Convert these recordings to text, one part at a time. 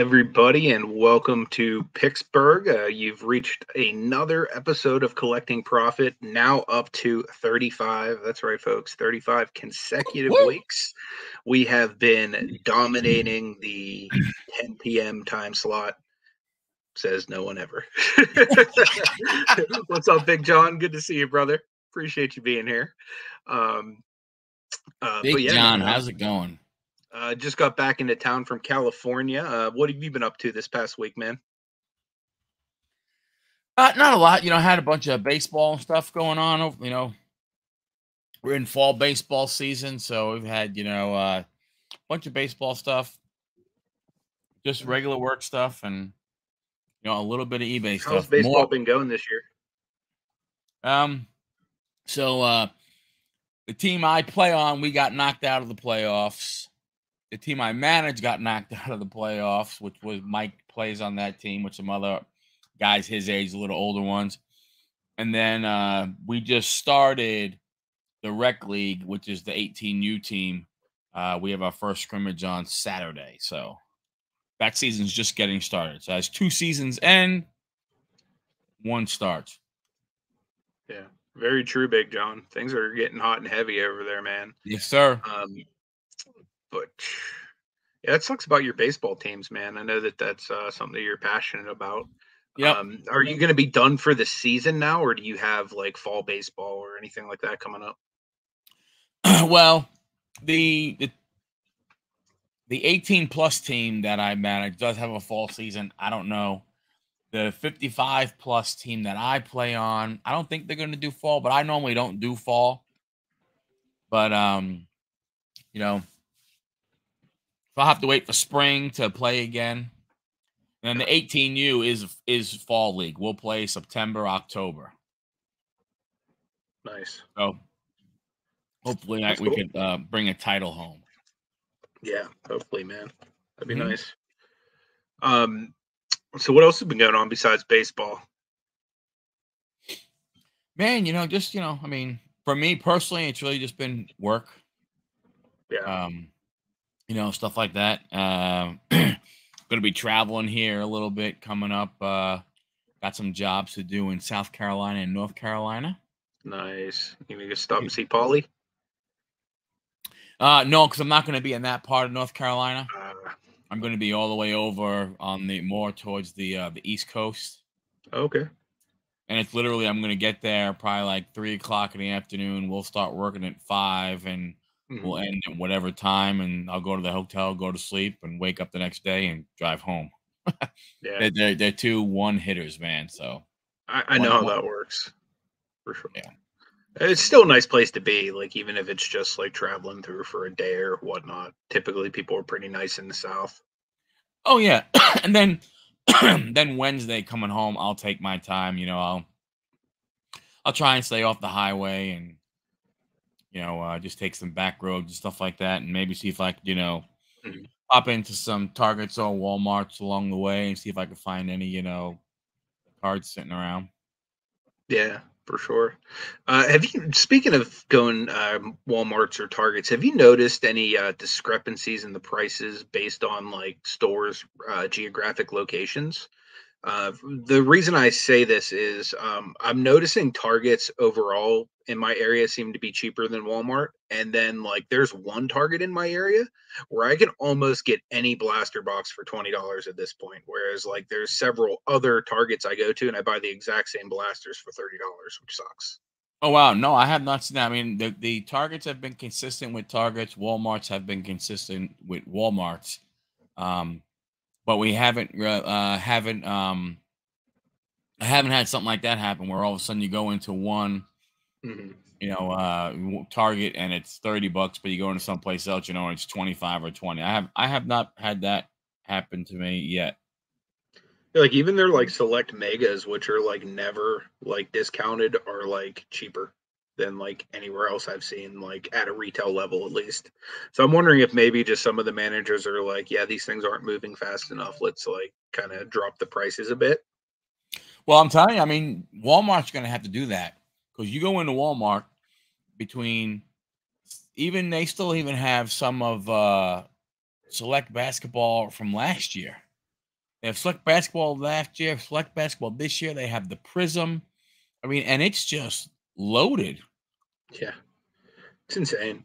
everybody, and welcome to Picksburgh. You've reached another episode of Collecting Profit, now up to 35. That's right, folks, 35 consecutive weeks. We have been dominating the 10 p.m. time slot. Says no one ever. What's up, Big John? Good to see you, brother. Appreciate you being here. Big John, how's it going? Just got back into town from California. What have you been up to this past week, man? Not a lot. I had a bunch of baseball stuff going on. We're in fall baseball season, so we've had, a bunch of baseball stuff, just regular work stuff, and, a little bit of eBay stuff. How's baseball been going this year? So the team I play on, we got knocked out of the playoffs. The team I manage got knocked out of the playoffs, which was Mike plays on that team with some other guys his age, a little older ones. And then we just started the rec league, which is the 18U team. We have our first scrimmage on Saturday. So that season's just getting started. So as 2 seasons end, 1 starts. Yeah, very true, Big John. Things are getting hot and heavy over there, man. Yes, sir. But yeah, it sucks about your baseball teams, man. I know that that's something that you're passionate about. Yep. Are you going to be done for the season now, or do you have like fall baseball or anything like that coming up? Well, the 18-plus team that I manage does have a fall season. I don't know. The 55-plus team that I play on, I don't think they're going to do fall, but I normally don't do fall. But, I'll have to wait for spring to play again. And the 18U is fall league. We'll play September, October. Nice. So hopefully we could bring a title home. Yeah, hopefully, man. That'd be nice. So what else has been going on besides baseball? Man, for me personally, it's really just been work. Yeah. Stuff like that. Going to be traveling here a little bit coming up. Got some jobs to do in South Carolina and North Carolina. Nice. You need to stop and see Paulie? No, because I'm not going to be in that part of North Carolina. I'm going to be all the way over on more towards the East Coast. Okay. And it's literally, I'm going to get there probably like 3 o'clock in the afternoon. We'll start working at 5 and we'll end at whatever time, and I'll go to the hotel, go to sleep, and wake up the next day and drive home. Yeah, they're 2 one-hitters, man. So I know how that works for sure. Yeah, it's still a nice place to be. Like even if it's just like traveling through for a day or whatnot. Typically, people are pretty nice in the South. Oh yeah, and then then Wednesday coming home, I'll take my time. I'll try and stay off the highway and. Just take some back roads and stuff like that, and maybe see if I could, pop into some Targets or Walmarts along the way and see if I could find any, cards sitting around. Yeah, for sure. Speaking of going Walmarts or Targets, have you noticed any discrepancies in the prices based on like stores' geographic locations? The reason I say this is I'm noticing Targets overall in my area seem to be cheaper than Walmart. And then like there's one Target in my area where I can almost get any blaster box for $20 at this point. Whereas like there's several other Targets I go to and I buy the exact same blasters for $30, which sucks. Oh, wow. No, I have not seen that. I mean, the Targets have been consistent with Targets. Walmarts have been consistent with Walmarts. But we haven't I haven't had something like that happen where all of a sudden you go into one, Target and it's $30, but you go into someplace else, it's 25 or 20. I have not had that happen to me yet. Like even their like select megas, which are like never like discounted, are like cheaper than like anywhere else I've seen, like at a retail level at least. So I'm wondering if maybe just some of the managers are like, yeah, these things aren't moving fast enough. Let's like kind of drop the prices a bit. Well, I'm telling you, I mean, Walmart's going to have to do that because you go into Walmart they still even have some of select basketball from last year. They have select basketball last year, select basketball this year. They have the Prism. I mean, and it's just loaded. Yeah. It's insane.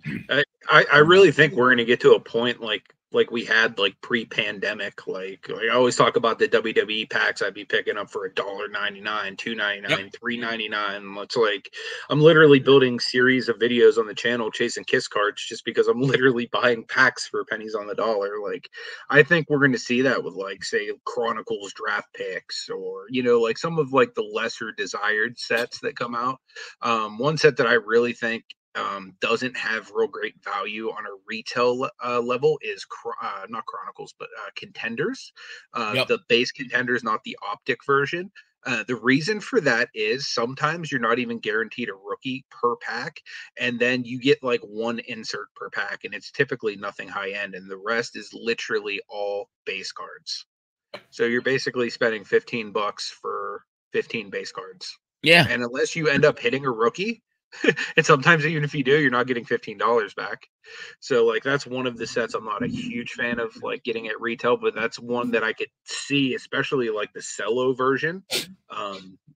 I really think we're going to get to a point like we had like pre-pandemic. Like I always talk about the WWE packs I'd be picking up for $1.99, Yep. $2.99, $3.99. It's like I'm literally building series of videos on the channel chasing kiss cards just because I'm literally buying packs for pennies on the dollar. Like I think we're going to see that with like say Chronicles draft picks or like some of like the lesser desired sets that come out. One set that I really think doesn't have real great value on a retail level is not Chronicles, but Contenders. Yep. The base Contenders, not the optic version. The reason for that is sometimes you're not even guaranteed a rookie per pack, and then you get like one insert per pack, and it's typically nothing high end, and the rest is literally all base cards. So you're basically spending $15 for 15 base cards. Yeah. And unless you end up hitting a rookie, and sometimes even if you do, you're not getting $15 back. So like that's one of the sets I'm not a huge fan of like getting at retail, but that's one that I could see, especially like the cello version,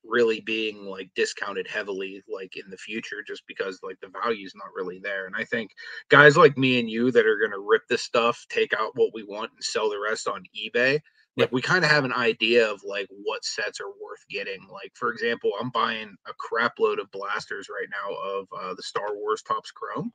really being like discounted heavily like in the future just because like the value is not really there. And I think guys like me and you that are gonna rip this stuff, take out what we want and sell the rest on eBay, like Yep. we kind of have an idea of like what sets are worth getting. Like for example, I'm buying a crap load of blasters right now of the Star Wars Topps Chrome,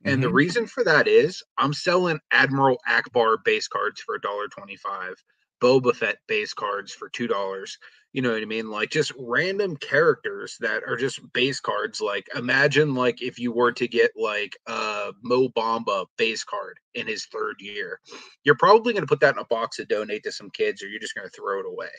and the Mm-hmm. reason for that is I'm selling Admiral Akbar base cards for $1.25, Boba Fett base cards for $2. You know what I mean? Like just random characters that are just base cards. Like imagine like if you were to get like Mo Bamba base card in his third year, you're probably going to put that in a box to donate to some kids, or you're just going to throw it away.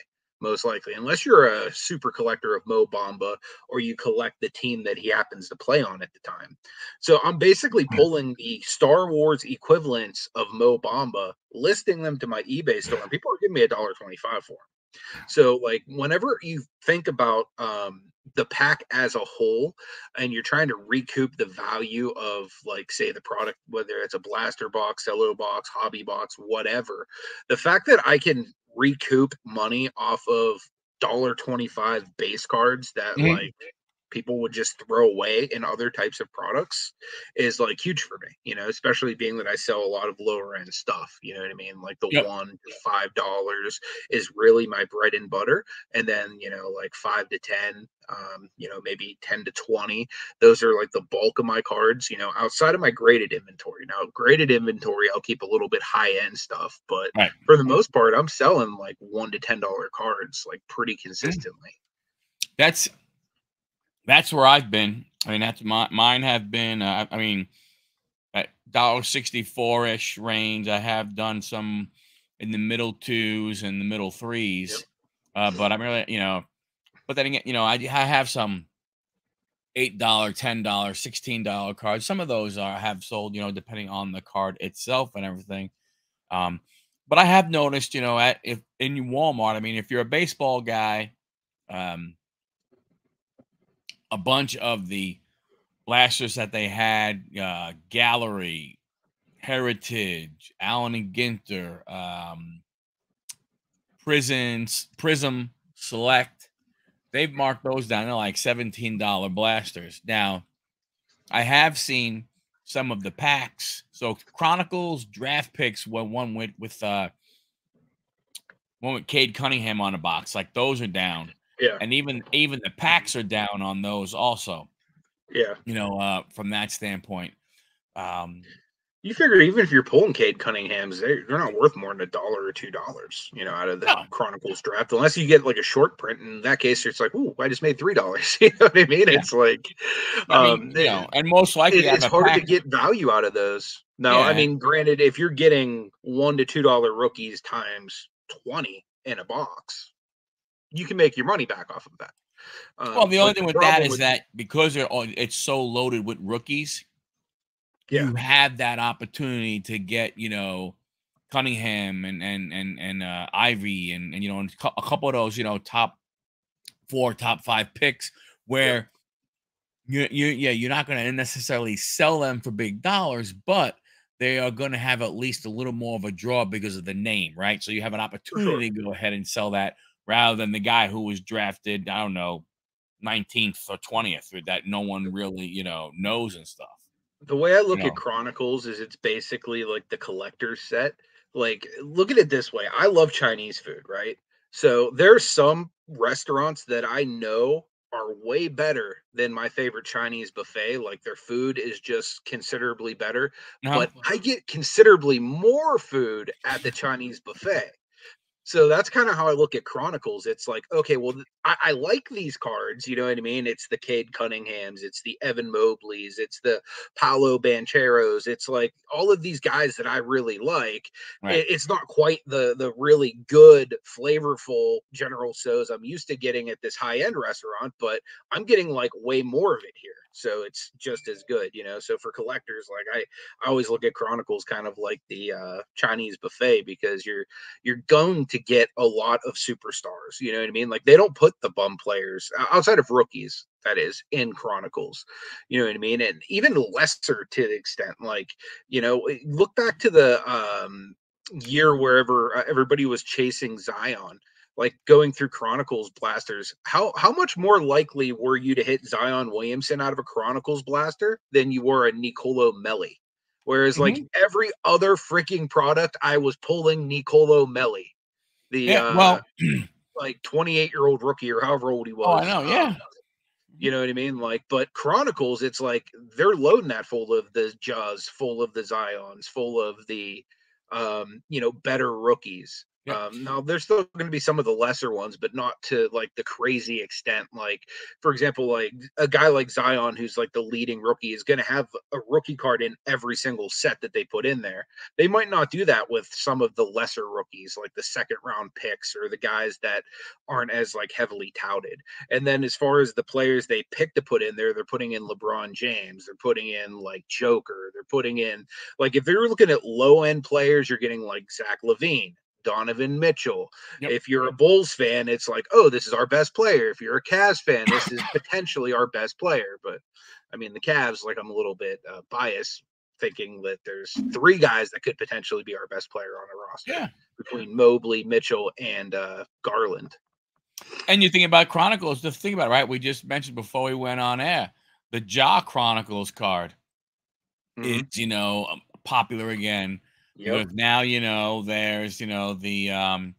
Most likely, unless you're a super collector of Mo Bamba or you collect the team that he happens to play on at the time. So I'm basically pulling the Star Wars equivalents of Mo Bamba, listing them to my eBay store, and people are giving me $1.25 for them. So like whenever you think about the pack as a whole and you're trying to recoup the value of like say the product, whether it's a blaster box, cello box, hobby box, whatever, the fact that I can recoup money off of $1.25 base cards that Mm-hmm. like people would just throw away in other types of products is like huge for me, especially being that I sell a lot of lower end stuff. You know what I mean? Like the Yep. $1 to $5 is really my bread and butter. And then, like 5 to 10, maybe 10 to 20. Those are like the bulk of my cards, outside of my graded inventory. Now, graded inventory, I'll keep a little bit high end stuff, but Right. for the most part, I'm selling like $1 to $10 cards like pretty Mhm. consistently. That's where I've been. I mean, that's mine have been. I mean, at $1.64 ish range. I have done some in the middle twos and the middle Yep. threes, but I'm really, But then again, I have some $8, $10, $16 cards. Some of those have sold, depending on the card itself and everything. Um, but I have noticed, if in Walmart, I mean, if you're a baseball guy, um, a bunch of the blasters that they had, Gallery, Heritage, Allen and Ginter, Prism, Select, they've marked those down. They're like $17 blasters. Now, I have seen some of the packs. So Chronicles draft picks were one with Cade Cunningham on a box. Like those are down. Yeah. And even the packs are down on those also, Yeah. from that standpoint. Um, You figure even if you're pulling Cade Cunningham's, they're not worth more than $1 or $2, out of the no, Chronicles draft, unless you get like a short print. In that case, it's like, ooh, I just made $3. You know what I mean? yeah. It's like, I mean, and most likely out it's of a hard to pack, get value out of those. Now, I yeah, mean, granted, if you're getting $1 to $2 rookies times 20 in a box, you can make your money back off of that. well, the only But thing the with that problem is with, that because it's so loaded with rookies, yeah, you have that opportunity to get, Cunningham and Ivy and a couple of those, top 4, top 5 picks yeah, where you're not going to necessarily sell them for big dollars, but they are going to have at least a little more of a draw because of the name, right? So you have an For sure. opportunity to go ahead and sell that rather than the guy who was drafted, I don't know, 19th or 20th, that no one really, knows and stuff. The way I You look at know, Chronicles is it's basically like the collector's set. Like, look at it this way. I love Chinese food, right? So there's some restaurants that I know are way better than my favorite Chinese buffet. Like their food is just considerably better, uh-huh. but I get considerably more food at the Chinese buffet. So that's kind of how I look at Chronicles. It's like, okay, well, I like these cards. You know what I mean? It's the Cade Cunninghams, it's the Evan Mobleys, it's the Paolo Bancheros. It's like all of these guys that I really like. Right. It's not quite the really good, flavorful General So's I'm used to getting at this high end restaurant, but I'm getting like way more of it here. So it's just as good, you know. So for collectors, like I always look at Chronicles kind of like the Chinese buffet because you're going to get a lot of superstars. You know what I mean? Like they don't put the bum players outside of rookies, that is, in Chronicles. You know what I mean? And even lesser to the extent, like, look back to the year wherever everybody was chasing Zion. Like going through Chronicles blasters, how much more likely were you to hit Zion Williamson out of a Chronicles blaster than you were a Nicolo Melli? Whereas like Mhm. every other freaking product, I was pulling Nicolo Melli, the Yeah. Well, like 28-year-old rookie or however old he oh, I was. know. Yeah. You know what I mean? Like, but Chronicles, it's like they're loading that full of the Jaws, full of the Zions, full of the better rookies. Yep. Now there's still going to be some of the lesser ones, but not to like the crazy extent. Like, for example, like a guy like Zion, who's like the leading rookie, is going to have a rookie card in every single set that they put in there. They might not do that with some of the lesser rookies, like the second round picks or the guys that aren't as like heavily touted. And then as far as the players they pick to put in there, they're putting in LeBron James, they're putting in like Joker, they're putting in like if you're looking at low end players, you're getting like Zach LaVine, Donovan Mitchell. Yep. If you're a Bulls fan, it's like, oh, this is our best player. If you're a Cavs fan, this is potentially our best player. But I mean, the Cavs, like I'm a little bit biased thinking that there's three guys that could potentially be our best player on the roster Yeah. between Mobley, Mitchell, and Garland. And you think about Chronicles, just think about it, right? We just mentioned before we went on air, the Ja Chronicles card is, Mm-hmm. popular again Yep. because now, there's, the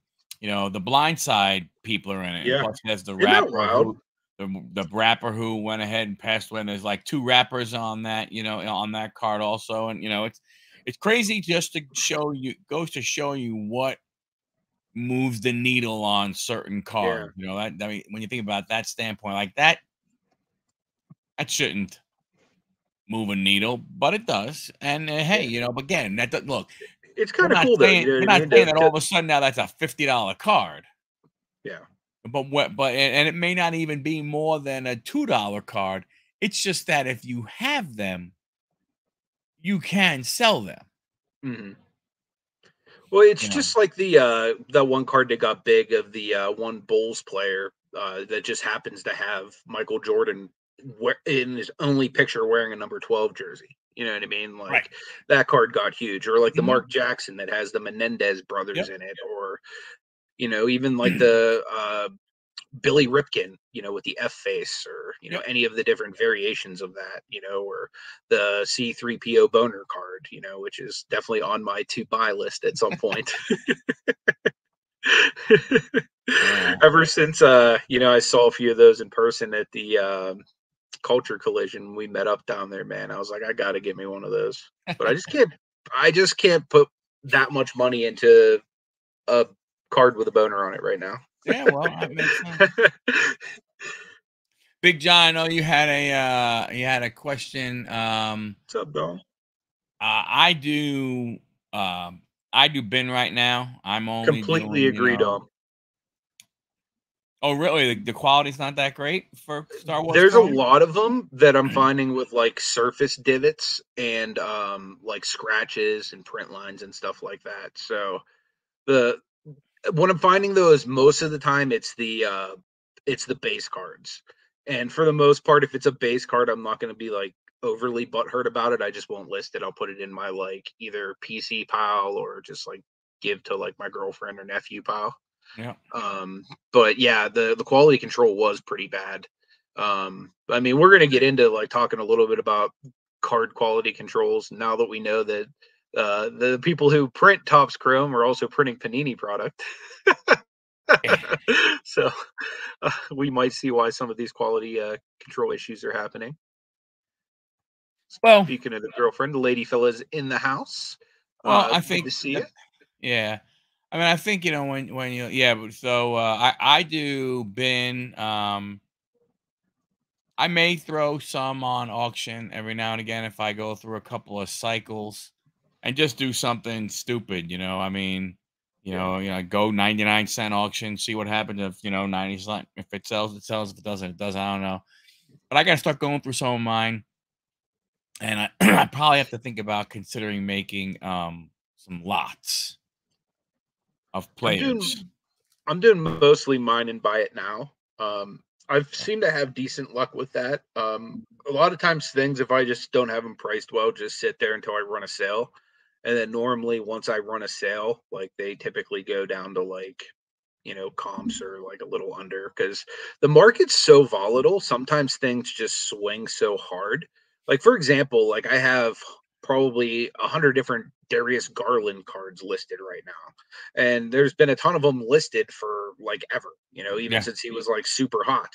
Blind Side people are in it. And Yeah. plus there's the Isn't that rapper wild? the rapper who went ahead and passed away. And there's like two rappers on that, on that card also. And, it's crazy just to show you, goes to show you what moves the needle on certain Yeah. cards. I mean, when you think about that standpoint, like that shouldn't move a needle, but it does. And hey, Yeah. but again, that does, look, It's we're kind of not cool though. You saying know what we're I not mean? saying that all of a sudden now that's a $50 card, Yeah. but and it may not even be more than a $2 card. It's just that if you have them, you can sell them. Hmm. Well, it's You know, just like the one card that got big of the one Bulls player that just happens to have Michael Jordan in his only picture wearing a number 12 jersey. You know what I mean? right? Like that card got huge, or like the Mhm. Mark Jackson that has the Menendez brothers Yep. in it, or even like the Billy Ripken, with the F face, or Yep. any of the different variations of that, or the C3PO boner card, which is definitely on my to buy list at some point. Yeah. Ever since I saw a few of those in person at the Culture Collision, we met up down there, man. I was like, I got to get me one of those, but I just can't put that much money into a card with a boner on it right now. Yeah. Well, that makes sense. Big John, I know you had a question. What's up, dog? I do I do bin right now. I'm only Completely doing, agreed on. oh really? The quality's not that great for Star Wars There's a cards? lot of them that I'm finding with like surface divots and like scratches and print lines and stuff like that. So the what I'm finding though is most of the time it's the base cards. And for the most part, if it's a base card, I'm not going to be like overly butthurt about it, I just won't list it. I'll put it in my like either PC pile or just like give to like my girlfriend or nephew pile. Yeah. But yeah, the quality control was pretty bad. I mean, we're gonna get into like talking a little bit about card quality controls now that we know that the people who print Topps Chrome are also printing Panini product. So we might see why some of these quality control issues are happening. Well, Speaking of the girlfriend, the lady fella's in the house. I Good think to see you. yeah. I mean, I think when you yeah. But so I do bin. I may throw some on auction every now and again if I go through a couple of cycles and just do something stupid, I mean, Yeah, go 99-cent auction, see what happens if, 90 cent. If it sells, it sells. If it doesn't, it does. I don't know. But I gotta start going through some of mine. And I, I probably have to think about considering making some lots of I'm players. doing I'm doing mostly mine and buy it now. I've seemed to have decent luck with that. A lot of times things, if I just don't have them priced well, just sit there until I run a sale. And then normally once I run a sale, like they typically go down to like, comps or like a little under because the market's so volatile. Sometimes things just swing so hard. Like for example, like I have probably 100 different Darius Garland cards listed right now. And there's been a ton of them listed for like ever, even Yeah. since he was like super hot.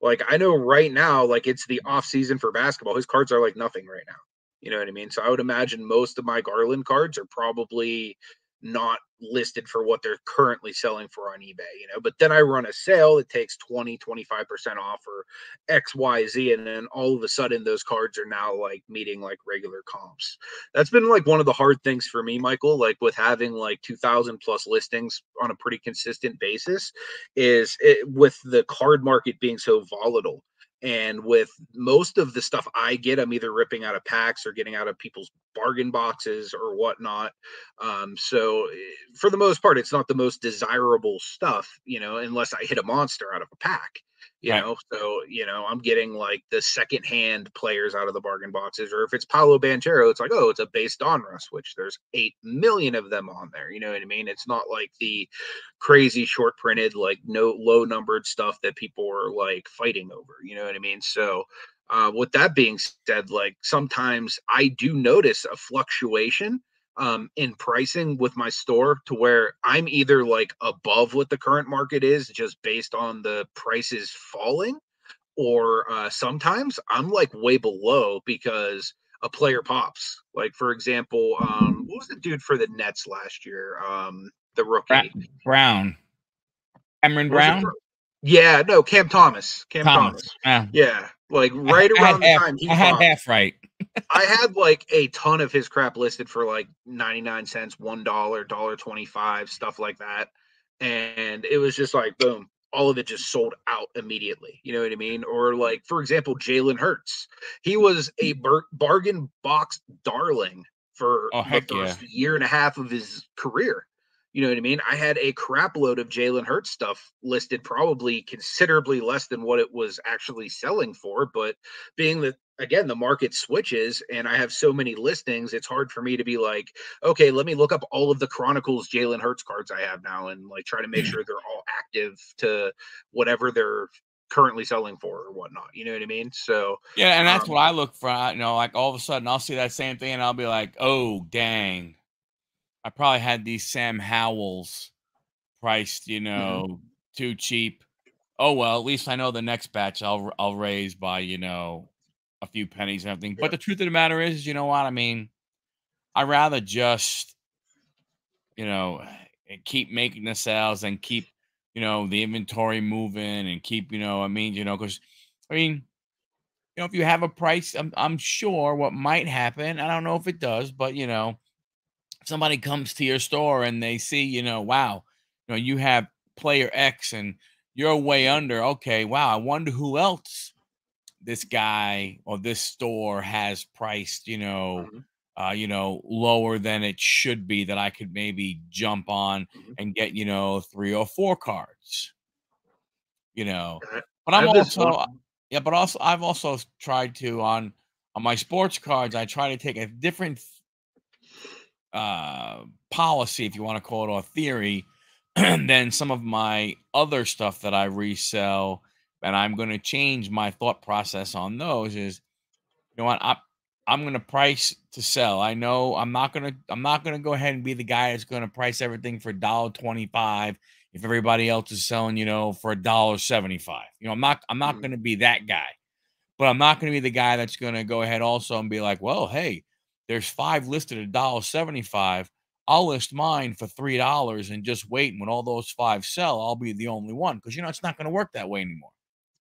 Like I know right now, like it's the off season for basketball. His cards are like nothing right now. You know what I mean? So I would imagine most of my Garland cards are probably not listed for what they're currently selling for on eBay, but then I run a sale that takes 20-25% off or XYZ. And then all of a sudden those cards are now like meeting like regular comps. That's been like one of the hard things for me, Michael, like with having like 2,000 plus listings on a pretty consistent basis is with the card market being so volatile. And with most of the stuff I get, I'm either ripping out of packs or getting out of people's bargain boxes or whatnot. So for the most part, it's not the most desirable stuff, unless I hit a monster out of a pack. Right. So I'm getting like the secondhand players out of the bargain boxes, or if it's Paolo Banchero, it's like, oh, it's a base Donruss, which there's 8 million of them on there. You know what I mean? It's not like the crazy short printed, like no low numbered stuff that people are like fighting over. You know what I mean? So with that being said, like sometimes I do notice a fluctuation in pricing with my store to where I'm either like above what the current market is just based on the prices falling, or sometimes I'm like way below because a player pops. Like for example, what was the dude for the Nets last year? The rookie. Brown. Cameron Was it? Brown? Yeah, no, Cam Thomas. Cam Thomas. Thomas. Yeah. Yeah, like right I had around the half. time he I had popped, half right. I had like a ton of his crap listed for like 99 cents, $1, $1.25, stuff like that. And it was just like, boom, all of it just sold out immediately. You know what I mean? Or like, for example, Jalen Hurts. He was a bargain box darling for Oh the heck yeah. first year and a half of his career. You know what I mean? I had a crap load of Jalen Hurts stuff listed, probably considerably less than what it was actually selling for. But being that, again, the market switches and I have so many listings, it's hard for me to be like, okay, let me look up all of the Chronicles Jalen Hurts cards I have now and like try to make sure they're all active to whatever they're currently selling for or whatnot. You know what I mean? So, Yeah, and that's um, what I look for. Like all of a sudden I'll see that same thing and I'll be like, oh dang. I probably had these Sam Howells priced, mhm, too cheap. Oh well, at least I know the next batch I'll raise by, a few pennies and everything. But yeah, the truth of the matter is, you know what? I mean, I rather just, you know, keep making the sales and keep, the inventory moving and keep, because I mean, if you have a price, I'm sure what might happen. I don't know if it does, but somebody comes to your store and they see, wow, you have player X and you're way under. Okay, wow, I wonder who else this guy or this store has priced, mhm, lower than it should be that I could maybe jump on mhm. and get, 3 or 4 cards, you know. I, But I I'm have this one. also yeah, but also I've also tried to on On my sports cards, I try to take a different policy, if you want to call it, or theory, than some of my other stuff that I resell. And I'm going to change my thought process on those. Is, you know what, I'm going to price to sell. I know I'm not gonna go ahead and be the guy that's going to price everything for $1.25 if everybody else is selling, for $1.75. I'm not Mhm. going to be that guy. But I'm not going to be the guy that's going to go ahead also and be like, well, hey, there's 5 listed at $1.75. I'll list mine for $3 and just wait. And when all those 5 sell, I'll be the only one, because it's not going to work that way anymore.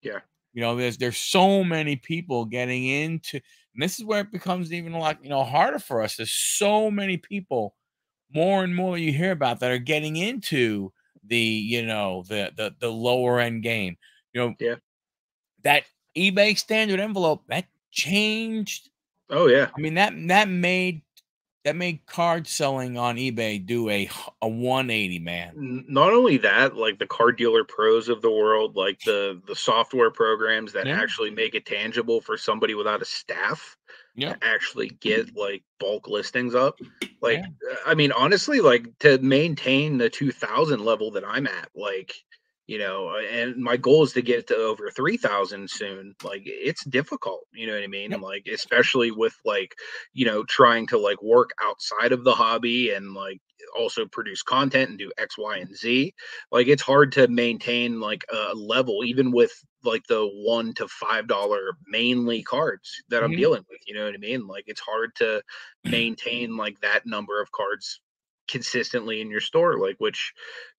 Yeah. There's so many people getting into, and this is where it becomes even like, harder for us. There's so many people, more and more you hear about, that are getting into the lower end game. You know, Yeah. that eBay standard envelope that changed. Oh yeah. I mean, that made card selling on eBay do a 180, man. Not only that, like the car dealer pros of the world, like the software programs that Yeah, actually make it tangible for somebody without a staff yeah, to actually get like bulk listings up. yeah. Like, I mean, honestly, like to maintain the 2000 level that I'm at, like, and my goal is to get to over 3000 soon. Like, it's difficult, you know what I mean? Yep. Like, especially with like, trying to like work outside of the hobby and like also produce content and do X, Y, and Z. Like, it's hard to maintain like a level, even with like the $1 to $5 mainly cards that I'm Mhm. dealing with. You know what I mean? Like, it's hard to maintain like that number of cards consistently in your store, like, which,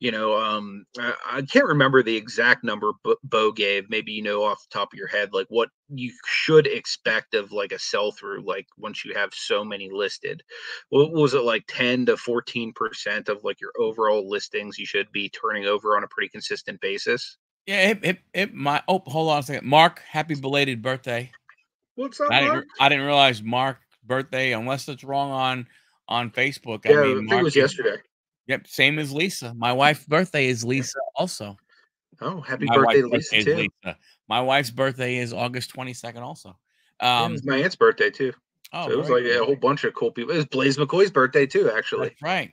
I can't remember the exact number Bo gave. Maybe off the top of your head, like what you should expect of like a sell through, like once you have so many listed. What was it, like 10 to 14% of like your overall listings you should be turning over on a pretty consistent basis? Yeah, hold on a second. Mark, happy belated birthday. What's up, I Mark? didn't realize Mark's birthday, unless it's wrong on Facebook. I Yeah, mean, I think it Mark was is, yesterday. yep, same as Lisa. My wife's birthday is Yeah. Lisa also. Oh, happy My wife's birthday to Lisa birthday is too. Lisa. My wife's birthday is August 22nd also. Yeah, it Um, was my aunt's birthday too. oh, So it was very like good. a whole bunch of cool people. It was Blaze McCoy's birthday too, actually. That's right.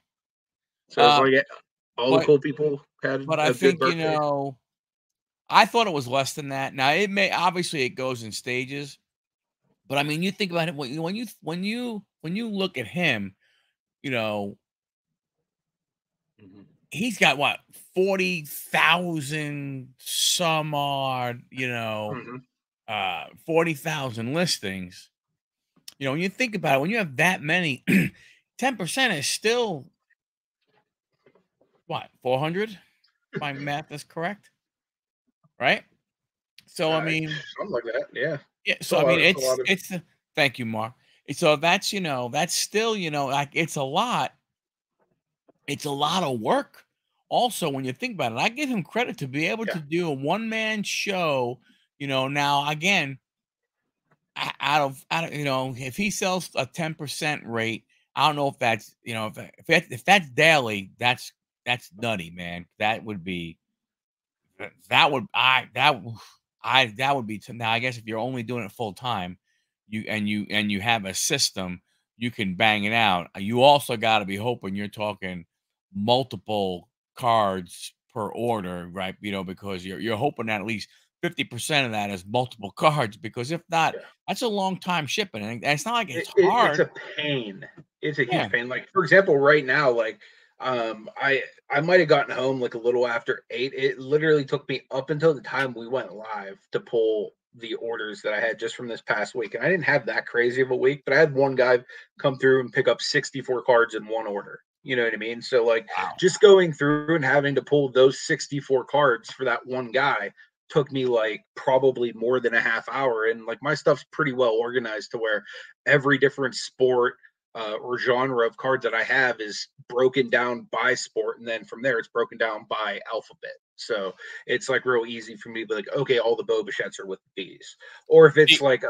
So it's Uh, like all the but cool people had but I a good think, birthday. I thought it was less than that. Now obviously it goes in stages, but I mean, you think about it when you look at him, you know, Mhm. he's got what, 40,000 some odd, 40,000 listings. When you think about it, when you have that many, 10% is still what, 400? My math is correct, right? So I Uh, mean, Something like that. Yeah, yeah, it's a so I lot. mean, It's a lot of. thank you, Mark. So that's still, like, it's a lot of work. Also, when you think about it, I give him credit to be able Yeah, to do a one-man show. Now again, out of if he sells a 10% rate, I don't know if that's, if that's daily, that's nutty, man. That would that would be now, I guess if you're only doing it full time, you have a system, you can bang it out. You also got to be hoping you're talking multiple cards per order, right? Because you're hoping that at least 50% of that is multiple cards, because if not, yeah. that's a long time shipping, and it's not like it's It's hard. a pain. It's a Yeah. huge pain. Like, for example, right now, like I might have gotten home like a little after 8. It literally took me up until the time we went live to pull the orders that I had just from this past week. And I didn't have that crazy of a week, but I had one guy come through and pick up 64 cards in one order. You know what I mean? So like Wow. just going through and having to pull those 64 cards for that one guy took me like probably more than a half hour. And like my stuff's pretty well organized to where every different sport or genre of cards that I have is broken down by sport, and then from there it's broken down by alphabet. So it's like real easy for me to be like, okay, all the Bobachett's are with these. Or if it's See, like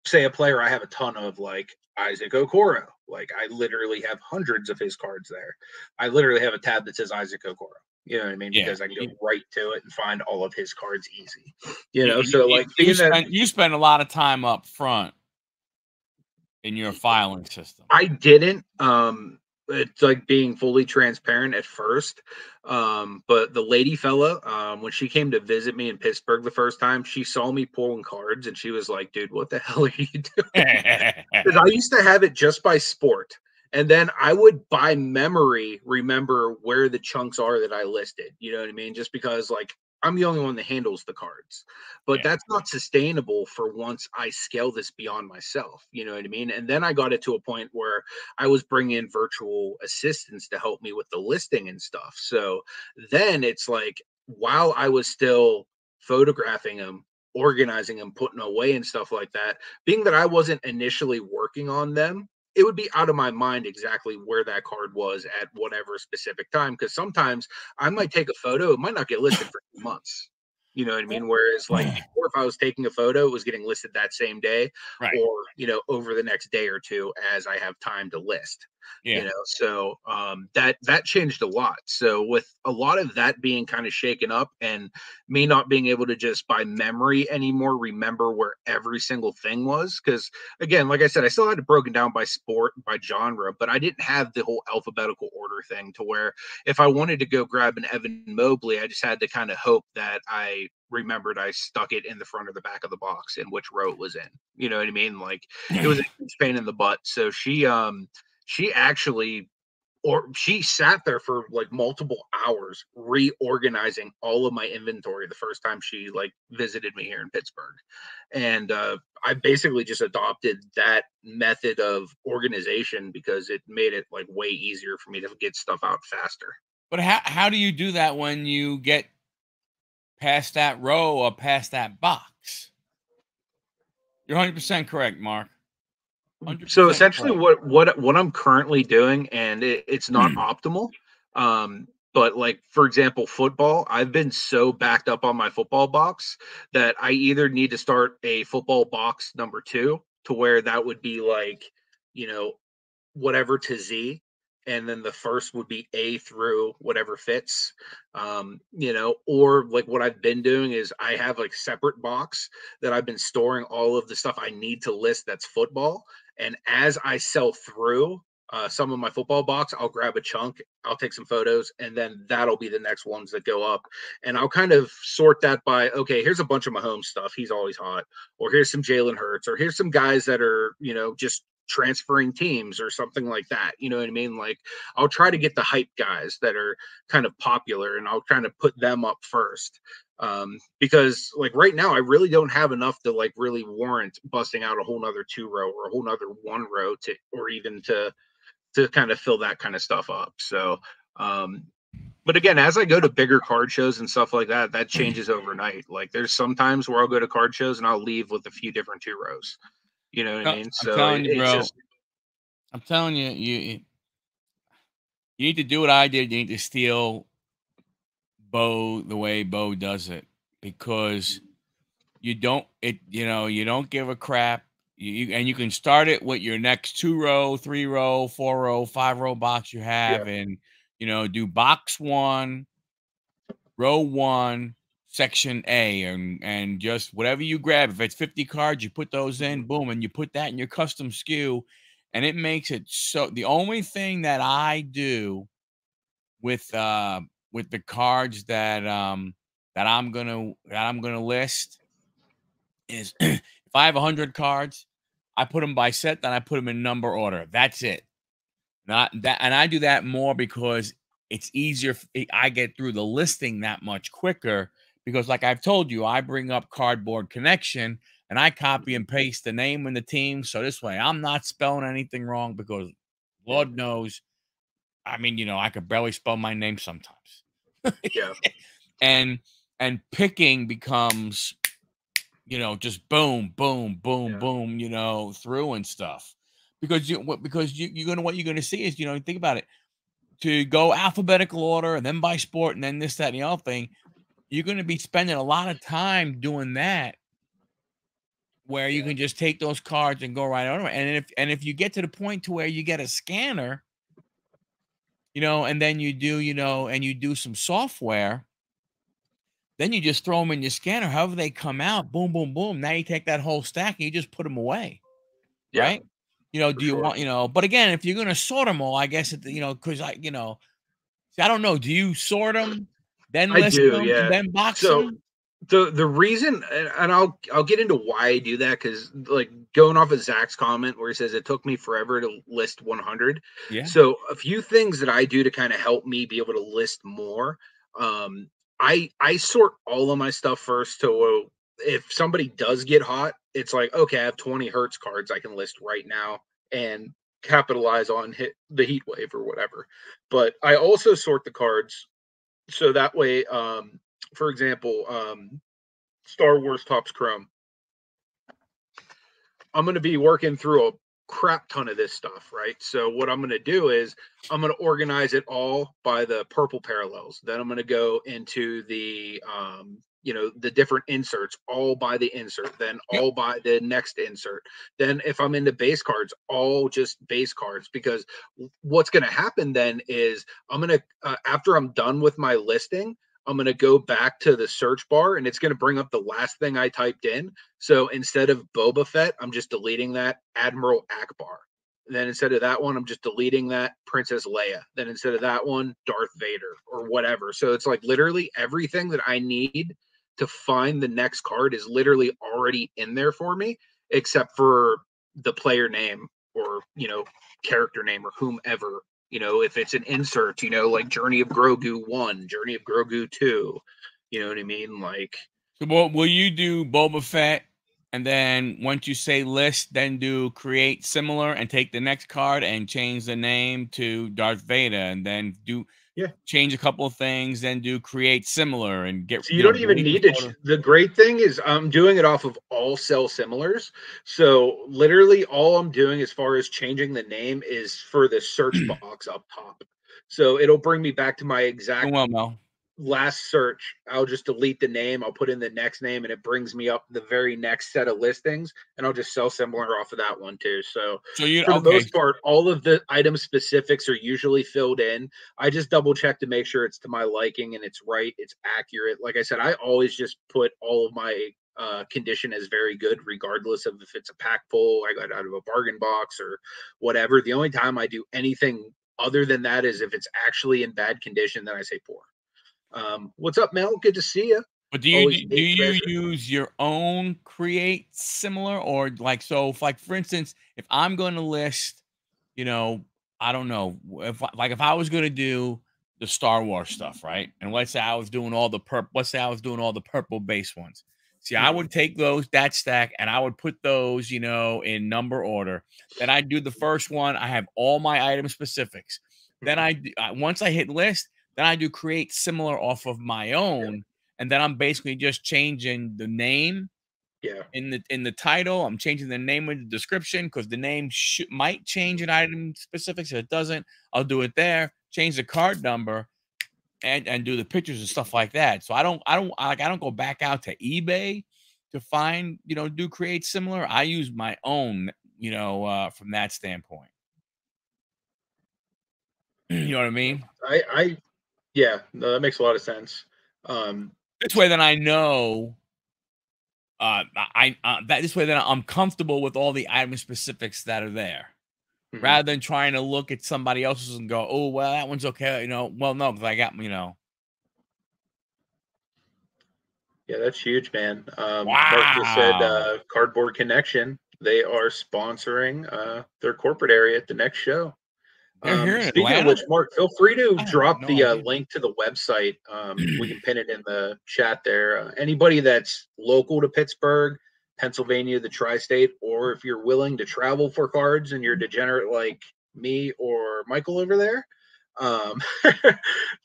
say a player I have a ton of, like Isaac Okoro, like I literally have hundreds of his cards there. I literally have a tab that says Isaac Okoro. You know what I mean? yeah. Because I can You, go right to it and find all of his cards easy. you, So you like you being that, spend a lot of time up front in your filing system? I didn't. It's like being fully transparent at first. But the lady fella, when she came to visit me in Pittsburgh the first time, she saw me pulling cards and she was like, dude, what the hell are you doing? Because I used to have it just by sport. And then I would by memory remember where the chunks are that I listed. You know what I mean? Just because like I'm the only one that handles the cards. But Yeah. that's not sustainable for once I scale this beyond myself. You know what I mean? And then I got it to a point where I was bringing in virtual assistants to help me with the listing and stuff. So then it's like while I was still photographing them, organizing them, putting away and stuff like that, being that I wasn't initially working on them, it would be out of my mind exactly where that card was at whatever specific time. Because sometimes I might take a photo, it might not get listed for 2 months. You know what I mean? Whereas like before, if I was taking a photo, it was getting listed that same day Right. or, over the next day or two as I have time to list. Yeah. So that changed a lot. So with a lot of that being kind of shaken up and me not being able to just by memory anymore remember where every single thing was, because again, like I said, I still had it broken down by sport, by genre, but I didn't have the whole alphabetical order thing to where if I wanted to go grab an Evan Mobley, I just had to kind of hope that I remembered I stuck it in the front or the back of the box and which row it was in. You know what I mean? Like it was a huge pain in the butt. So she actually or she sat there for like multiple hours reorganizing all of my inventory the first time she like visited me here in Pittsburgh. And I basically just adopted that method of organization because it made it like way easier for me to get stuff out faster. But how do you do that when you get past that row or past that box? You're 100% correct, Mark. So 100% essentially correct. what I'm currently doing, and it's not optimal, but like for example football, I've been so backed up on my football box that I either need to start a football box number two to where that would be like you know whatever to Z, and then the first would be A through whatever fits. Or like what I've been doing is I have like separate box that I've been storing all of the stuff I need to list that's football. And as I sell through some of my football box, I'll grab a chunk, I'll take some photos, and then that'll be the next ones that go up. And I'll kind of sort that by, okay, here's a bunch of Mahomes stuff. He's always hot. Or here's some Jalen Hurts, or here's some guys that are, just transferring teams or something like that. You know what I mean? Like I'll try to get the hype guys that are kind of popular and I'll kind of put them up first. Because like right now I really don't have enough to like really warrant busting out a whole nother 2 row or a whole nother 1 row to or even to kind of fill that kind of stuff up. So but again, as I go to bigger card shows and stuff like that, that changes overnight. Like there's some times where I'll go to card shows and I'll leave with a few different 2 rows. You know what I No, mean? I'm So telling you, it's bro. just I'm telling you, you need to do what I did. You need to steal Bo the way Bo does it because you don't give a crap. And you can start it with your next 2 row, 3 row, 4 row, 5 row box you yeah, have, and do box one, row one, section A, and just whatever you grab. If it's 50 cards, you put those in, boom, and you put that in your custom SKU, and it makes it so. The only thing that I do with the cards that I'm gonna list is if I have 100 cards, I put them by set, then I put them in number order. That's it. Not that, and I do that more because it's easier. I get through the listing that much quicker because, like I've told you, I bring up Cardboard Connection and I copy and paste the name and the team. So this way, I'm not spelling anything wrong because Lord knows, I mean, I could barely spell my name sometimes. yeah, and and picking becomes just boom, boom, boom, yeah, boom, through and stuff. You're gonna what you're gonna see is, think about it. To go alphabetical order and then by sport and then this, that, and the other thing, you're gonna be spending a lot of time doing that where you yeah, can just take those cards and go right over. And if you get to the point to where you get a scanner, and then you do some software, then you just throw them in your scanner, however they come out, boom, boom, boom. Now you take that whole stack and you just put them away. yeah, Right? For do you sure. want, but again, if you're going to sort them all, I guess, because see, I don't know. Do you sort them, then I list do, them, and yeah. then box So them? the reason, and I'll get into why I do that, because like going off of Zach's comment where he says it took me forever to list 100. Yeah. So a few things that I do to kind of help me be able to list more. Um, I sort all of my stuff first. So if somebody does get hot, it's like, okay, I have 20 Hertz cards I can list right now and capitalize on hit the heat wave or whatever. But I also sort the cards so that way, for example, Star Wars Tops Chrome. I'm going to be working through a crap ton of this stuff, right? So what I'm going to do is I'm going to organize it all by the purple parallels. Then I'm going to go into the different inserts, all by the insert, then Yep. all by the next insert. Then if I'm into base cards, all just base cards, because what's going to happen then is I'm going to, after I'm done with my listing, I'm going to go back to the search bar and it's going to bring up the last thing I typed in. So instead of Boba Fett, I'm just deleting that Admiral Akbar. Then instead of that one, I'm just deleting that Princess Leia. Then instead of that one, Darth Vader or whatever. So it's like literally everything that I need to find the next card is literally already in there for me, except for the player name or, character name or whomever. If it's an insert, like Journey of Grogu 1, Journey of Grogu 2, you know what I mean? Like, So what will you do, Boba Fett, and then once you say list, then do create similar and take the next card and change the name to Darth Vader, and then do yeah. change a couple of things, then do create similar and get So you don't even delete the need to. photo. The great thing is I'm doing it off of all cell similars. So literally all I'm doing as far as changing the name is for the search box up top. So it'll bring me back to my Doing exact well, Mel. last search. I'll just delete the name. I'll put in the next name and it brings me up the very next set of listings. And I'll just sell similar off of that one too. So So you for the okay? most part, all of the item specifics are usually filled in. I just double check to make sure it's to my liking and it's right, it's accurate. Like I said, I always just put all of my condition as very good, regardless of if it's a pack full, I got out of a bargain box or whatever. The only time I do anything other than that is if it's actually in bad condition, then I say poor. What's up, Mel? Good to see you. But do you Always do a you pleasure. use your own create similar, or like, so if, like, for instance, if I'm going to list, you know, I don't know, if I was going to do the Star Wars stuff, right? And let's say I was doing all the purple base ones. See, I Mhm. would take that stack and I would put those, in number order. Then I do the first one. I have all my item specifics. Then Mhm. once I hit list, then I do create similar off of my Yeah, own, and then I'm basically just changing the name yeah, in the title. I'm changing the name of the description because the name might change an item specifics. If it doesn't, I'll do it there. Change the card number and do the pictures and stuff like that. So I don't go back out to eBay to find, do create similar. I use my own, from that standpoint. You know what I yeah. mean? Yeah, no, that makes a lot of sense. Um, This way, then I know. That this way, then I'm comfortable with all the item specifics that are there, mhm. rather than trying to look at somebody else's and go, "Oh, well, that one's okay." Well, no, because I got. Yeah, that's huge, man. Mark just said Wow, Cardboard Connection. They are sponsoring their corporate area at the next show. they're here in Speaking of Atlanta. which, Mark, feel free to I had drop no the idea. link to the website. We can pin it in the chat there. Anybody that's local to Pittsburgh, Pennsylvania, the tri state, or if you're willing to travel for cards and you're degenerate like me or Michael over there, um,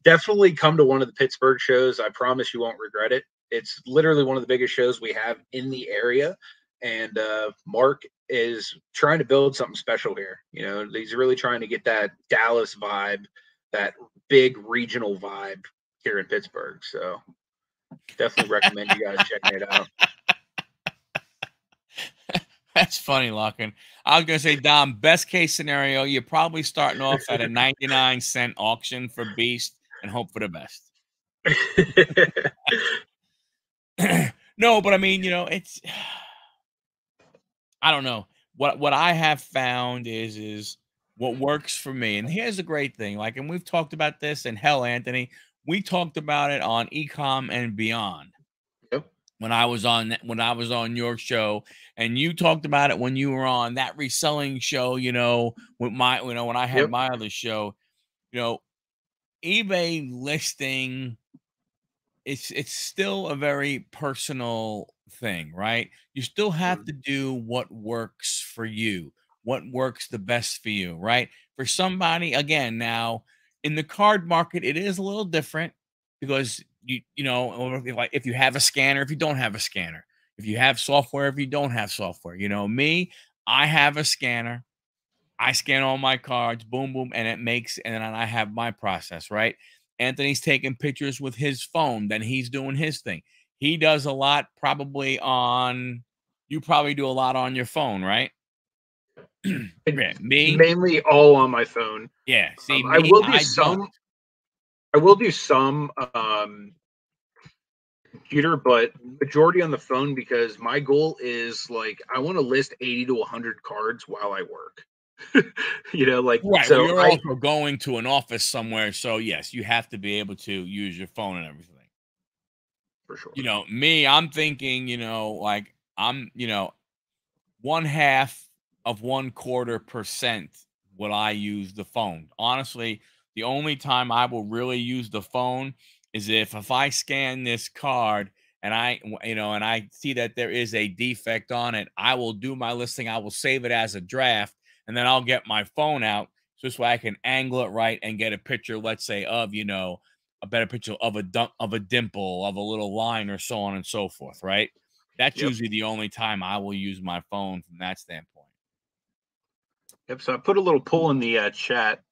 definitely come to one of the Pittsburgh shows. I promise you won't regret it. It's literally one of the biggest shows we have in the area. And Mark is trying to build something special here. He's really trying to get that Dallas vibe, that big regional vibe here in Pittsburgh. So definitely recommend you guys checking it out. That's funny, Lockin. I was gonna say, Dom, best case scenario, you're probably starting off at a 99-cent auction for Beast and hope for the best. No, but I mean, it's I don't know. what I have found is what works for me. And here's the great thing, like, and we've talked about this, and hell, Anthony, we talked about it on Ecom and Beyond Yep. when I was on your show, and you talked about it when you were on that reselling show, with my, when I had Yep. my other show, you know, eBay listing, it's still a very personal thing, right? You still have Mhm. to do what works for you, what works the best for you, right? For somebody, again, now in the card market, it is a little different because or if you have a scanner, if you don't have a scanner, if you have software, if you don't have software, me, I have a scanner. I scan all my cards, boom, boom, and then I have my process, right? Anthony's taking pictures with his phone, then he's doing his thing. He does a lot probably you probably do a lot on your phone, right? Yeah, It's me, mainly all on my phone. yeah. See, I me, will do I don't. some. I will do some computer, but majority on the phone because my goal is like I want to list 80 to 100 cards while I work. Like Right. Well, so you're I also going to an office somewhere, so yes, you have to be able to use your phone and everything. for sure. Me, I'm thinking, like I'm, one half of 1/4% will I use the phone. Honestly, the only time I will really use the phone is if I scan this card and and I see that there is a defect on it, I will do my listing. I will save it as a draft, and then I'll get my phone out so this way I can angle it right and get a picture, let's say, of a better picture of of a dimple, of a little line, or so on and so forth, right? That's Yep. usually the only time I will use my phone from that standpoint. Yep. So I put a little poll in the chat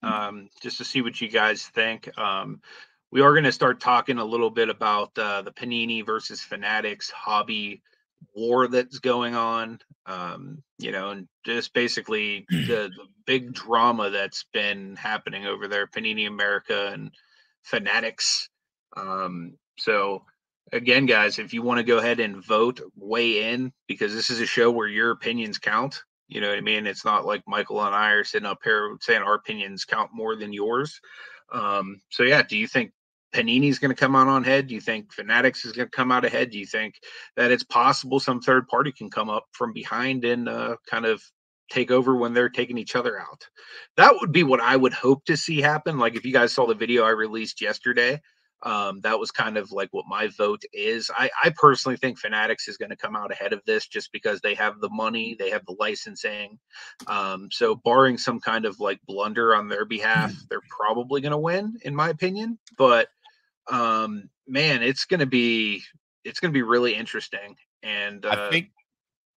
just to see what you guys think. We are going to start talking a little bit about the Panini versus Fanatics hobby war that's going on. And just basically the big drama that's been happening over there, Panini America and Fanatics. So again, guys, if you want to go ahead and vote, weigh in because this is a show where your opinions count. You know what I mean? It's not like Michael and I are sitting up here saying our opinions count more than yours. So yeah, do you think Panini's going to come out on head? Do you think Fanatics is going to come out ahead? Do you think that it's possible some third party can come up from behind and kind of take over when they're taking each other out? That would be what I would hope to see happen. Like if you guys saw the video I released yesterday, that was kind of like what my vote is. I personally think Fanatics is going to come out ahead of this just because they have the money, they have the licensing. So barring some kind of like blunder on their behalf, they're probably going to win, in my opinion. But man, it's gonna be really interesting. And I think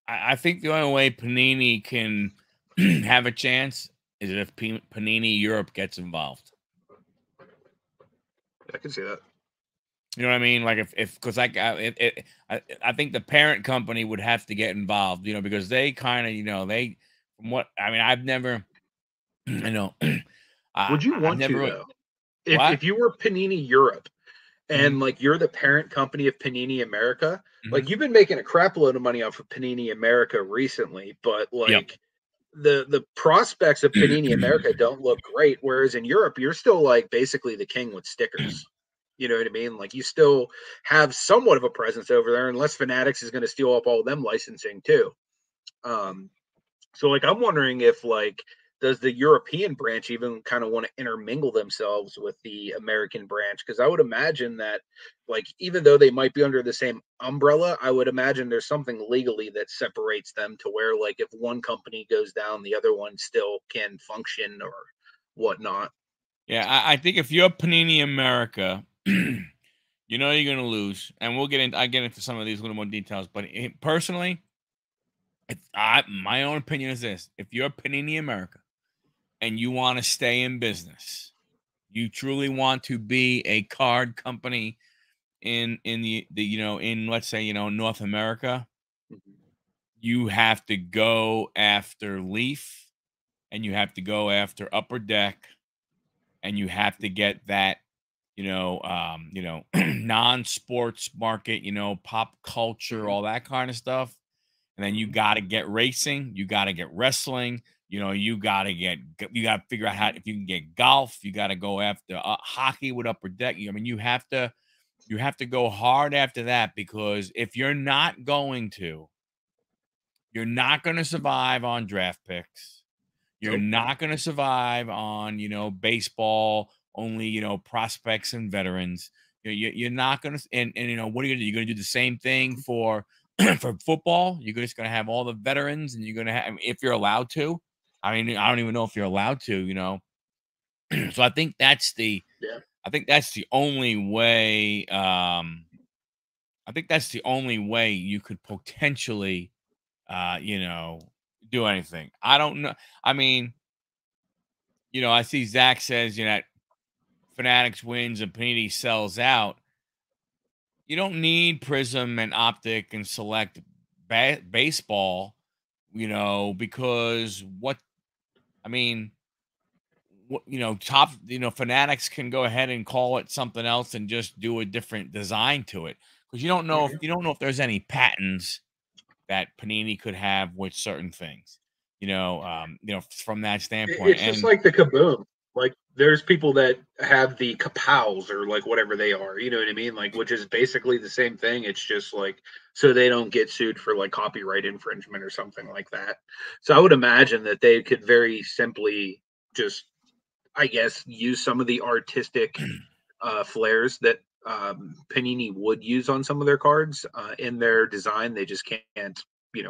I think the only way Panini can have a chance is if Panini Europe gets involved. I can see that. You know what I mean? Like if because I think the parent company would have to get involved. Because they kind of they from what I mean I've never I know Would you I've want never to really, though? If what. if you were Panini Europe Mhm, and like you're the parent company of Panini America, mhm. like you've been making a crap load of money off of Panini America recently, but Yep. like the prospects of Panini America don't look great. Whereas in Europe, you're still like basically the king with stickers. You know what I mean? Like you still have somewhat of a presence over there, unless Fanatics is going to steal up all of them licensing too. Um, so like I'm wondering if like does the European branch even kind of want to intermingle themselves with the American branch? Because I would imagine that like even though they might be under the same umbrella, I would imagine there's something legally that separates them to where like if one company goes down, the other one still can function or whatnot. Yeah, I think if you're Panini America, you're gonna lose, and I get into some of these little more details. But personally, my own opinion is this: if you're Panini America and you want to stay in business, you truly want to be a card company in the in, let's say, North America, you have to go after Leaf, and you have to go after Upper Deck, and you have to get that non-sports market, pop culture, all that kind of stuff. and then you Mhm. got to get racing, you got to get wrestling, you got to figure out how if you can get golf, you got to go after hockey with upper deck. I mean, you have to go hard after that because if you're not going to survive on draft picks. You're Nope. not going to survive on, baseball, only, prospects and veterans. You're not going to, and, what are you going to do? You're going to do the same thing for, for football. You're just going to have all the veterans and you're going to have, if you're allowed to. I mean, I don't even know if you're allowed to. So Yeah. I think that's the only way, I think that's the only way you could potentially, uh, you know, do anything. I don't know. I mean, I see Zach says, that Fanatics wins and Panini sells out. You don't need Prism and Optic and Select baseball, because I mean, Fanatics can go ahead and call it something else and just do a different design to it because Mhm. you don't know if there's any patents that Panini could have with certain things, from that standpoint. It's just And like the kaboom. Like there's people that have the kapows or like whatever they are. You know what I mean? Like which is basically the same thing. It's just like so they don't get sued for like copyright infringement or something like that. So I would imagine that they could very simply just, I guess, use some of the artistic flares that Panini would use on some of their cards in their design. They just can't,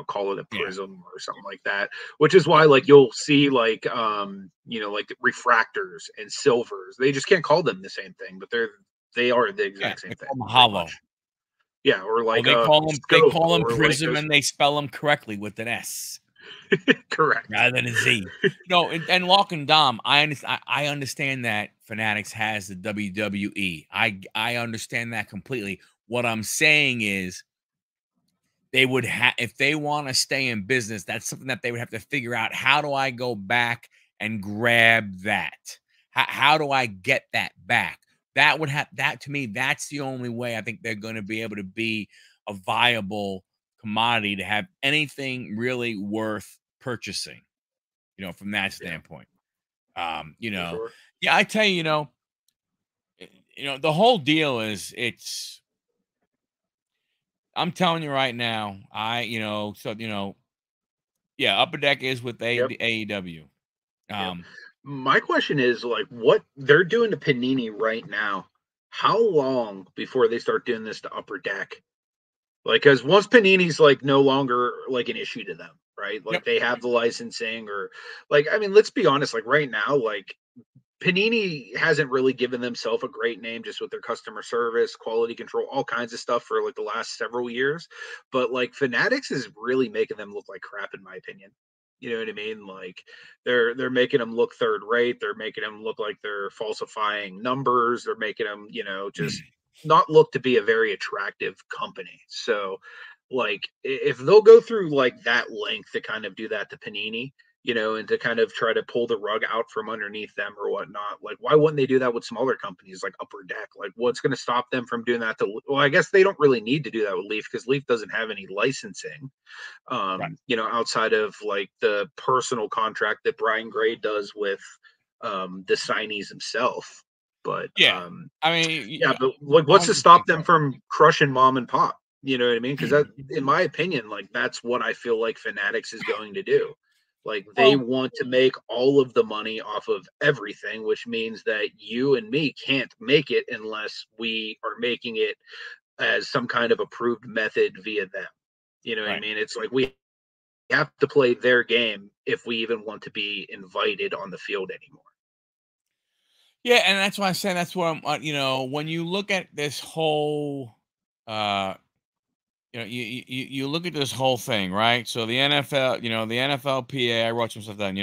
call it a yeah, prism or something like that. Which is why, like, you'll see like, like refractors and silvers. They just can't call them the same thing, but they are the yeah, exact they same thing, call them pretty hollow. much. Yeah, or Well, like they a call them scope or like Prism, those. and they spell them correctly with an S Correct. rather than a Z. No, and Lock and Dom, I understand that Fanatics has the WWE. I understand that completely. What I'm saying is they would have if they want to stay in business, that's something that they would have to figure out. How do I go back and grab that? How do I get that back? That would have that to me. That's the only way I think they're going to be able to be a viable commodity to have anything really worth purchasing. From that Yeah, standpoint. for sure. Yeah, I tell you, the whole deal is it's. I'm telling you right now, yeah, Upper Deck is with Yep. AEW. Yep. Um, My question is like what they're doing to Panini right now. How long before they start doing this to Upper Deck? Like, because once Panini's like no longer like an issue to them, right? yep. Like they have the licensing, or like I mean, let's be honest. Like right now, like Panini hasn't really given themselves a great name just with their customer service, quality control, all kinds of stuff for like the last several years. But like Fanatics is really making them look like crap, in my opinion. You know what I mean? Like they're making them look third rate. They're making them look like they're falsifying numbers. They're making them, just not look to be a very attractive company. So like if they'll go through like that length to kind of do that to Panini, and to kind of try to pull the rug out from underneath them or whatnot. Like, why wouldn't they do that with smaller companies like Upper Deck? Like, what's going to stop them from doing that? Well, I guess they don't really need to do that with Leaf because Leaf doesn't have any licensing, Right. outside of like the personal contract that Brian Gray does with the signees himself. But Yeah. I yeah, mean, but like, what's to 100% stop them correct. from crushing mom and pop? You know what I mean? Because that, in my opinion, like that's what I feel like Fanatics is going to do. Like they Well, want to make all of the money off of everything, which means that you and me can't make it unless we are making it as some kind of approved method via them. You know what I right. mean? It's like we have to play their game if we even want to be invited on the field anymore. Yeah, and that's why I say that's what I'm. When you look at this whole, uh, you look at this whole thing, right? So the NFL, the NFLPA, I wrote some stuff down.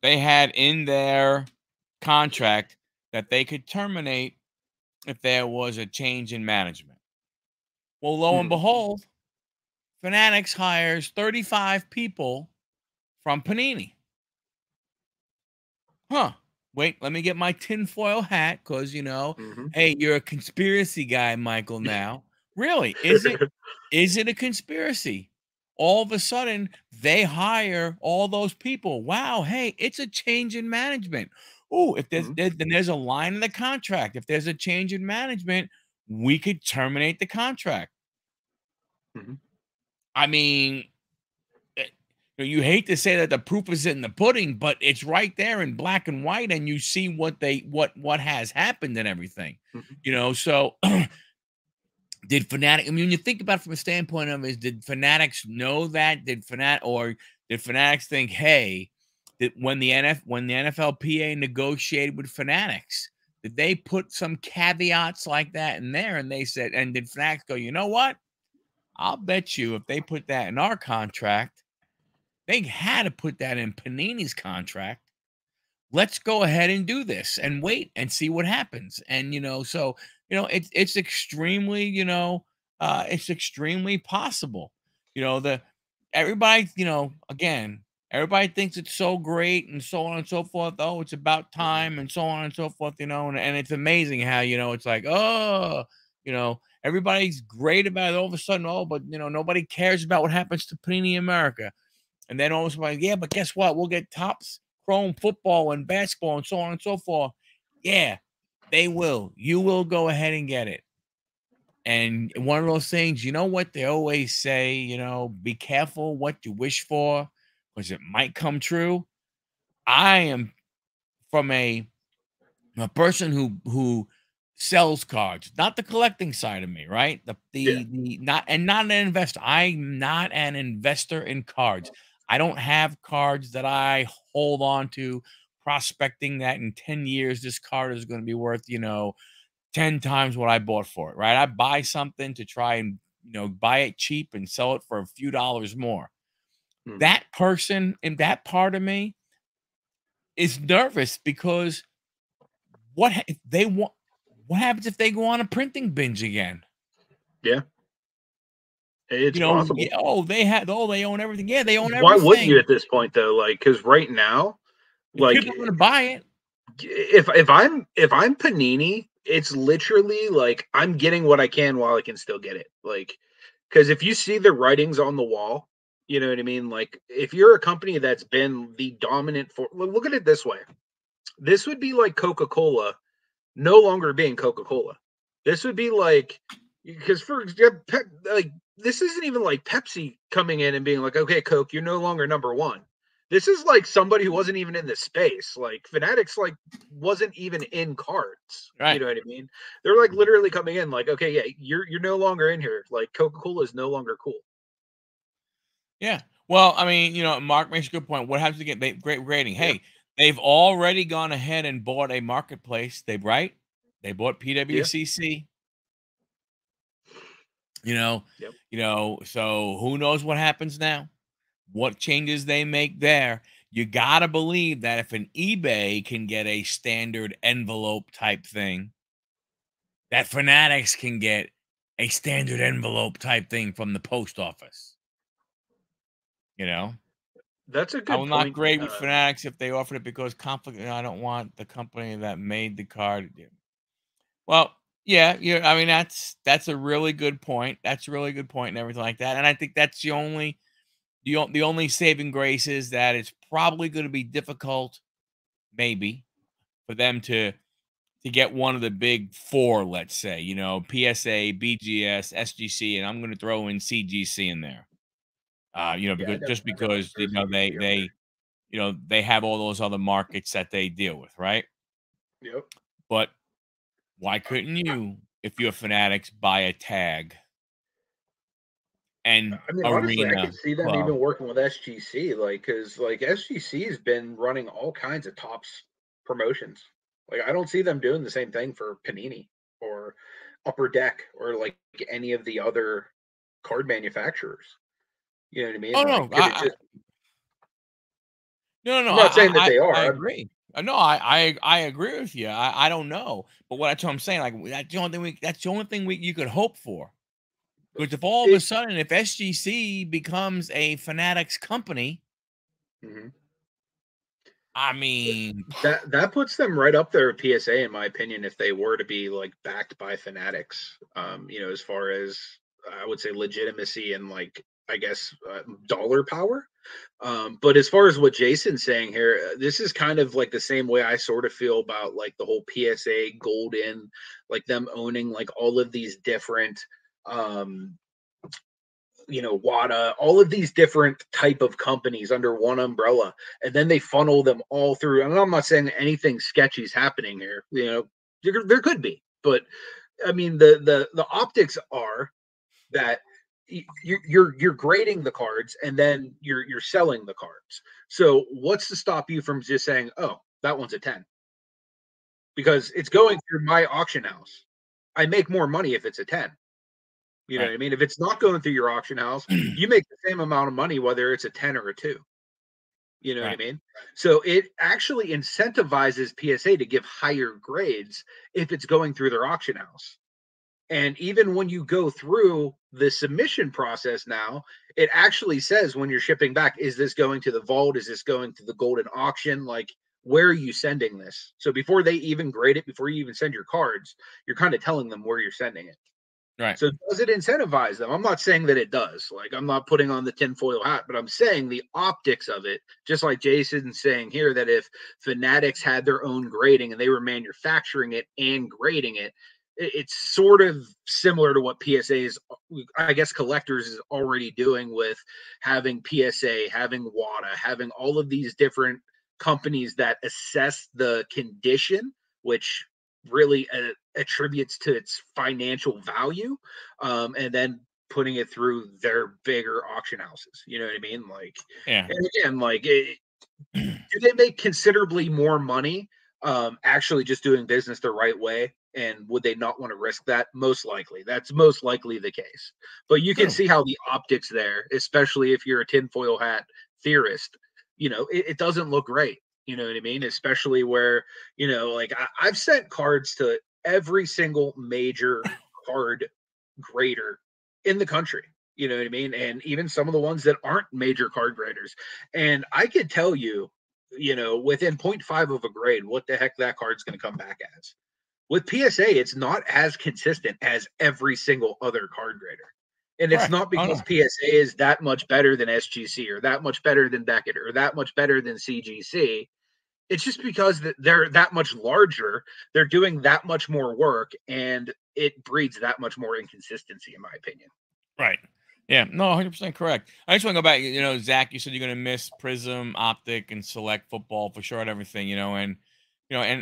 They had in their contract that they could terminate if there was a change in management. Well, lo and Mhm. behold, Fanatics hires 35 people from Panini. Huh. Wait, let me get my tinfoil hat because, Mhm. hey, you're a conspiracy guy, Michael, now. Really? Is it a conspiracy? all of a sudden they hire all those people. Wow, hey, it's a change in management. Oh, if Mhm. then there's a line in the contract. If there's a change in management, we could terminate the contract. Mhm. I mean, eh, you hate to say that the proof is in the pudding, but it's right there in black and white, and you see what has happened and everything. Mhm. So did Fanatic? I mean, when you think about it from a standpoint of is did Fanatics know that? Did Fanatics think, hey, that when the NFLPA negotiated with Fanatics, did they put some caveats like that in there? And they said, and did Fanatics go, you know what? I'll bet you if they put that in our contract, they had to put that in Panini's contract. Let's go ahead and do this and wait and see what happens. And it's extremely, it's extremely possible. The everybody, again, everybody thinks it's so great and so on and so forth. Oh, it's about Mhm. time and so on and so forth, and it's amazing how, it's like, oh, everybody's great about it all of a sudden. Oh, but nobody cares about what happens to Panini America. And then all of a sudden, yeah, but guess what? We'll get Topps Chrome football and basketball and so on and so forth. Yeah, they will. You will go ahead and get it. And one of those things, you know what they always say, be careful what you wish for because it might come true. I am from a person who sells cards, not the collecting side of me, right? Yeah. The not an investor. I'm not an investor in cards. I don't have cards that I hold on to, prospecting that in 10 years this card is going to be worth, 10 times what I bought for it, right? I buy something to try and buy it cheap and sell it for a few dollars more. Mhm. That person and that part of me is nervous because if they want what happens if they go on a printing binge again? Yeah. It's Yeah, possible. they own everything. Yeah, they own Why wouldn't you everything. at this point though? Like, because right now, If like people are gonna buy it, if I'm Panini, it's literally like I'm getting what I can while I can still get it. Like, because if you see the writings on the wall, you know what I mean. Like, if you're a company that's been the dominant for, look at it this way. This would be like Coca Cola no longer being Coca Cola. This would be like because for like this isn't even like Pepsi coming in and being like, okay, Coke, you're no longer number one. This is like somebody who wasn't even in the space. Like Fanatics, like wasn't even in cards. You right? know what I mean? They're like literally coming in, like, okay, yeah, you're no longer in here. Like Coca Cola is no longer cool. Yeah. Well, I mean, Mark makes a good point. What happens to get great rating? Yeah, Hey, they've already gone ahead and bought a marketplace. They bought yeah, PWCC. yep. So who knows what happens now? What changes they make there? You gotta believe that if an eBay can get a standard envelope type thing, that Fanatics can get a standard envelope type thing from the post office. You know, That's a I good will not point. grade with Fanatics if they offered it because conflict. I don't want the company that made the card. Well, yeah, yeah. I mean, that's a really good point. That's a really good point and everything like that. And I think that's the only saving grace is that it's probably going to be difficult, maybe, for them to get one of the big four, let's say, PSA, BGS, SGC, and I'm going to throw in CGC in there. Yeah, I definitely because throw CGC up there. they have all those other markets that they deal with, right? Yep. But why couldn't you, if you're Fanatics, buy a tag and I mean, honestly, I could arena see them club? even working with SGC, like, because like SGC has been running all kinds of tops promotions. Like, I don't see them doing the same thing for Panini or Upper Deck or like any of the other card manufacturers. You know what I Oh mean? no, Like, could it just? no, I'm not saying that they I are. agree. No, I agree with you. I don't know, but that's what I'm saying. Like that's the only thing you could hope for. Because if all of a It, sudden, if SGC becomes a Fanatics company, mhm. I mean, That puts them right up there with PSA, in my opinion, if they were to be like backed by Fanatics. As far as I would say legitimacy and like I guess, dollar power. But as far as what Jason's saying here, this is kind of like the same way I sort of feel about like the whole PSA Golden, like them owning like all of these different, um, WADA, all of these different type of companies under one umbrella, and then they funnel them all through. And I'm not saying anything sketchy is happening here. There could be, but I mean the optics are that you're grading the cards and then you're selling the cards. So what's to stop you from just saying, oh, that one's a 10? Because it's going through my auction house. I make more money if it's a 10. You know Right. what I mean? If it's not going through your auction house, you make the same amount of money whether it's a 10 or a 2. You know what I Right. mean? So it actually incentivizes PSA to give higher grades if it's going through their auction house. And even when you go through the submission process now, it actually says when you're shipping back, is this going to the vault? Is this going to the golden auction? Like, where are you sending this? So before they even grade it, before you even send your cards, you're kind of telling them where you're sending it. Right. So does it incentivize them? I'm not saying that it does. Like, I'm not putting on the tinfoil hat, but I'm saying the optics of it, just like Jason's saying here, that if Fanatics had their own grading and they were manufacturing it and grading it, it's sort of similar to what PSA is, I guess, collectors is already doing with having PSA, having WADA, having all of these different companies that assess the condition, which really attributes to its financial value, and then putting it through their bigger auction houses. You know what I mean? Like, Yeah. and again, like, do they make considerably more money actually just doing business the right way? And would they not want to risk that? Most likely. That's most likely the case. But you can True. see how the optics there, especially if you're a tinfoil hat theorist, it doesn't look great. You know what I mean? Especially where, like I've sent cards to every single major card grader in the country. You know what I mean? And even some of the ones that aren't major card graders. And I could tell you, within zero point 0.5 of a grade, what the heck that card's going to come back as. With PSA, it's not as consistent as every single other card grader. And it's Correct. not Oh because no. PSA is that much better than SGC or that much better than Beckett or that much better than CGC. It's just because they're that much larger, they're doing that much more work, and it breeds that much more inconsistency, in my opinion. Right. Yeah. No, 100% correct. I just want to go back. Zach, you said you're going to miss Prism, Optic, and Select football for sure and everything. And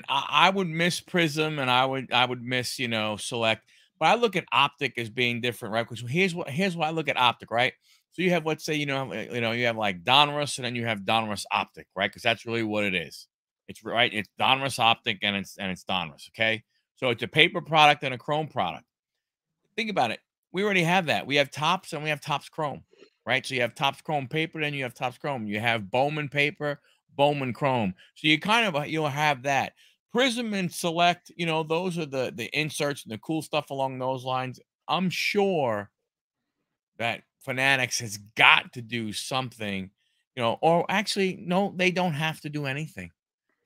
I would miss Prism, and I would miss Select. But I look at Optic as being different, right? Because here's what I look at Optic, right? So you have, let's say, you have like Donruss, and then you have Donruss Optic, right? Because that's really what it is. It's right. It's Donruss Optic, and it's Donruss. Okay. So it's a paper product and a chrome product. Think about it. We already have that. We have Tops and we have Tops Chrome, right? So you have Tops Chrome paper, then you have Tops Chrome. You have Bowman paper, Bowman Chrome. So you kind of you'll have that. Prism and Select, those are the inserts and the cool stuff along those lines. I'm sure that Fanatics has got to do something, or actually, no, they don't have to do anything.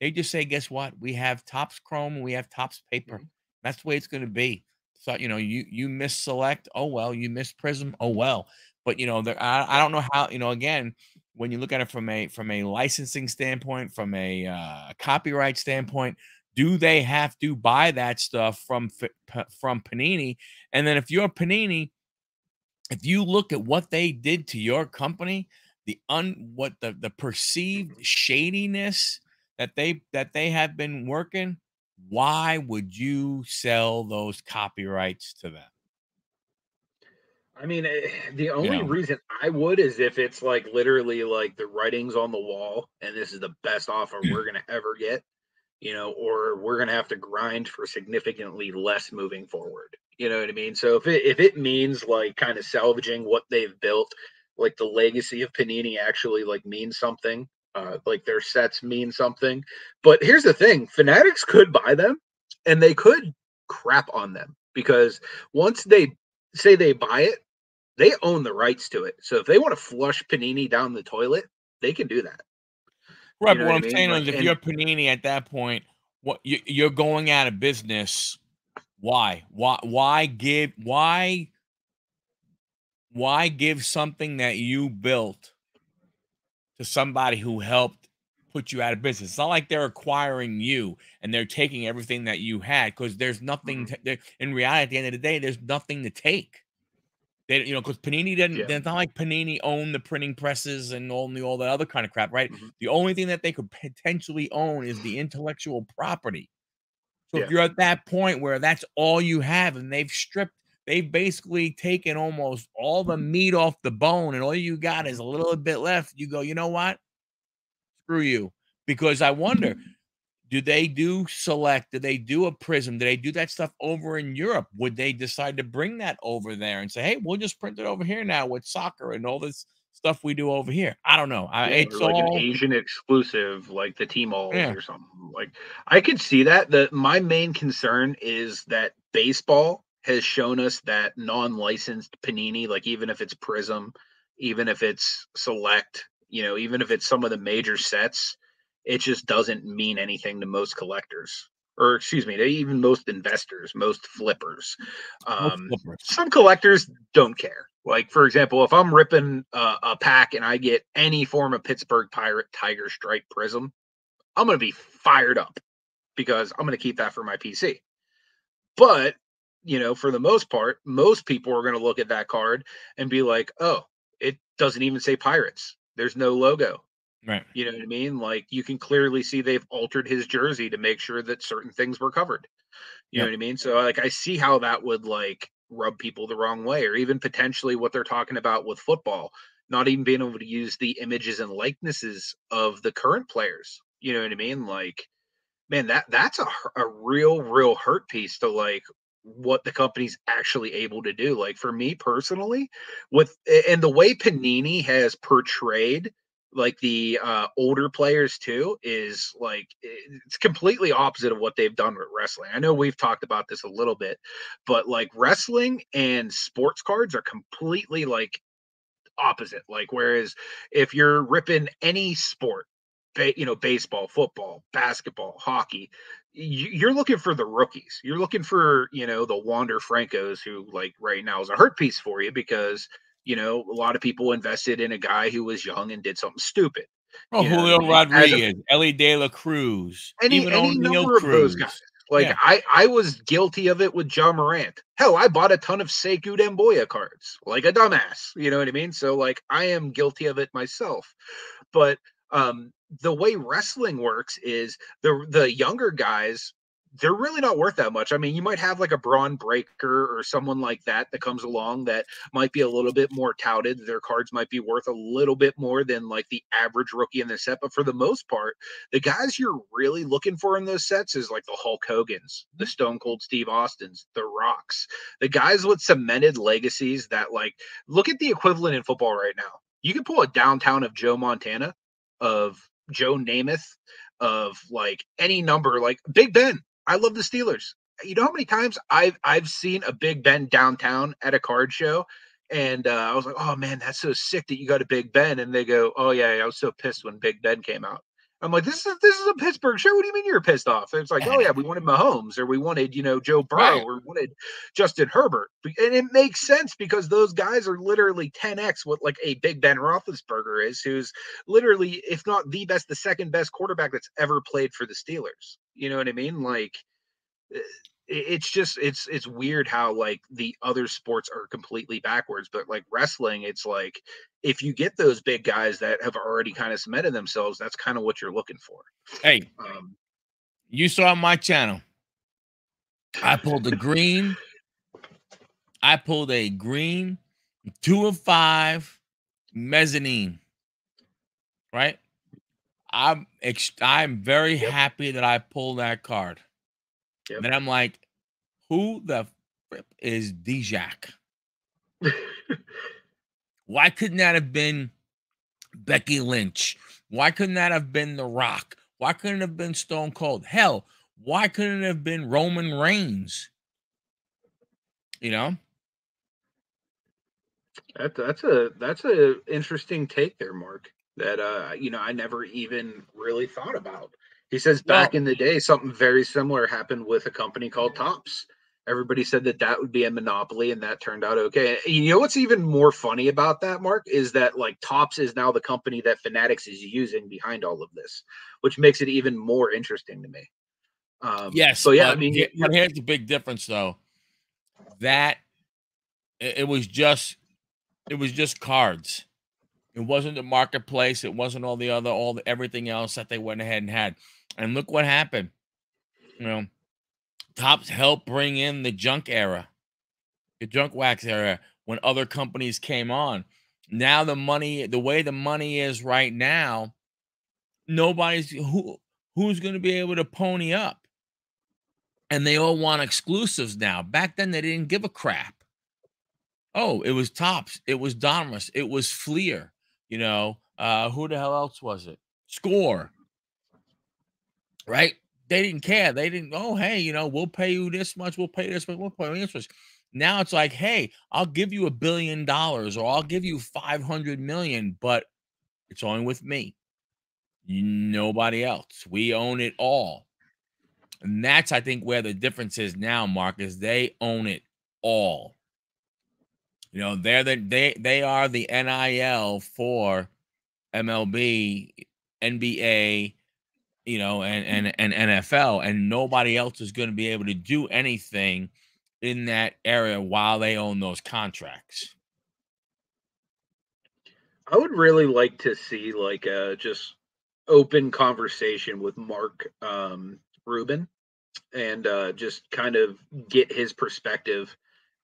They just say, guess what? We have Tops Chrome and we have Tops paper. Mhm. That's the way it's going to be. So, you miss Select. Oh, well, you miss Prism. Oh, well. But, I don't know how, again, when you look at it from a licensing standpoint, from a copyright standpoint, do they have to buy that stuff from Panini? And then if you're Panini, if you look at what they did to your company, what the perceived shadiness that they have been working, why would you sell those copyrights to them? I mean, the You only know, reason I would is if it's like literally like the writing's on the wall and this is the best offer we're going to ever get, or we're going to have to grind for significantly less moving forward. You know what I mean? So if it means like kind of salvaging what they've built, like the legacy of Panini actually like means something, like their sets mean something. But here's the thing, Fanatics could buy them and they could crap on them because once they say they buy it, they own the rights to it. So if they want to flush Panini down the toilet, they can do that. right? You But know what what I I'm mean? saying Like, is, if and you're Panini at that point, what you're going out of business. Why? Why why give something that you built to somebody who helped put you out of business? It's not like they're acquiring you and they're taking everything that you had, because there's nothing Mhm. to, in reality, at the end of the day, there's nothing to take. They, because Panini didn't. Yeah. It's not like Panini owned the printing presses and all that other kind of crap, right? Mhm. The only thing that they could potentially own is the intellectual property. So if Yeah. you're at that point where that's all you have, and they've basically taken almost all the meat off the bone, and all you got is Mhm. a little bit left, you go, you know what? Screw you. Because I wonder, do they do Select? Do they do a Prism? Do they do that stuff over in Europe? Would they decide to bring that over there and say, hey, we'll just print it over here now with soccer and all this stuff we do over here? I don't know. Yeah, or It's like an all, Asian exclusive, like the T-Malls yeah, or something. Like I could see that. My main concern is that baseball has shown us that non-licensed Panini, like even if it's Prism, even if it's Select, even if it's some of the major sets, it just doesn't mean anything to most collectors. Or excuse me, to even most investors, most flippers. most flippers. Some collectors don't care. Like for example, if I'm ripping a pack and I get any form of Pittsburgh Pirate Tiger Stripe Prism, I'm gonna be fired up because I'm gonna keep that for my PC. But for the most part, most people are gonna look at that card and be like, "Oh, it doesn't even say Pirates. There's no logo." Right. You know what I mean? Like you can clearly see they've altered his jersey to make sure that certain things were covered. You know Yep. what I mean? So like I see how that would like rub people the wrong way, or even potentially what they're talking about with football, not even being able to use the images and likenesses of the current players. You know what I mean? Like, man, that's a real hurt piece to like what the company's actually able to do. Like for me personally, with and the way Panini has portrayed like the older players too is like it's completely opposite of what they've done with wrestling. I know we've talked about this a little bit, but like wrestling and sports cards are completely like opposite. Like, whereas if you're ripping any sport, baseball, football, basketball, hockey, you're looking for the rookies. You're looking for, the Wander Francos, who like right now is a hurt piece for you because, a lot of people invested in a guy who was young and did something stupid. Oh, You know what I Julio mean? As a Rodriguez, Ellie De La Cruz, any even any O'Neal number of those guys. Cruz. Like Yeah. I was guilty of it with John Morant. Hell, I bought a ton of Sekou Demboya cards, like a dumbass. You know what I mean? So like I am guilty of it myself. But the way wrestling works is the younger guys, they're really not worth that much. I mean, you might have like a Braun Breaker or someone like that comes along that might be a little bit more touted. Their cards might be worth a little bit more than like the average rookie in the set. But for the most part, the guys you're really looking for in those sets is like the Hulk Hogan's, the Stone Cold Steve Austins, the Rocks, the guys with cemented legacies that like look at the equivalent in football right now. You can pull a downtown of Joe Montana, of Joe Namath, of like any number, like Big Ben. I love the Steelers. You know how many times I've seen a Big Ben downtown at a card show, and I was like, "Oh man, that's so sick that you got a Big Ben." And they go, "Oh yeah, I was so pissed when Big Ben came out." I'm like, "This is a Pittsburgh show. What do you mean you're pissed off?" And it's like, "Oh yeah, we wanted Mahomes, or we wanted Joe Burrow, Right. or wanted Justin Herbert," and it makes sense because those guys are literally 10x what like a Big Ben Roethlisberger is, who's literally, if not the best, the second best quarterback that's ever played for the Steelers. You know what I mean? Like it's just it's weird how like the other sports are completely backwards, but like wrestling, it's like if you get those big guys that have already kind of cemented themselves, that's kind of what you're looking for. Hey, Um, you saw my channel. I pulled the green. I pulled a green 2 of 5 mezzanine. Right. I'm very yep. happy that I pulled that card. Yep. Then I'm like, who the flip is Dijak? Why couldn't that have been Becky Lynch? Why couldn't that have been The Rock? Why couldn't it have been Stone Cold? Hell, why couldn't it have been Roman Reigns? You know? That's a interesting take there, Mark. That I never even really thought about. He says back Well, in the day, something very similar happened with a company called Tops. Everybody said that that would be a monopoly, and that turned out okay. And you know what's even more funny about that, Mark, is that like Topps is now the company that Fanatics is using behind all of this, which makes it even more interesting to me. Yes, But yeah, I mean, but here's the big difference, though. That it was just cards. It wasn't the marketplace. It wasn't all the everything else that they went ahead and had. And look what happened. You know, Topps helped bring in the junk era, the junk wax era, when other companies came on. Now the way the money is right now, who's going to be able to pony up, and they all want exclusives now. Back then, they didn't give a crap. Oh, it was Topps, it was Donruss, it was Fleer. Who the hell else was it? Score, right? They didn't care. They didn't. Oh, hey, we'll pay you this much. We'll pay this much. We'll pay you this much. Now it's like, hey, I'll give you $1 billion, or I'll give you 500 million, but it's only with me. Nobody else. We own it all. And that's, I think, where the difference is now, Mark, is they own it all. They are the NIL for MLB, NBA, and NFL, and nobody else is going to be able to do anything in that area while they own those contracts. I would really like to see like a just open conversation with Mark Rubin and just kind of get his perspective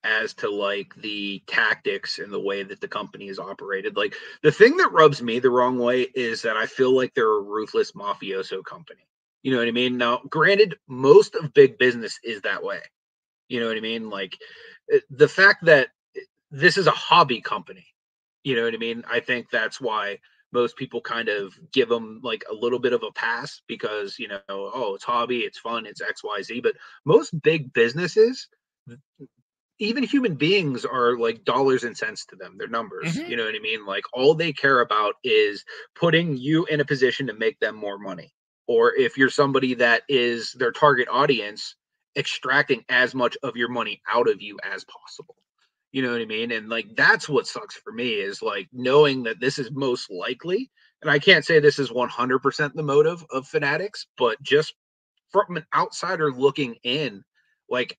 as to like the tactics and the way that the company is operated. Like the thing that rubs me the wrong way is that I feel like they're a ruthless mafioso company. You know what I mean? Now, granted, most of big business is that way. You know what I mean? Like the fact that this is a hobby company, you know what I mean? I think that's why most people kind of give them like a little bit of a pass because, oh, it's hobby, it's fun, it's XYZ. But most big businesses, even human beings, are like dollars and cents to them. They're numbers. Mm-hmm. You know what I mean? Like all they care about is putting you in a position to make them more money. Or if you're somebody that is their target audience, extracting as much of your money out of you as possible. You know what I mean? And like that's what sucks for me is like knowing that this is most likely, and I can't say this is 100% the motive of Fanatics, but just from an outsider looking in, like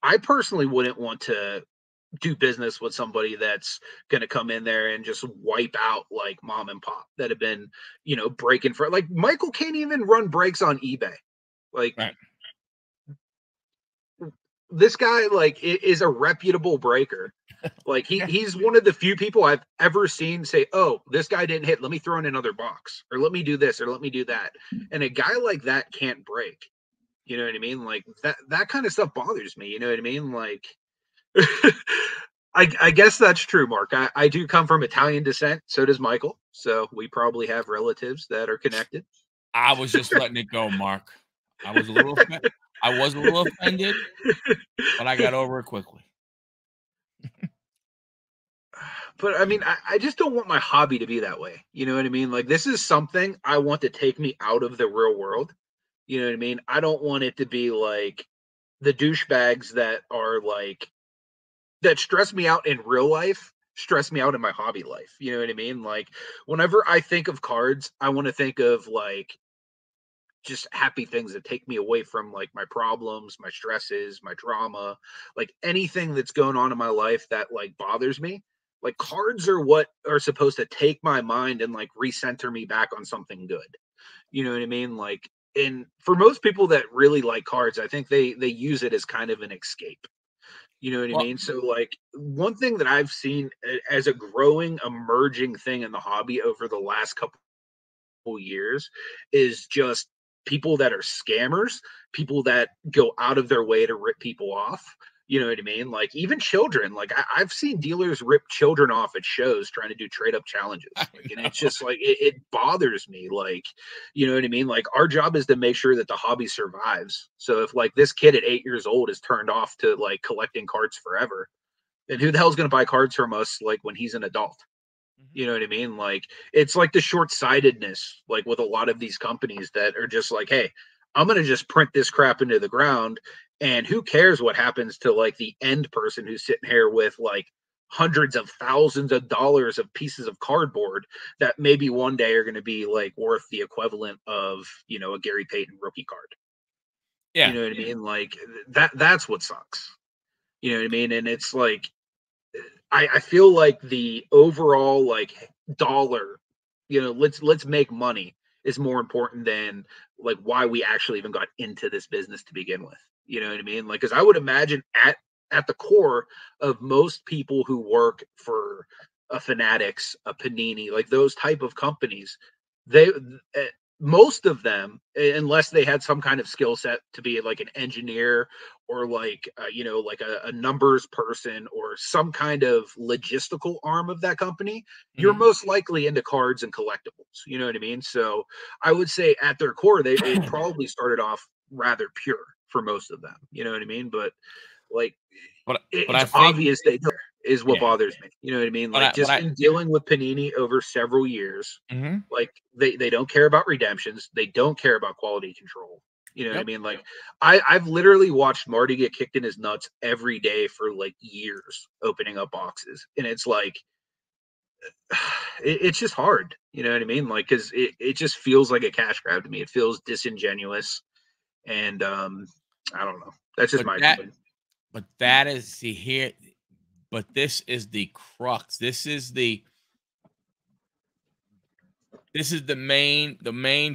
I personally wouldn't want to do business with somebody that's going to come in there and just wipe out like mom and pop that have been, breaking for like Michael can't even run breaks on eBay. Like Right. this guy like is a reputable breaker. Like he's one of the few people I've ever seen say, "Oh, this guy didn't hit. Let me throw in another box, or let me do this, or let me do that." And a guy like that can't break. You know what I mean? Like that kind of stuff bothers me. You know what I mean? Like, I guess that's true, Mark. I do come from Italian descent. So does Michael. So we probably have relatives that are connected. I was just letting it go, Mark. I was a little offended, but I got over it quickly. But I mean, I just don't want my hobby to be that way. You know what I mean? Like this is something I want to take me out of the real world. You know what I mean? I don't want it to be like the douchebags that are like that stress me out in real life, stress me out in my hobby life. You know what I mean? Like whenever I think of cards, I want to think of like just happy things that take me away from like my problems, my stresses, my drama, like anything that's going on in my life that like bothers me. Like cards are what are supposed to take my mind and like recenter me back on something good. You know what I mean? Like, and for most people that really like cards, I think they use it as kind of an escape. You know what I Well, mean? So like one thing that I've seen as a growing, emerging thing in the hobby over the last couple years is just people that are scammers, people that go out of their way to rip people off. You know what I mean? Like even children. Like I've seen dealers rip children off at shows trying to do trade up challenges. I Like, and know. it's just like it bothers me. Like, you know what I mean? Like our job is to make sure that the hobby survives. So if like this kid at 8 years old is turned off to like collecting cards forever, then who the hell's going to buy cards from us like when he's an adult? You know what I mean? Like it's like the short-sightedness, like with a lot of these companies that are just like, hey, I'm gonna just print this crap into the ground And who cares what happens to like the end person who's sitting here with like hundreds of thousands of dollars of pieces of cardboard that maybe one day are going to be like worth the equivalent of, you know, a Gary Payton rookie card. You Yeah. know what I mean? Like that's what sucks. You know what I mean? And it's like I feel like the overall like dollar, you know, let's make money is more important than like why we actually even got into this business to begin with. You know what I mean? Like, because I would imagine at the core of most people who work for a Fanatics, a Panini, like those type of companies, they most of them, unless they had some kind of skill set to be like an engineer or like you know, like a numbers person or some kind of logistical arm of that company, you're Mhm. most likely into cards and collectibles. You know what I mean? So I would say at their core, it probably started off rather pure for most of them. You know what I mean? But like But it's I think, obvious they don't, is what yeah. bothers me. You know what I mean? Like But just I in dealing with Panini over several years, mhm. like they don't care about redemptions. They don't care about quality control. You know what I Yep. mean? Like I've literally watched Marty get kicked in his nuts every day for like years opening up boxes. And it's like it's just hard. You know what I mean? Like because it just feels like a cash grab to me. It feels disingenuous. And I don't know. That's just But my that opinion. but that is, see here, but this is the crux. This is the main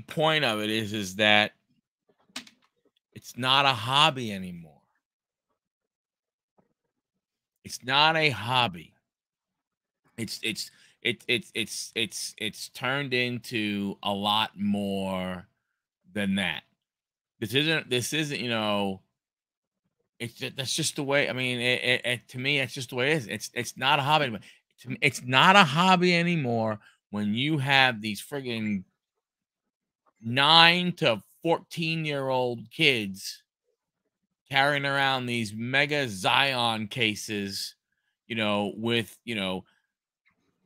point of it is that it's not a hobby anymore. It's not a hobby. It's it's it's turned into a lot more than that. This isn't, you know, that's just the way. I mean, to me, it's just the way it is. It's not a hobby anymore. To me, it's not a hobby anymore when you have these friggin' 9 to 14-year-old kids carrying around these mega Zion cases, you know, with, you know,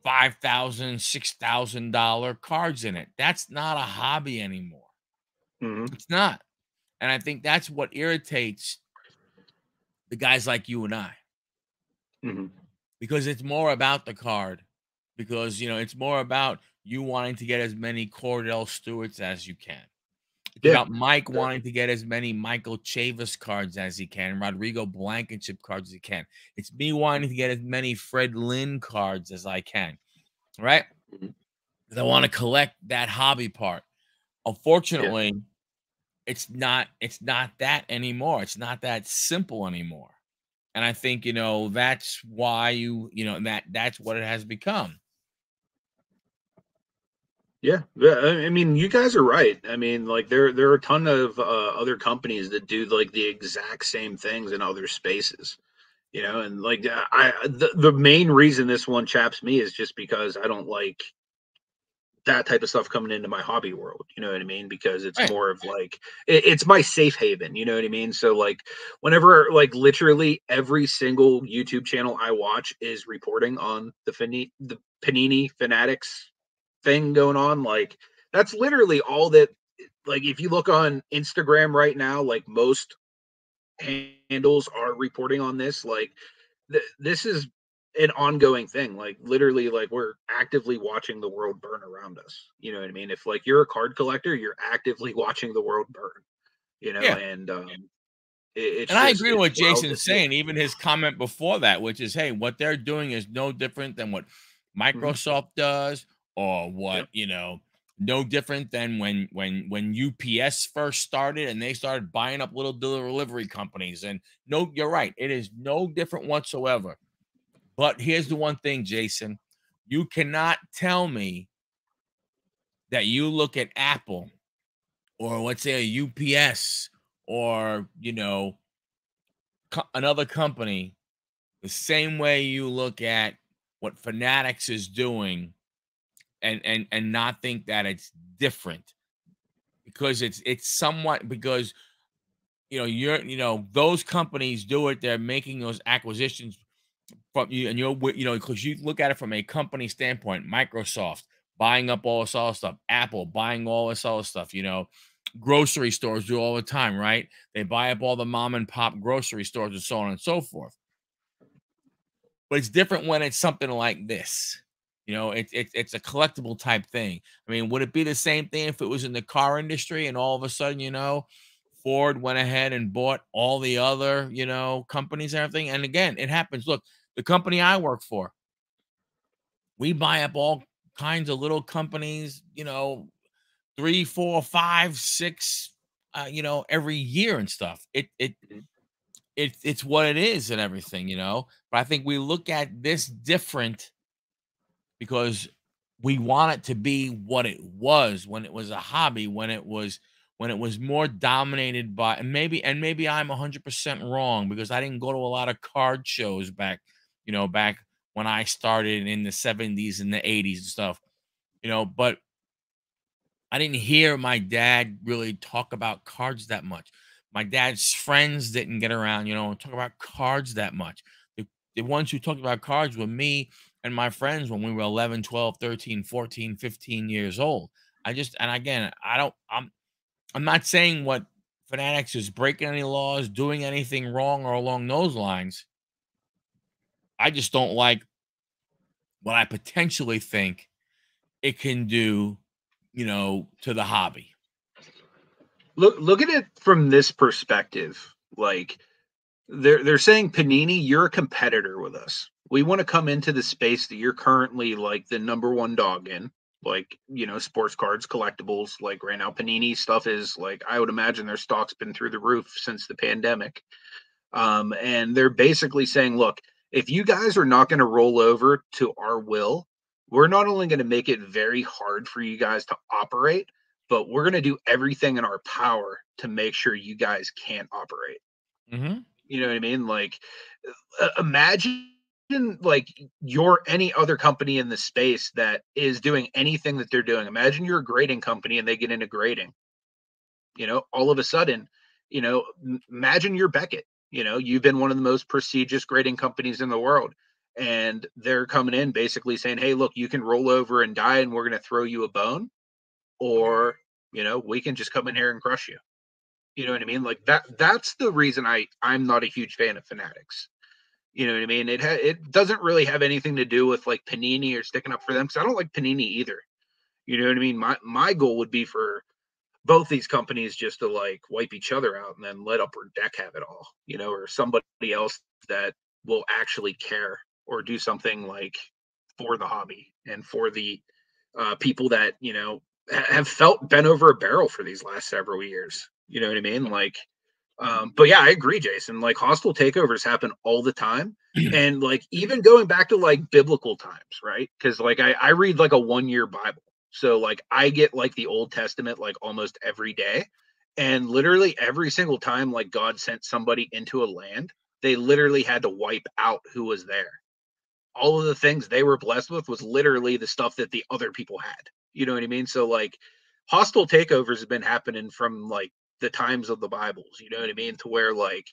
$5,000, $6,000 cards in it. That's not a hobby anymore. Hmm. It's not. And I think that's what irritates the guys like you and I, Hmm. because it's more about the card. Because, you know, it's more about you wanting to get as many Cordell Stewarts as you can. It's Yeah. about Mike wanting to get as many Michael Chavis cards as he can, Rodrigo Blankenship cards as he can. It's me wanting to get as many Fred Lynn cards as I can, right? Mhm. 'Cause I want to collect that hobby part. Yeah. Unfortunately, it's not that anymore. It's not that simple anymore. And I think, you know, that's why you know, that's what it has become. Yeah, yeah. I mean, you guys are right. I mean, like there are a ton of other companies that do like the exact same things in other spaces, you know. And like the main reason this one chaps me is just because I don't like that type of stuff coming into my hobby world. You know what I mean? Because it's Right. more of like it's my safe haven. You know what I mean? So like whenever like literally every single YouTube channel I watch is reporting on the Panini Fanatics thing going on, like that's literally all that. Like if you look on Instagram right now, like most handles are reporting on this. Like this is an ongoing thing. Like literally, like we're actively watching the world burn around us. You know what I mean? If like you're a card collector, you're actively watching the world burn. You know, Yeah. and And I just agree with it's what wild to Jason's see. saying, even his comment before that, which is, hey, what they're doing is no different than what Hmm. Microsoft does, or Yep. what, you know, no different than when UPS first started and they started buying up little delivery companies. And no, you're right, it is no different whatsoever. But here's the one thing, Jason. You cannot tell me that you look at Apple, or let's say a UPS, or, you know, another company, the same way you look at what Fanatics is doing, and not think that it's different, because it's somewhat, because, you know, those companies do it. They're making those acquisitions from you, and you know, because you look at it from a company standpoint. Microsoft buying up all this other stuff, Apple buying all this other stuff, you know. grocery stores do all the time, right? They buy up all the mom and pop grocery stores and so on and so forth. But it's different when it's something like this. You know, it's a collectible type thing. I mean, would it be the same thing if it was in the car industry and all of a sudden, you know, Ford went ahead and bought all the other, you know, companies and everything? And again, it happens. Look, the company I work for, we buy up all kinds of little companies, you know, 3, 4, 5, 6, you know, every year and stuff. Mhm. It's what it is and everything, you know. But I think we look at this different because we want it to be what it was when it was a hobby, when it was more dominated by, and maybe I'm 100% wrong because I didn't go to a lot of card shows back, you know, back when I started in the 70s and the 80s and stuff, you know, but I didn't hear my dad really talk about cards that much. My dad's friends didn't get around, you know, and talk about cards that much. The ones who talked about cards were me and my friends when we were 11, 12, 13, 14, 15 years old. And again, I'm not saying what Fanatics is breaking any laws, doing anything wrong or along those lines. I just don't like what I potentially think it can do, you know, to the hobby. Look at it from this perspective. Like they're saying, Panini, you're a competitor with us. We want to come into the space that you're currently like the number one dog in, like, you know, sports cards, collectibles. Like right now, Panini stuff is like, I would imagine their stock's been through the roof since the pandemic. And they're basically saying, look, if you guys are not going to roll over to our will, we're not only going to make it very hard for you guys to operate, but we're going to do everything in our power to make sure you guys can't operate. Mhm. You know what I mean? Like, imagine like you're any other company in the space that is doing anything that they're doing. Imagine you're a grading company and they get into grading. You know, all of a sudden, you know, imagine you're Beckett. You know, you've been one of the most prestigious grading companies in the world, and they're coming in basically saying, "Hey, look, you can roll over and die, and we're going to throw you a bone, or you know, we can just come in here and crush you." You know what I mean? Like that's the reason I'm not a huge fan of Fanatics. You know what I mean? It doesn't really have anything to do with like Panini or sticking up for them, because I don't like Panini either. You know what I mean? My goal would be for both these companies just to like wipe each other out and then let Upper Deck have it all, you know, or somebody else that will actually care or do something like for the hobby and for the people that, you know, have felt bent over a barrel for these last several years. You know what I mean? Like, but yeah, I agree, Jason. Like, hostile takeovers happen all the time. And like, even going back to like biblical times, right? Because like, I read like a 1 year Bible. So like, I get like the Old Testament like almost every day. And literally every single time like God sent somebody into a land, they literally had to wipe out who was there. All of the things they were blessed with was literally the stuff that the other people had. You know what I mean? So like, hostile takeovers have been happening from like the times of the Bibles. You know what I mean? To where like,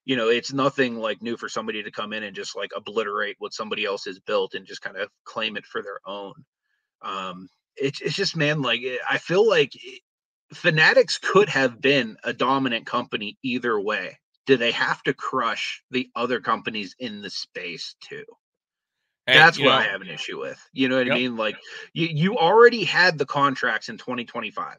you know, it's nothing like new for somebody to come in and just like obliterate what somebody else has built and just kind of claim it for their own. It's just, man, like I feel like Fanatics could have been a dominant company either way. Do they have to crush the other companies in the space too? Hey, That's you what I know, have an issue with. You know what I yep. mean? Like you already had the contracts in 2025.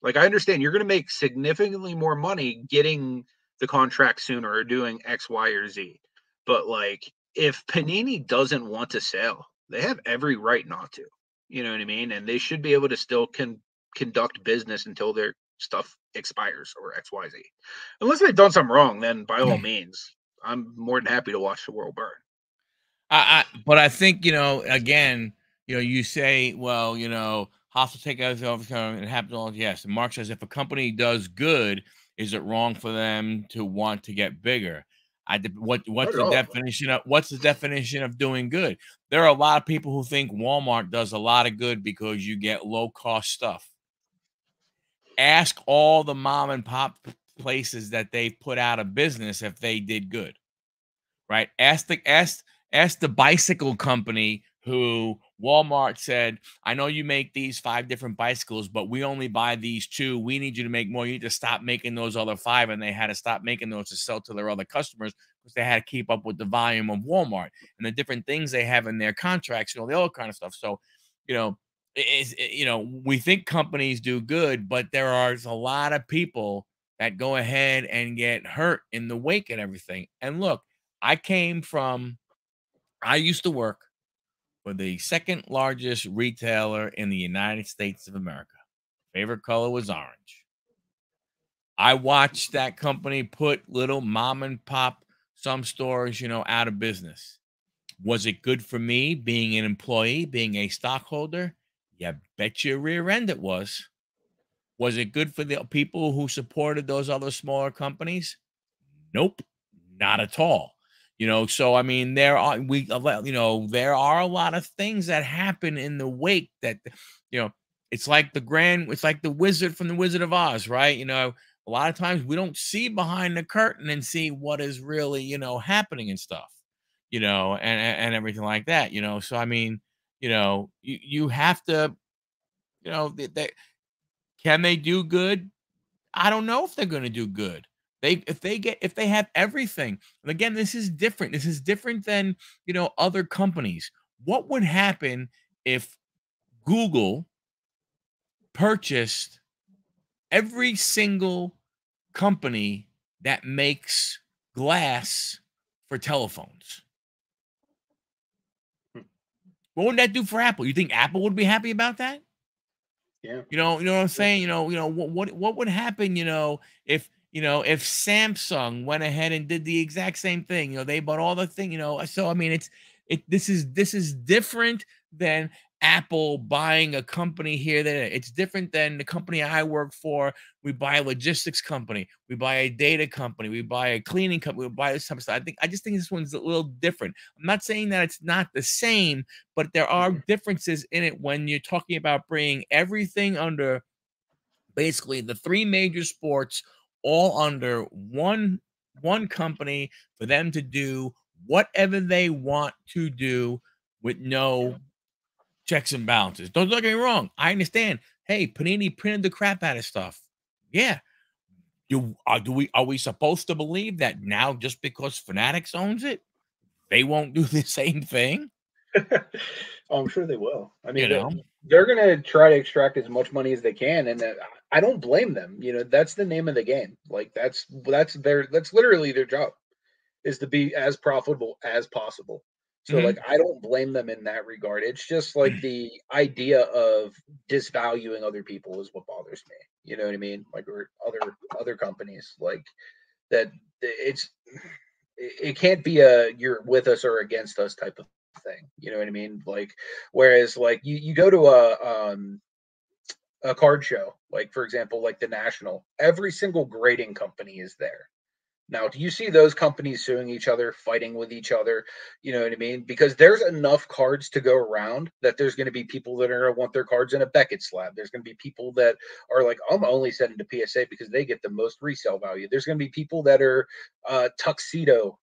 Like I understand you're going to make significantly more money getting the contract sooner or doing X, Y, or Z. But like if Panini doesn't want to sell, they have every right not to. You know what I mean? And they should be able to still conduct business until their stuff expires or XYZ. Unless they've done something wrong, then by all means, I'm more than happy to watch the world burn. But I think, you know, again, you know, you say, well, you know, hostile takeovers overcome it happens all. Yes, and Mark says if a company does good, is it wrong for them to want to get bigger? Not What's at the all. definition of doing good? There are a lot of people who think Walmart does a lot of good because you get low cost stuff. Ask all the mom and pop places that they've put out of business if they did good, right? Ask the bicycle company who Walmart said, I know you make these 5 different bicycles, but we only buy these 2. We need you to make more. You need to stop making those other 5. And they had to stop making those to sell to their other customers because they had to keep up with the volume of Walmart and the different things they have in their contracts, the other kind of stuff. So, we think companies do good, but there are a lot of people that go ahead and get hurt in the wake and everything. And look, I used to work for the second largest retailer in the United States of America. Favorite color was orange. I watched that company put little mom and pop, some stores, out of business. Was it good for me being an employee, being a stockholder? Yeah, bet your rear end it was. Was it good for the people who supported those other smaller companies? Nope, not at all. So I mean, there are a lot of things that happen in the wake that, it's like it's like the wizard from the Wizard of Oz, right? A lot of times we don't see behind the curtain and see what is really, happening and stuff, and everything like that, So I mean, you have to, can they do good? I don't know if they're going to do good. If they have everything. And again, this is different. This is different than, other companies. What would happen if Google purchased every single company that makes glass for telephones? What would that do for Apple? You think Apple would be happy about that? Yeah. You know what I'm saying? What would happen, if Samsung went ahead and did the exact same thing, they bought all the thing, so I mean, this is different than Apple buying a company here. That it's different than the company I work for. We buy a logistics company, we buy a data company, we buy a cleaning company, we buy this type of stuff. I just think this one's a little different. I'm not saying that it's not the same, but there are differences in it when you're talking about bringing everything under basically the 3 major sports all under one company for them to do whatever they want to do with no checks and balances. Don't get me wrong. I understand. Hey, Panini printed the crap out of stuff. Yeah. Are we supposed to believe that now just because Fanatics owns it, they won't do the same thing? Oh, I'm sure they will. I You mean, know? they're going to try to extract as much money as they can, and I don't blame them. That's the name of the game. Like that's literally their job, is to be as profitable as possible. So like Mhm. I don't blame them in that regard. It's just like the idea of disvaluing other people is what bothers me. You know what I mean? Like, or other companies like that. It can't be a you're with us or against us type of thing. You know what I mean? Like, whereas like you go to a card show, like for example, like the National, every single grading company is there. Now, do you see those companies suing each other, fighting with each other? You know what I mean? Because there's enough cards to go around that there's going to be people that are going to want their cards in a Beckett slab. There's going to be people that are like, I'm only sending to PSA because they get the most resale value. There's going to be people that are tuxedo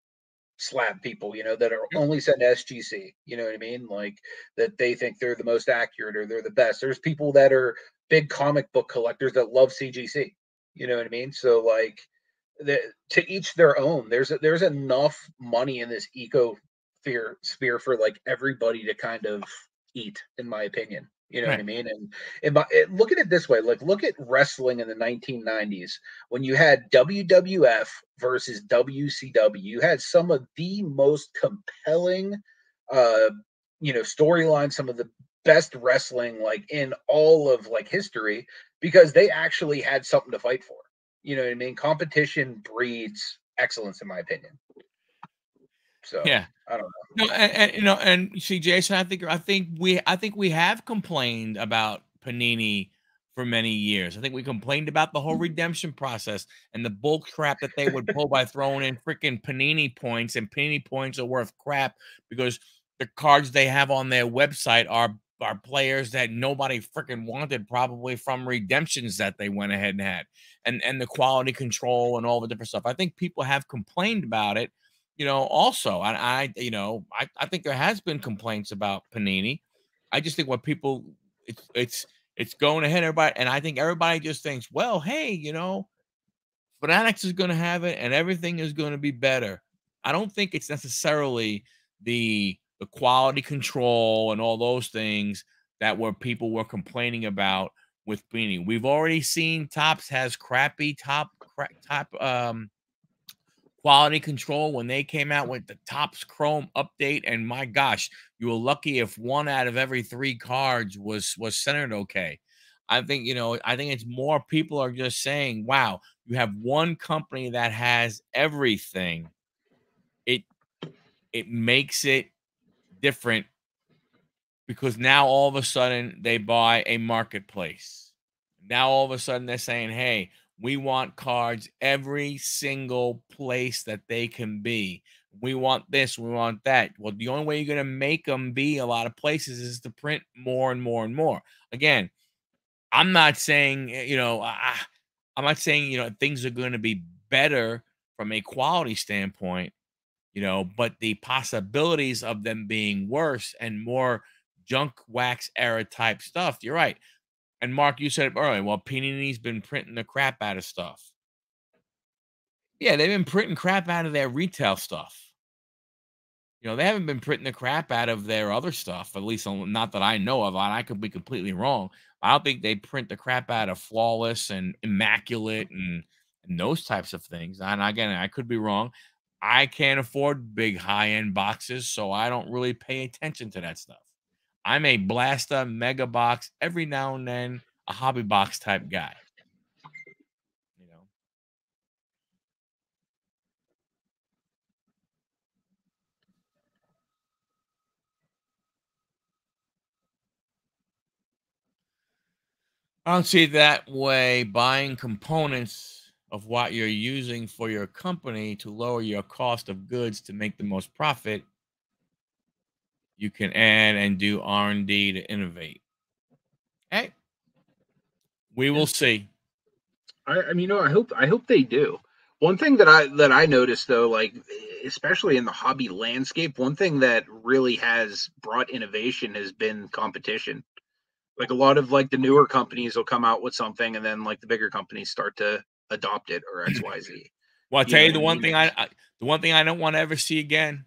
slab people, that are only sent to SGC. You know what I mean? Like that they think they're the most accurate or they're the best. There's people that are big comic book collectors that love CGC. You know what I mean? So like to each their own. There's enough money in this eco sphere for like everybody to kind of eat, in my opinion. You know what I Right. mean? And look at it this way: like, look at wrestling in the 1990s when you had WWF versus WCW. You had some of the most compelling, uh, storylines, some of the best wrestling like in all of like history because they actually had something to fight for. You know what I mean? Competition breeds excellence, in my opinion. So Yeah. I don't No, and you see, Jason, I think we have complained about Panini for many years. I think we complained about the whole redemption process and the bull crap that they would pull by throwing in freaking Panini points, and Panini points are worth crap because the cards they have on their website are players that nobody freaking wanted, probably from redemptions that they went ahead and had, and the quality control and all the different stuff. I think people have complained about it, also. And I think there has been complaints about Panini. I just think what people it's going ahead everybody, and I think everybody just thinks, well, hey, Fanatics is going to have it, and everything is going to be better. I don't think it's necessarily the quality control and all those things that people were complaining about with Panini. We've already seen Topps has crappy top quality control when they came out with the Topps Chrome update, and my gosh, you were lucky if one out of every 3 cards was centered okay. I think it's more people are just saying, wow, you have one company that has everything. It makes it different because now all of a sudden they buy a marketplace. Now all of a sudden they're saying, hey, we want cards every single place that they can be. We want this, we want that. Well, the only way you're going to make them be a lot of places is to print more and more and more. Again, I'm not saying, I'm not saying, things are going to be better from a quality standpoint, but the possibilities of them being worse and more junk wax era type stuff. You're right. And Mark, you said it earlier. Well, Panini's been printing the crap out of stuff. Yeah, they've been printing crap out of their retail stuff. They haven't been printing the crap out of their other stuff, at least not that I know of. And I could be completely wrong. I don't think they print the crap out of Flawless and Immaculate and those types of things. And again, I could be wrong. I can't afford big high-end boxes, so I don't really pay attention to that stuff. I'm a Blaster mega box every now and then, a hobby box type guy. I don't see it that way. Buying components of what you're using for your company to lower your cost of goods to make the most profit, you can add and do R&D to innovate. Hey, we will see. I mean, I hope they do. One thing that I noticed though, like especially in the hobby landscape, one thing that really has brought innovation has been competition. Like a lot of like the newer companies will come out with something, and then like the bigger companies start to adopt it or X Y Z. Well, I'll tell you the one thing the one thing I don't want to ever see again.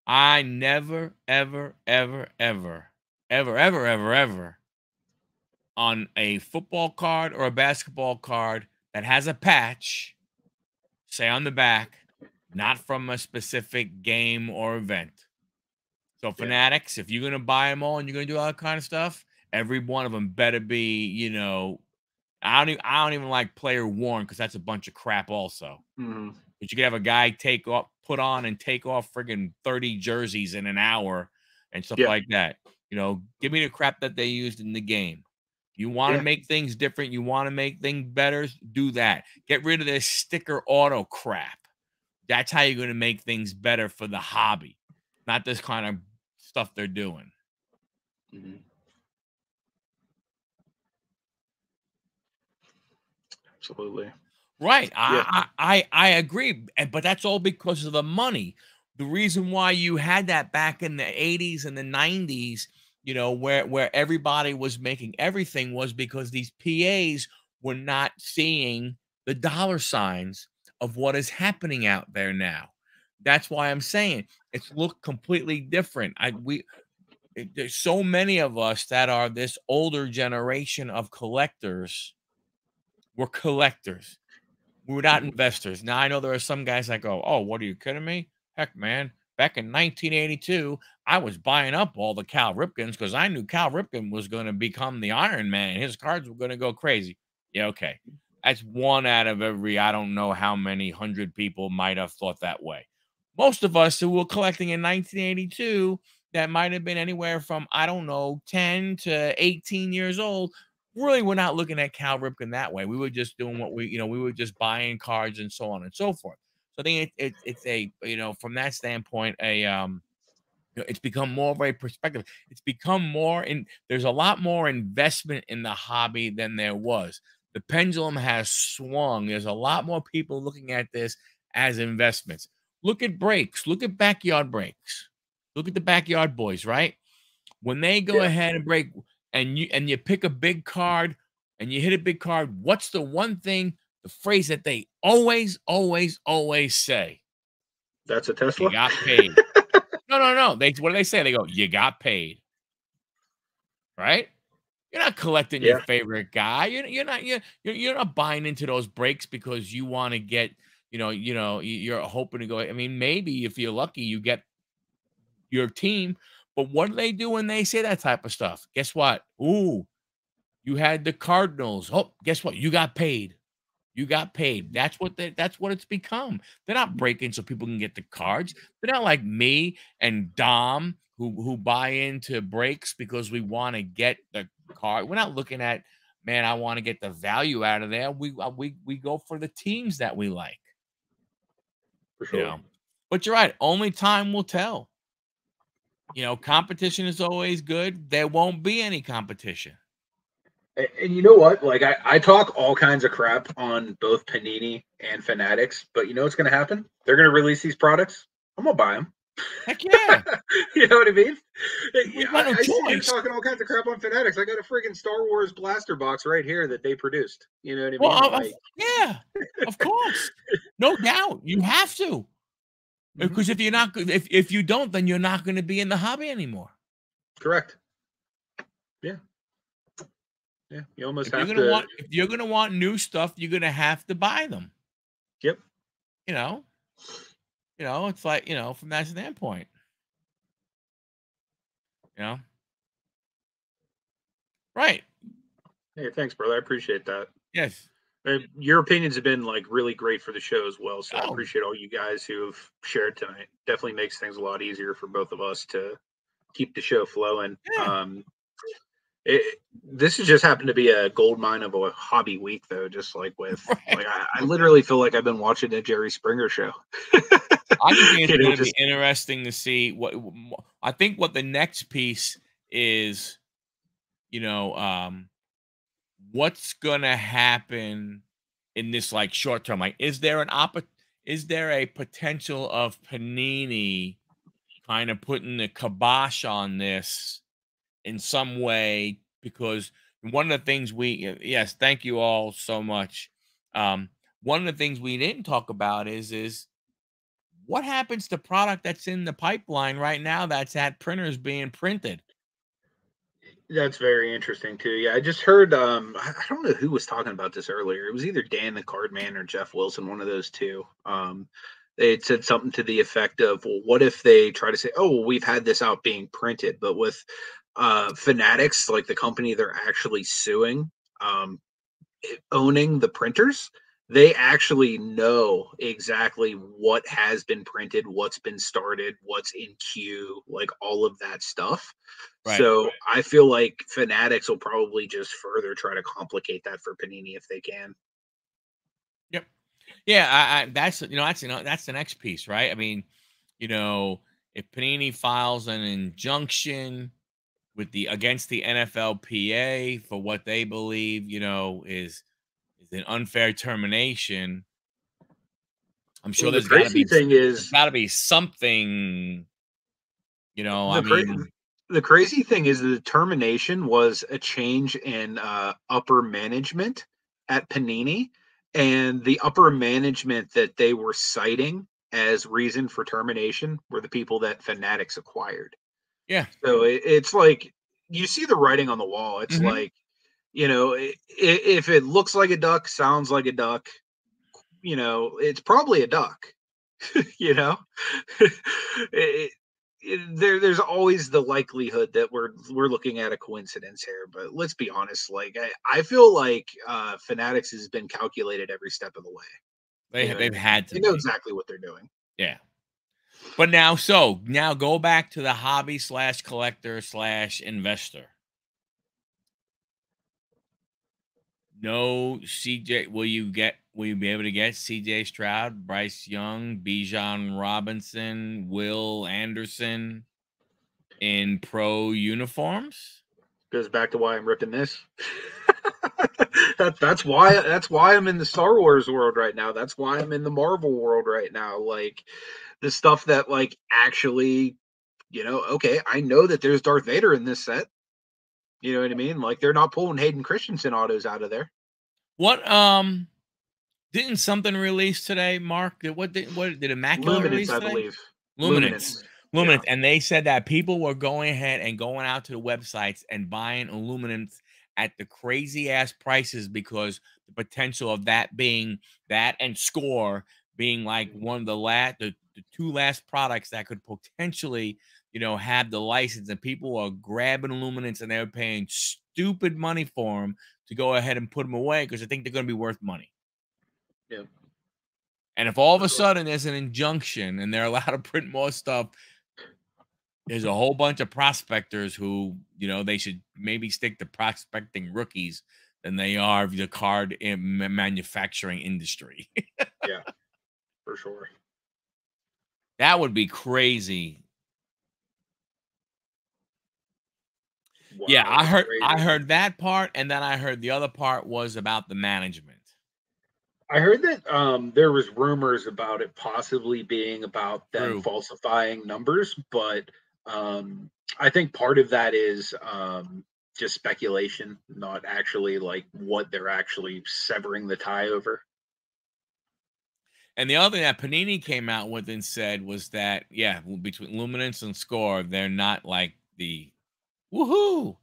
I never, ever, ever, ever, ever, ever, ever, ever on a football card or a basketball card that has a patch, say on the back, not from a specific game or event. So Fanatics, if you're going to buy them all and you're going to do all that kind of stuff, every one of them better be, I don't even like player worn because that's a bunch of crap also. Mm-hmm. But you could have a guy put on and take off friggin' 30 jerseys in an hour and stuff like that. Give me the crap that they used in the game. You want to make things different. You want to make things better. Do that. Get rid of this sticker auto crap. That's how you're going to make things better for the hobby, not this kind of stuff they're doing. Mm-hmm. Absolutely. Right. Yeah. I agree. But that's all because of the money. The reason why you had that back in the 80s and the 90s, where everybody was making everything was because these PAs were not seeing the dollar signs of what is happening out there now. That's why I'm saying it's looked completely different. There's so many of us that are this older generation of collectors. We're collectors. We're not investors. Now, I know there are some guys that go, oh, what are you kidding me? Heck, man, back in 1982, I was buying up all the Cal Ripkens because I knew Cal Ripken was going to become the Iron Man. His cards were going to go crazy. Yeah, okay. That's one out of every, I don't know how many 100 people might have thought that way. Most of us who were collecting in 1982, that might have been anywhere from, I don't know, 10 to 18 years old, really we're not looking at Cal Ripken that way. We were just doing what we were just buying cards and so on and so forth. So I think it's a, from that standpoint, it's become more of a perspective. It's become more there's a lot more investment in the hobby than there was. The pendulum has swung. There's a lot more people looking at this as investments. Look at breaks. Look at backyard breaks. Look at the backyard boys, right? when they go ahead and break and you pick a big card and you hit a big card, what's the one thing, the phrase that they always, always, always say? That's a You Tesla. got paid. No. What do they say? They go, you got paid. Right? You're not collecting your Yeah, favorite guy. You're not buying into those breaks because you want to get, you're hoping to go. I mean, maybe if you're lucky, you get your team. But what do they do when they say that type of stuff? Guess what? Ooh, you had the Cardinals. Oh, guess what? You got paid. You got paid. That's what it's become. They're not breaking so people can get the cards. They're not like me and Dom who buy into breaks because we want to get the card. We're not looking at, man, I want to get the value out of there. We go for the teams that we like, for you sure. know. But you're right, only time will tell. Competition is always good. There won't be any competition. And you know what? Like I talk all kinds of crap on both Panini and Fanatics, but you know what's going to happen? They're going to release these products. I'm going to buy them. Heck yeah. You know what I mean? We got no I see you choice. talking all kinds of crap on Fanatics. I got a freaking Star Wars blaster box right here that they produced. You know what I mean? Well, Like, yeah, of course. No doubt. You have to. Because if you're not if you don't, then you're not going to be in the hobby anymore. correct. Yeah. Yeah. You almost If you're have gonna to. want if you're gonna want new stuff, you're gonna have to buy them. Yep. You know? It's like, from that standpoint. You know? Right. Hey, thanks, brother. I appreciate that. Yes. Your opinions have been like really great for the show as well. So I Oh, appreciate all you guys who have shared tonight. Definitely makes things a lot easier for both of us to keep the show flowing. yeah. This has just happened to be a gold mine of a hobby week, though. Just like with, Right. like, I literally feel like I've been watching a Jerry Springer show. I just think it's going to just be interesting to see I think what the next piece is, what's going to happen in this like short term. Like, is there a potential of Panini kind of putting the kibosh on this in some way? Because one of the things yes, thank you all so much. One of the things we didn't talk about is what happens to product that's in the pipeline right now that's at printers being printed. that's very interesting too. Yeah, I just heard. I don't know who was talking about this earlier. It was either Dan the Cardman or Jeff Wilson, one of those two. They had said something to the effect of, "Well, what if they try to say, oh, well, we've had this out being printed, but with Fanatics, like the company they're actually suing, owning the printers, they actually know exactly what has been printed, what's been started, what's in queue, like all of that stuff. Right. So I feel like Fanatics will probably just further try to complicate that for Panini if they can. Yep. Yeah, that's that's the next piece, right? I mean, if Panini files an injunction against the NFLPA for what they believe, is an unfair termination, I'm sure Well, there's got to be something, I mean, the crazy thing is the termination was a change in upper management at Panini, and the upper management that they were citing as reason for termination were the people that Fanatics acquired. yeah. So it's like you see the writing on the wall. It's Mhm. like, if it looks like a duck, sounds like a duck, it's probably a duck. you know, it, there's always the likelihood that we're looking at a coincidence here. But let's be honest. Like I feel like Fanatics has been calculated every step of the way. They've had to They know be. exactly what they're doing. Yeah. But now go back to the hobby / collector / investor. No CJ. Will you be able to get CJ Stroud, Bryce Young, Bijan Robinson, Will Anderson in pro uniforms? Goes back to why I'm ripping this. that's why I'm in the Star Wars world right now. That's why I'm in the Marvel world right now. Like the stuff that like actually okay, I know that there's Darth Vader in this set. You know what I mean? Like they're not pulling Hayden Christensen autos out of there. What didn't something release today, Mark? What did Immaculate Luminance, release I today? believe. Luminance. Luminance. Yeah. Luminance. And they said that people were going ahead and going out to the websites and buying Illuminance at the crazy ass prices because the potential of that being that and Score being like one of the two last products that could potentially, have the license, and people are grabbing Illuminance and they're paying stupid money for them to go ahead and put them away because they think they're going to be worth money. Yeah. And if all of For a sure. sudden there's an injunction and they're allowed to print more stuff, there's a whole bunch of prospectors who, they should maybe stick to prospecting rookies than they are the card manufacturing industry. Yeah, for sure. That would be crazy. Wow, Yeah, I that's heard crazy. I heard that part, and then I heard the other part was about the management. I heard that there was rumors about it possibly being about them True. falsifying numbers, but I think part of that is just speculation, not actually like what they're actually severing the tie over. And the other thing that Panini came out with and said was that, yeah, between Luminance and Score, they're not like the woohoo.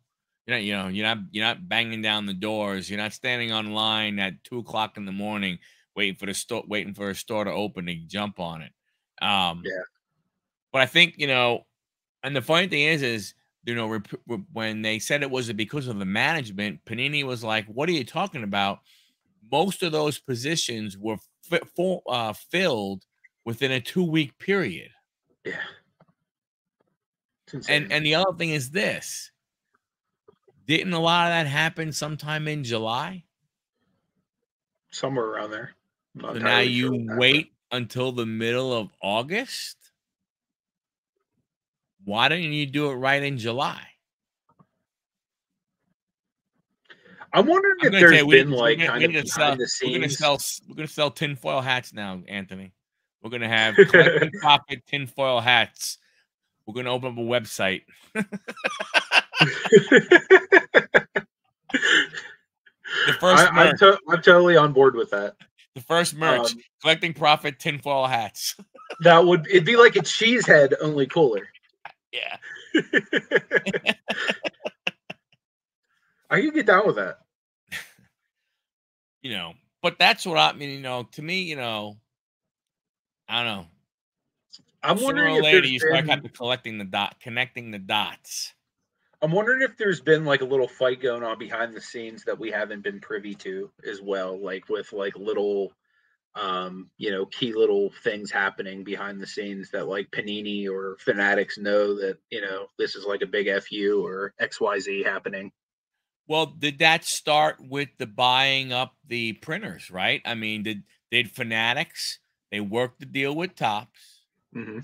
You're not banging down the doors. You're not standing online at 2 o'clock in the morning waiting for a store to open to jump on it. Yeah, But I think, and the funny thing is, when they said it was because of the management, Panini was like, "What are you talking about?" Most of those positions were filled within a 2-week period. yeah, it's And insane. and the other thing is this: didn't a lot of that happen sometime in July? Somewhere around there. I'm not So now entirely sure you what happened. wait until the middle of August? Why didn't you do it right in July? I'm wondering I'm if gonna tell there's you, been like kind we of need to sell. behind the scenes. We're gonna sell tinfoil hats now, Anthony. We're gonna have collecting profit tinfoil hats. We're gonna open up a website. The first merch. I'm totally on board with that. The first merch. Um, Collecting profit tinfoil hats. it'd be like a cheese head, only cooler. Yeah. I could get down with that. But that's what I mean, to me, I don't know. I'm Sooner wondering or if later there's you start been connecting the dots. I'm wondering if there's been like a little fight going on behind the scenes that we haven't been privy to as well, like with like little key little things happening behind the scenes that like Panini or Fanatics know that, this is like a big FU or XYZ happening. Well, did that start with the buying up the printers, right? I mean, did Fanatics, they worked the deal with Tops, Mm-hmm.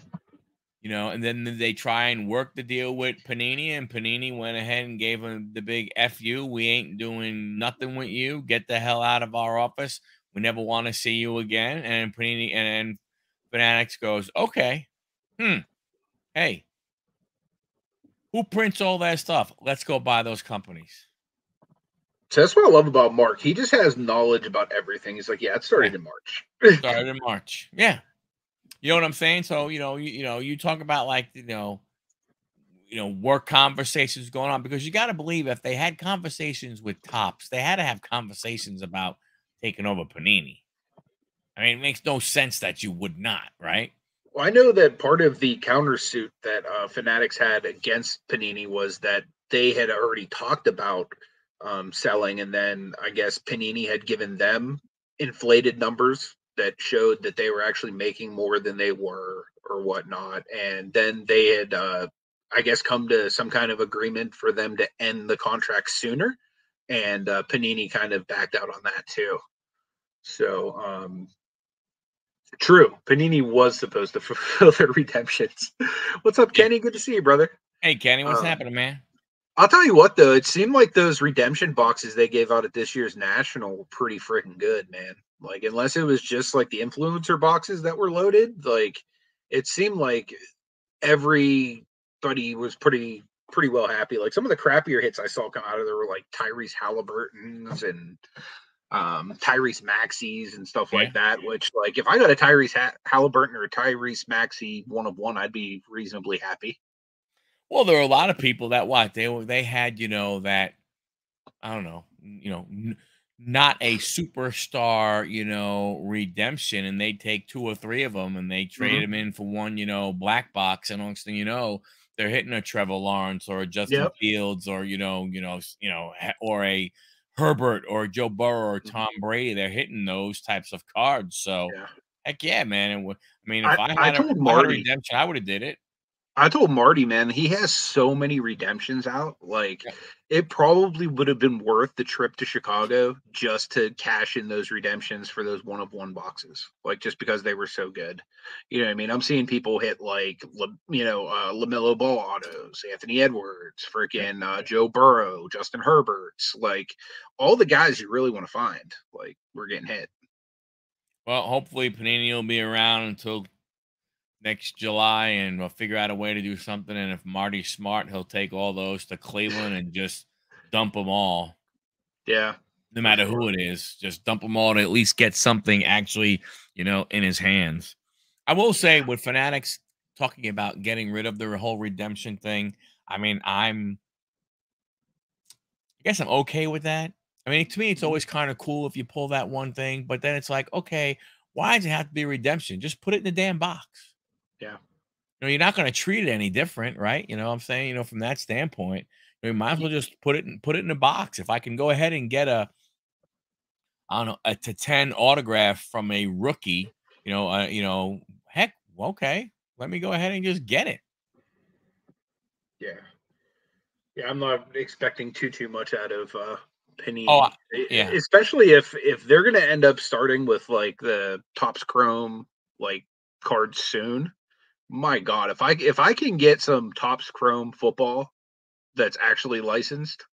and then they try and work the deal with Panini, and Panini went ahead and gave them the big FU. We ain't doing nothing with you. Get the hell out of our office. We never want to see you again. And Panini and Fanatics goes, okay, hey, who prints all that stuff? Let's go buy those companies. So that's what I love about Mark. He just has knowledge about everything. He's like, yeah, it started in March. Started in March. Yeah. You know what I'm saying? So, you talk about like, work conversations going on, because you got to believe if they had conversations with Tops, they had to have conversations about taking over Panini. I mean, it makes no sense that you would not, right? Well, I know that part of the countersuit that Fanatics had against Panini was that they had already talked about selling, and then I guess Panini had given them inflated numbers that showed that they were actually making more than they were or whatnot. And then they had, I guess, come to some kind of agreement for them to end the contract sooner. And Panini kind of backed out on that too. So, true. Panini was supposed to fulfill their redemptions. What's up, Yeah. Kenny? Good to see you, brother. Hey, Kenny, what's happening, man? I'll tell you what, though, it seemed like those redemption boxes they gave out at this year's National were pretty freaking good, man. Like, unless it was just like the influencer boxes that were loaded, like, it seemed like every thought he was pretty well happy. Like some of the crappier hits I saw come out of there were like Tyrese Halliburton's and Tyrese Maxey's and stuff Yeah. like that. Which, like, if I got a Tyrese Halliburton or a Tyrese Maxey 1 of 1, I'd be reasonably happy. Well, there are a lot of people that what they had, that I don't know, not a superstar, redemption, and they take two or three of them and they trade Mm-hmm. them in for one, black box, and next thing you know, they're hitting a Trevor Lawrence or a Justin Yep. Fields or or a Herbert or Joe Burrow or Mm-hmm. Tom Brady. They're hitting those types of cards. So Yeah. heck yeah, man. And I mean, I told if I had a Marty. redemption, I would have did it. I told Marty, man, he has so many redemptions out. Like, Yeah. it probably would have been worth the trip to Chicago just to cash in those redemptions for those 1 of 1 boxes. Like, just because they were so good. You know what I mean? I'm seeing people hit like, LaMelo Ball autos, Anthony Edwards, Yeah. freaking Joe Burrow, Justin Herberts, like all the guys you really want to find. Like, we're getting hit. Well, hopefully Panini will be around until next July, and we'll figure out a way to do something. And if Marty's smart, he'll take all those to Cleveland and just dump them all, Yeah, no for matter who sure. it is. Just dump them all to at least get something actually, in his hands. I will say with Fanatics talking about getting rid of the whole redemption thing, I mean, I guess I'm okay with that. I mean, to me, it's Mhm. always kind of cool if you pull that one thing, but then it's like, okay, why does it have to be redemption? Just put it in the damn box. Yeah. You're not going to treat it any different, right? You know what I'm saying? From that standpoint, you might as well just put it in a box. If I can go ahead and get I don't know, a to 10 autograph from a rookie, heck, okay, let me go ahead and just get it. Yeah. Yeah, I'm not expecting too much out of Oh, Panini, yeah. especially if they're gonna end up starting with like the Topps Chrome like cards soon. My God, if I can get some Topps Chrome football that's actually licensed,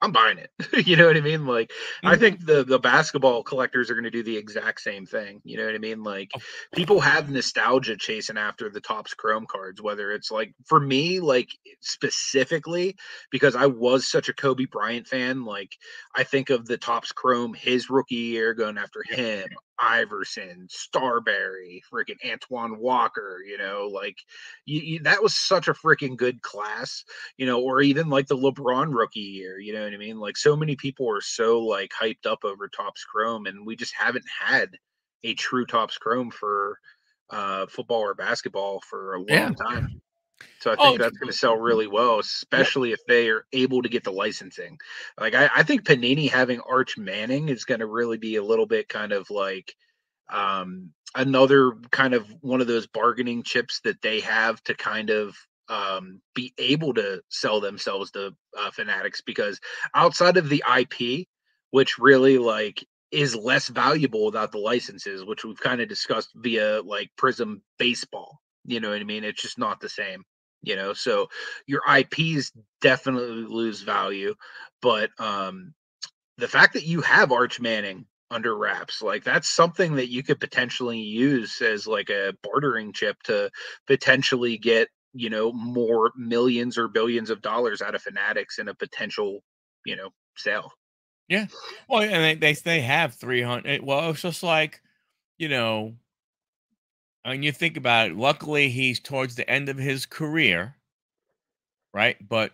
I'm buying it. You know what I mean? Like, I Mhm. think the basketball collectors are going to do the exact same thing. You know what I mean? Like, Of people have nostalgia chasing after the Topps Chrome cards, whether it's like for me, like specifically because I was such a Kobe Bryant fan. Like, I think of the Topps Chrome his rookie year going after Yep. him, Iverson, Starberry, freaking Antoine Walker. Like that was such a freaking good class. Or even like the LeBron rookie year, you know what I mean? Like so many people are so like hyped up over Topps Chrome, and we just haven't had a true Topps Chrome for football or basketball for a Yeah. long time. So I Oh, think that's going to sell really well, yep. especially if they are able to get the licensing. Like I think Panini having Arch Manning is going to really be a little bit kind of like another kind of one of those bargaining chips that they have to kind of be able to sell themselves to Fanatics, because outside of the IP, which really like is less valuable without the licenses, which we've kind of discussed via like Prism Baseball. You know what I mean? It's just not the same. So your IPs definitely lose value, but the fact that you have Arch Manning under wraps, like that's something that you could potentially use as like a bartering chip to potentially get, more millions or billions of dollars out of Fanatics in a potential, sale. Yeah. Well, and they have 300. Well, it's just like, you know, I mean, you think about it. Luckily, he's towards the end of his career, right? But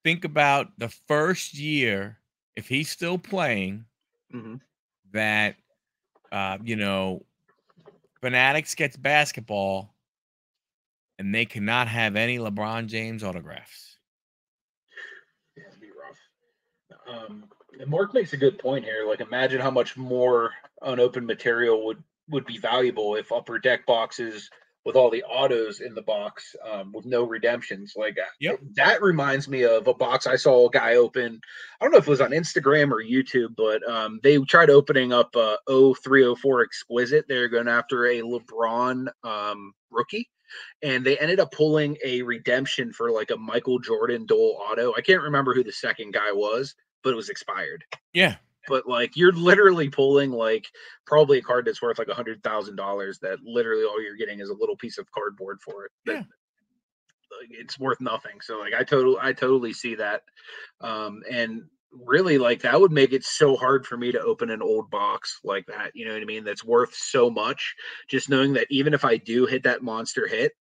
think about the first year, if he's still playing, Hmm. that, Fanatics gets basketball and they cannot have any LeBron James autographs. Yeah, it'd be rough. And Mark makes a good point here. Like, imagine how much more unopened material would be valuable if upper deck boxes with all the autos in the box, with no redemptions. Like, Yep. that reminds me of a box I saw a guy open. I don't know if it was on Instagram or YouTube, but they tried opening up 0304 Exquisite. They're going after a LeBron rookie, and they ended up pulling a redemption for like a Michael Jordan Dole auto. I can't remember who the second guy was, but it was expired. Yeah. But like you're literally pulling like probably a card that's worth like $100,000 that literally all you're getting is a little piece of cardboard for it. That Yeah. it's worth nothing. So like I totally see that. And really like that would make it so hard for me to open an old box like that. You know what I mean? That's worth so much. Just knowing that even if I do hit that monster hit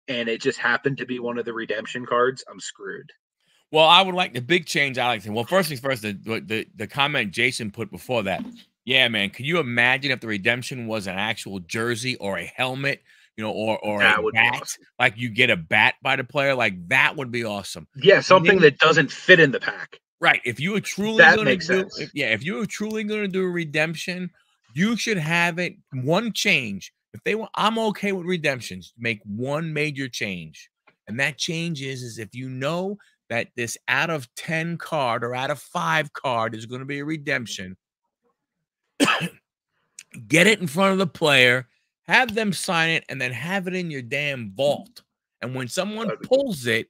and it just happened to be one of the redemption cards, I'm screwed. Well, I would like the big change. I like to. Well, first things first. The comment Jason put before that. Yeah, man. Can you imagine if the redemption was an actual jersey or a helmet, or a That would be bat? awesome. Like you get a bat by the player, like that would be awesome. Yeah, And something then, that doesn't fit in the pack. right? If you were truly That going to makes do, sense. if you were truly going to do a redemption, you should have it one change. If they want, I'm okay with redemptions. Make one major change, and that change is if you know that this out of 10 card or out of 5 card is going to be a redemption, get it in front of the player, have them sign it, and then have it in your damn vault. And when someone That'd be cool. pulls it,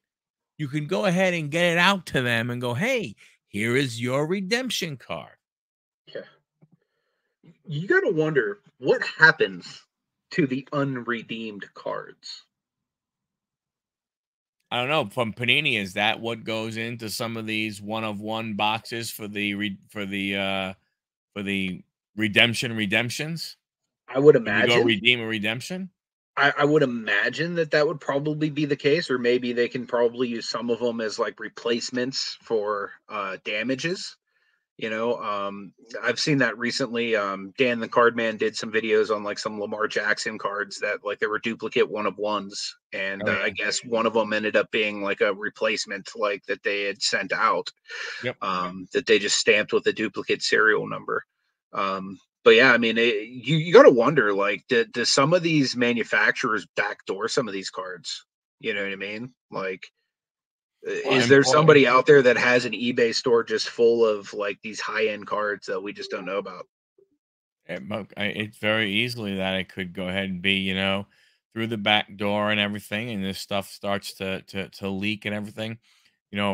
you can go ahead and get it out to them and go, hey, here is your redemption card. Yeah. You got to wonder what happens to the unredeemed cards. I don't know. From Panini, is that what goes into some of these one of one boxes for the redemptions? I would When you go imagine. redeem a redemption? I would imagine that that would probably be the case, or maybe they can probably use some of them as like replacements for damages. You know, I've seen that recently. Dan the Card Man did some videos on like some Lamar Jackson cards that like they were duplicate one of ones, and Oh I yeah. guess one of them ended up being like a replacement, like that they had sent out, Yep. that they just stamped with a duplicate serial number. But yeah, I mean, you got to wonder like, do some of these manufacturers backdoor some of these cards? You know what I mean? Like, Well, is there somebody out there that has an eBay store just full of like these high end cards that we just don't know about? it's very easily that it could go ahead and be, through the back door and everything, and this stuff starts to leak and everything,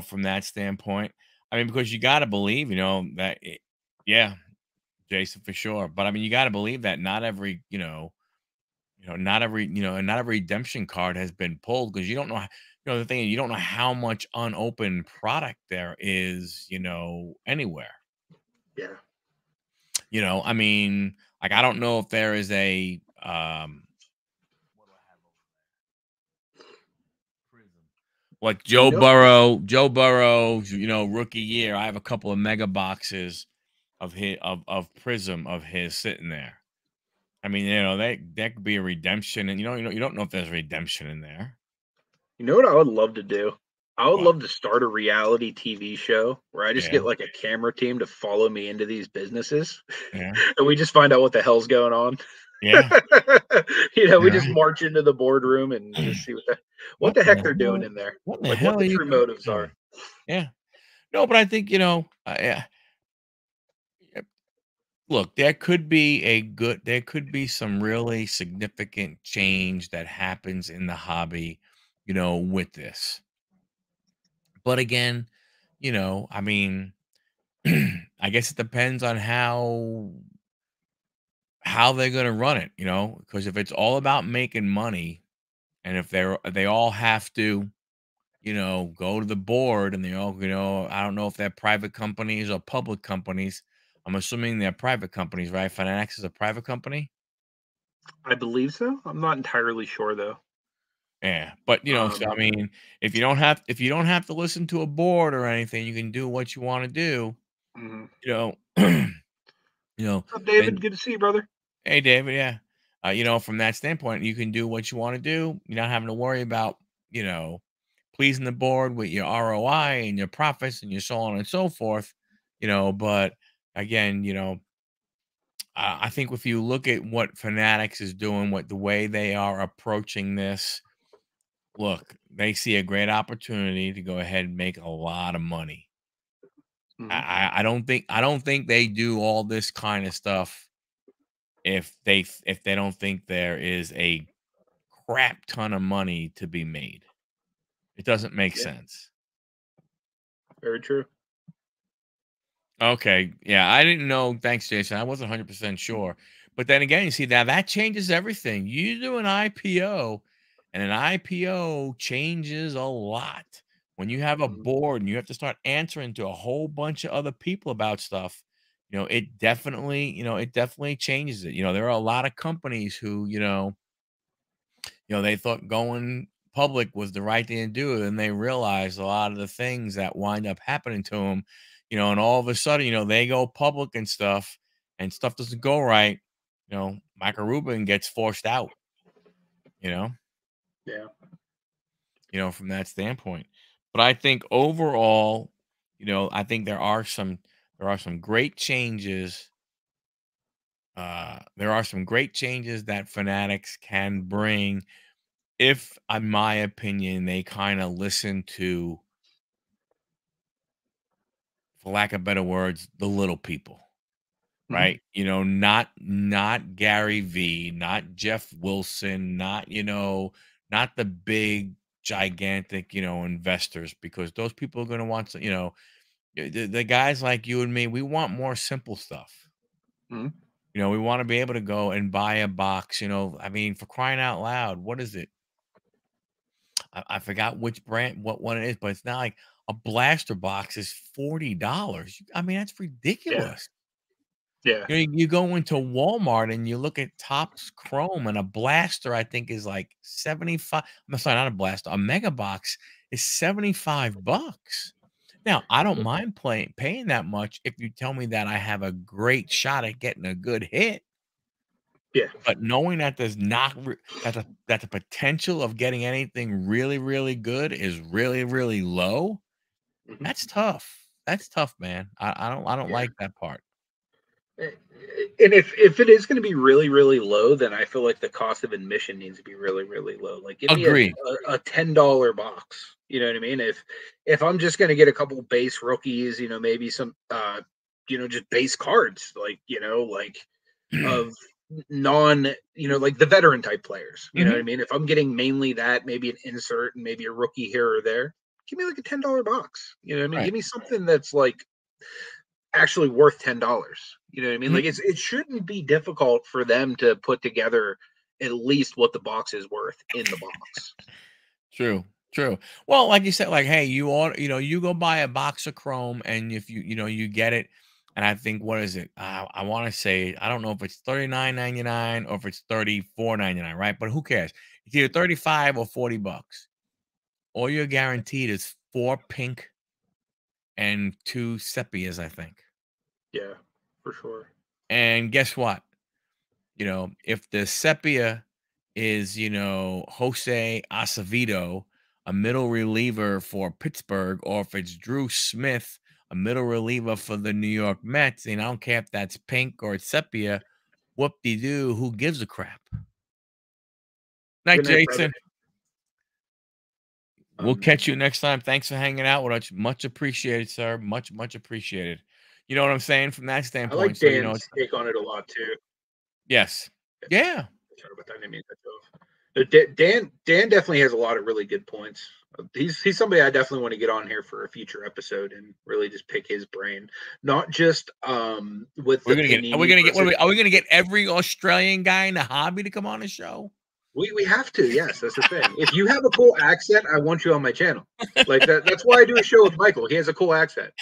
from that standpoint. I mean, because you got to believe, yeah, Jason, for sure. But I mean, you got to believe that not every, not every redemption card has been pulled because you don't know. The thing is, you don't know how much unopened product there is, anywhere. Yeah. I mean, like I don't know if there is a what do I have over there? Prism. Like You know, Joe Burrow, rookie year. I have a couple of mega boxes of his of Prism of his sitting there. I mean, that could be a redemption, and you don't know if there's redemption in there. you know what I would love to do? I would What? love to start a reality TV show where I just Yeah, get like a camera team to follow me into these businesses yeah, and we just find out what the hell's going on. yeah. We All just right. march into the boardroom and just see what What the the heck they're doing hell? in there. What the Like what hell the are you true guys motives are. doing? Yeah. No, but I think yeah. Look, there could be some really significant change that happens in the hobby, with this. But again, I mean, I guess it depends on how they're going to run it, because if it's all about making money and if they all have to, go to the board and they all, I don't know if they're private companies or public companies. I'm assuming they're private companies, right? Fanatics is a private company. I believe so. I'm not entirely sure though. Yeah, but so I Um, mean, if you don't have to listen to a board or anything, you can do what you want to do. mhm. You know, you know, What's up, David? then Good to see you, brother. hey, David, yeah, from that standpoint, you can do what you want to do. You're not having to worry about pleasing the board with your ROI and your profits and your so on and so forth. But again, I think if you look at what Fanatics is doing, what the way they are approaching this. Look, they see a great opportunity to go ahead and make a lot of money. Mhm. I don't think they do all this kind of stuff if they don't think there is a crap ton of money to be made. It doesn't make Yeah, sense. very true. Okay, yeah, I didn't know. Thanks, Jason. I wasn't 100% sure. But then again, you see that changes everything. You do an IPO And an IPO changes a lot. When you have a Mhm. board and you have to start answering to a whole bunch of other people about stuff, it definitely changes it. There are a lot of companies who, they thought going public was the right thing to do, and they realized a lot of the things that wind up happening to them, and all of a sudden, they go public and stuff doesn't go right. Michael Rubin gets forced out, you know, Yeah. from that standpoint. But I think overall, I think there are some great changes. There are some great changes that Fanatics can bring if, in my opinion, they kind of listen to, for lack of better words, the little people, Mhm. right? Not Gary V, not Jeff Wilson, not the big gigantic, investors, because those people are going to want to, the guys like you and me, we want more simple stuff. Mhm. We want to be able to go and buy a box, I mean, for crying out loud, what is it? I forgot which brand, what one it is, but it's not like a blaster box is $40. I mean, that's Yeah. ridiculous. Yeah. You go into Walmart and you look at Topps Chrome, and a blaster, I think, is like 75. I'm sorry, not a blaster. A mega box is $75. Now, I don't mind paying that much if you tell me that I have a great shot at getting a good hit. Yeah. But knowing that there's not re that the potential of getting anything really, really good is really, really low, Mhm. that's tough. That's tough, man. I don't Yeah. like that part. And if it is going to be really really low, then I feel like the cost of admission needs to be really really low. Like, give me a Agreed. a $10 box. You know what I mean? If I'm just going to get a couple base rookies, maybe some just base cards, like of non, like the veteran type players. You know what I Mhm. mean? If I'm getting mainly that, maybe an insert and maybe a rookie here or there, give me like a $10 box. You know what I mean? Right. Give me something that's like actually worth $10. You know what I mean? Mhm. Like, it shouldn't be difficult for them to put together at least what the box is worth in the box. True, true. Well, like you said, like, hey, you go buy a box of Chrome, and if you get it, and I think, what is it? I want to say, I don't know if it's 39.99 or if it's 34.99, right? But who cares? It's either 35 or $40. All you're guaranteed is 4 pink and 2 sepias, I think. Yeah, for sure. And guess what? If the sepia is, Jose Acevedo, a middle reliever for Pittsburgh, or if it's Drew Smith, a middle reliever for the New York Mets, and I don't care if that's pink or sepia, whoop-de-doo, who gives a crap? Night, Good night, brother. Jason. We'll Um, catch you next time. Thanks for hanging out with us. Much appreciated, sir. Much, much appreciated. You know what I'm saying from that I like standpoint. So, Dan's take on it a lot too. yes. Yeah. Sorry about that. I didn't mean to cut you off. Dan definitely has a lot of really good points. He's somebody I definitely want to get on here for a future episode and really just pick his brain, not just with We're the gonna get are we Panini gonna get what versus. are we gonna get every Australian guy in the hobby to come on the show? We have to, yes, that's the thing. If you have a cool accent, I want you on my channel. Like that. That's why I do a show with Michael. He has a cool accent.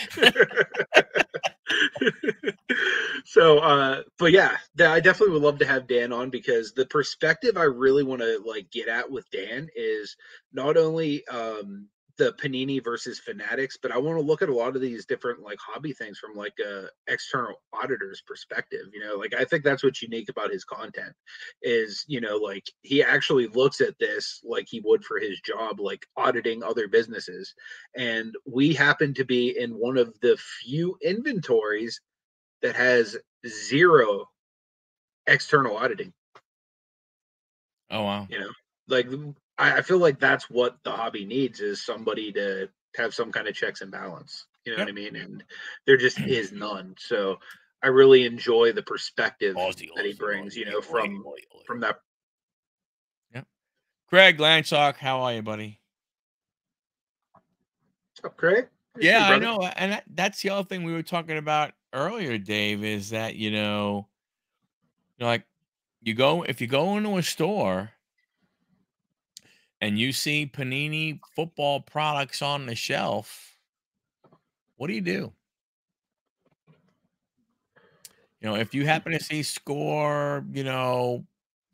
So but yeah, I definitely would love to have Dan on, because the perspective I really want to like get at with Dan is not only the Panini versus Fanatics, but I want to look at a lot of these different like hobby things from like a external auditor's perspective. Like, I think that's what's unique about his content is, like, he actually looks at this like he would for his job, like auditing other businesses. And we happen to be in one of the few inventories that has zero external auditing. Oh, wow. You know, like, I feel like that's what the hobby needs, is somebody to have some kind of checks and balance. You know what I Yep. mean? And there just is none. So I really enjoy the perspective Aussie, that he Aussie, brings. Aussie, oi, From oi, oi. that. Yep. Craig Lansock, how are you, buddy? What's up, Craig? Good to see Yeah, you, I brother. know, and that's the other thing we were talking about earlier, Dave, is that, like, if you go into a store, and you see Panini football products on the shelf, what do you do? If you happen to see score,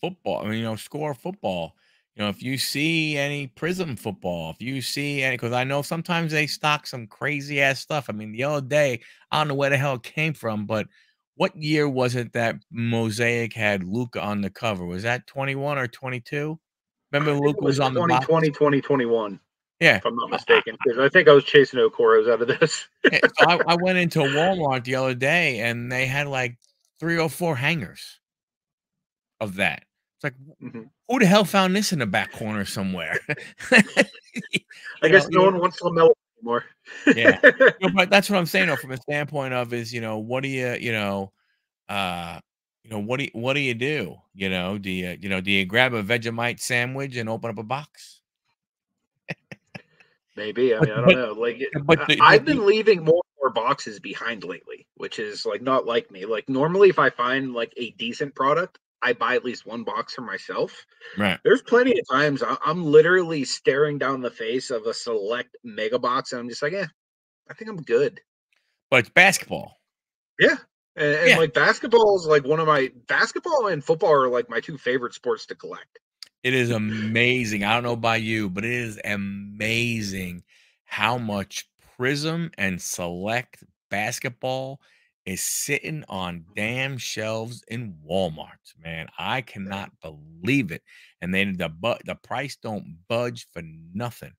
football, I mean, score football, if you see any prism football, if you see any, because I know sometimes they stock some crazy ass stuff. I mean, the other day, I don't know where the hell it came from, but what year was it that Mosaic had Luca on the cover? Was that 21 or 22? Remember I think it Luca was was on the box? 2020, 2021, Yeah. if I'm not mistaken, because I think I was chasing Okoros out of this. So I went into Walmart the other day and they had like 3 or 4 hangers of that. It's like, Mhm. who the hell found this in the back corner somewhere? I You know guess no you know one wants LaMelo anymore. Yeah. But that's what I'm saying, though, from a standpoint of is, what do uh, what do you do? Do you grab a Vegemite sandwich and open up a box? Maybe. I But mean, I don't but know. Like, but the I've but been the leaving more and more boxes behind lately, which is like not like me. Like, normally, if I find like a decent product, I buy at least one box for myself. Right. There's plenty of times I'm literally staring down the face of a select mega box, and I'm just like, I think I'm good. But it's basketball. Yeah. And Yeah. like basketball is like one of my basketball and football are like my two favorite sports to collect. It is amazing. I don't know about you, but it is amazing how much Prism and Select basketball is sitting on damn shelves in Walmart, man. I Yeah. cannot believe it. And then the price don't budge for nothing.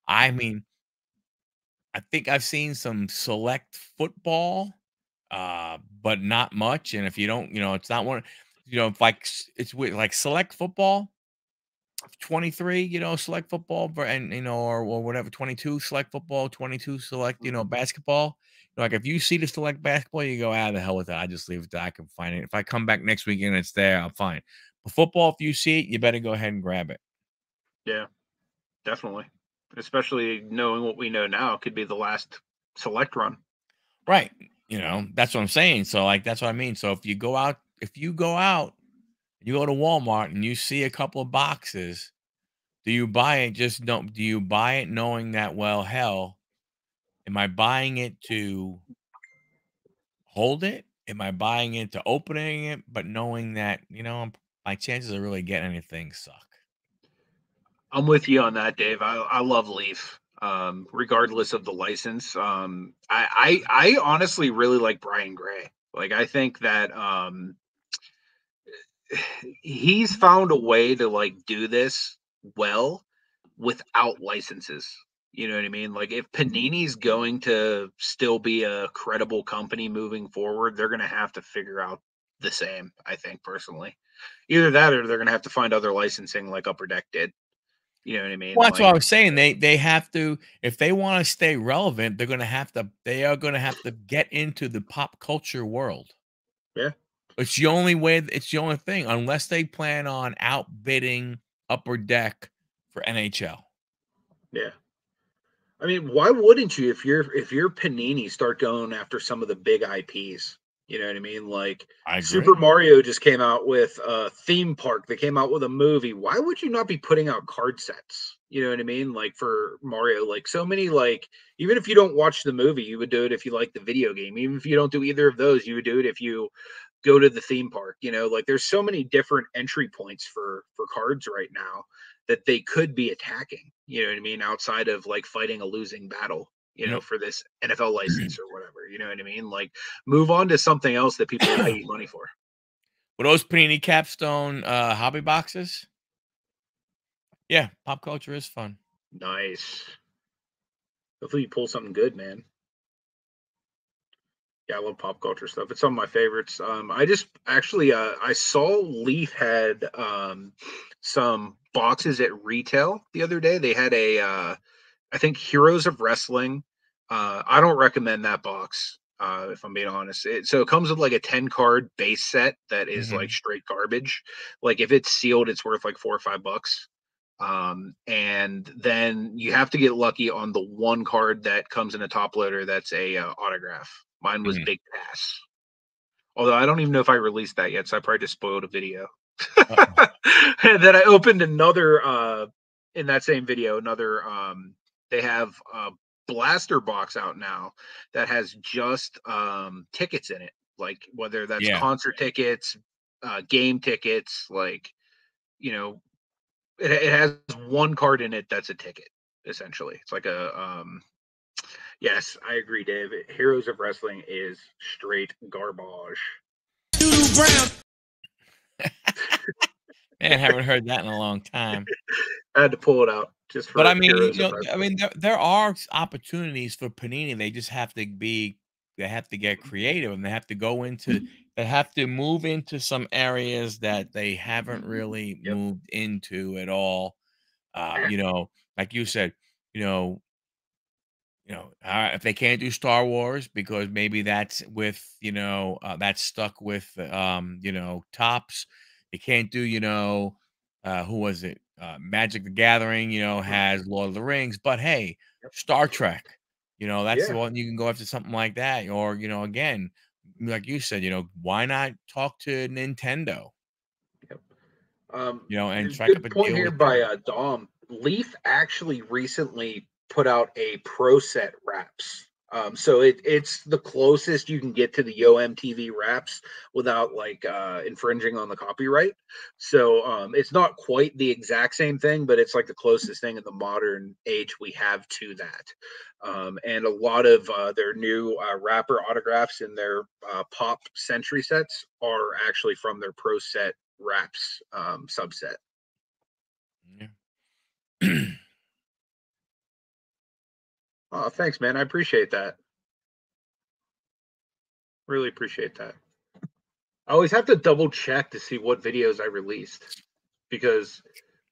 I mean, I think I've seen some Select football, but not much. And if you don't, it's not one, like it's weird, like Select football 23, select football and or whatever, 22 select football, 22 select, Mhm. basketball. Like if you see the select basketball, you go, the hell with it. I just leave it there. I can find it. If I come back next weekend and it's there, I'm fine. But football, if you see it, you better go ahead and grab it. Yeah, definitely. Especially knowing what we know now could be the last select run. Right. That's what I'm saying. So like that's what I mean. So if you go out, you go to Walmart and you see a couple of boxes, do you buy it? Do you buy it knowing that, well, hell, am I buying it to hold it? Am I buying into opening it, but knowing that, my chances of really getting anything suck? I'm with you on that, Dave. I love Leaf, regardless of the license. I honestly really like Brian Gray. Like I think that he's found a way to like do this well without licenses. You know what I mean? Like if Panini's going to still be a credible company moving forward, they're going to have to figure out the same, I think personally. Either that or they're going to have to find other licensing like Upper Deck did. You know what I mean? Well, that's what Like I was saying. They have to, if they want to stay relevant, they are gonna have to get into the pop culture world. yeah, It's the only thing, unless they plan on outbidding Upper Deck for NHL. yeah. I mean, why wouldn't you if you're Panini start going after some of the big IPs? You know what I mean? Like I Super agree. Mario just came out with a theme park. They came out with a movie. Why would you not be putting out card sets? You know what I mean? Like for Mario, like so many like even if you don't watch the movie, you would do it if you like the video game. Even if you don't do either of those, you would do it if you go to the theme park. You know, like there's so many different entry points for cards right now that they could be attacking. You know what I mean? Outside of like fighting a losing battle, you know, Nope. for this NFL license or whatever. You know what I mean? Like move on to something else that people will pay you money for. Were those Panini Capstone hobby boxes? Yeah, pop culture is fun. Nice. Hopefully you pull something good, man. Yeah, I love pop culture stuff. It's some of my favorites. I just actually I saw Leaf had some boxes at retail the other day. They had a I think Heroes of Wrestling. I don't recommend that box, if I'm being honest. So it comes with like a 10 card base set that is like Mhm. straight garbage. Like if it's sealed, it's worth like $4 or $5. And then you have to get lucky on the one card that comes in a top loader that's a autograph. Mine was Mhm. Big Pass. Although I don't even know if I released that yet, so I probably just spoiled a video. Uh-oh. And then I opened another in that same video, another they have a blaster box out now that has just tickets in it, like whether that's Yeah. concert tickets, game tickets, like you know, it has one card in it that's a ticket. Essentially, it's like a yes, I agree, Dave. Heroes of Wrestling is straight garbage. Man, haven't heard that in a long time. I had to pull it out just But I for mean, Heroes of Wrestling. there are opportunities for Panini. They just have to be they have to get creative and they have to go into they have to move into some areas that they haven't really Yep. moved into at all. Like you said, you know, if they can't do Star Wars because maybe that's with, that's stuck with, tops. They can't do, who was it? Magic the Gathering, has Lord of the Rings, but hey, Yep. Star Trek, that's the Yeah. one you can go after something like that. Or, again, like you said, why not talk to Nintendo, Yep. and strike up Good a point deal here with by them? Dom. Leaf actually recently put out a Pro Set wraps. So it's the closest you can get to the YoMTV wraps without like infringing on the copyright. So it's not quite the exact same thing, but it's like the closest thing in the modern age we have to that. And a lot of their new rapper autographs in their pop century sets are actually from their Pro Set wraps subset. Yeah. Oh, thanks, man. I appreciate that. Really appreciate that. I always have to double check to see what videos I released because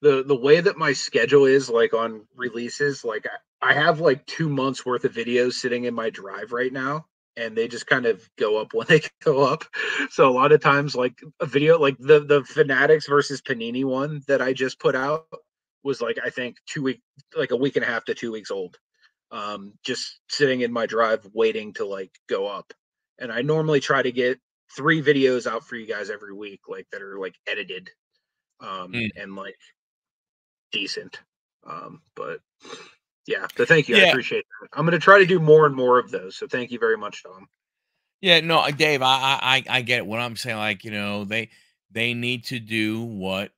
the way that my schedule is like on releases, like I have like 2 months worth of videos sitting in my drive right now, and they just kind of go up when they go up. So a lot of times, like a video like the Fanatics versus Panini one that I just put out was like I think like a week and a half to 2 weeks old. Just sitting in my drive waiting to like go up. And I normally try to get 3 videos out for you guys every week, like that are like edited Mm. and like decent. But yeah, but thank you. I Yeah. appreciate that. I'm gonna try to do more and more of those. So thank you very much, Tom. Yeah, no, Dave, I get it. What I'm saying, like, they need to do what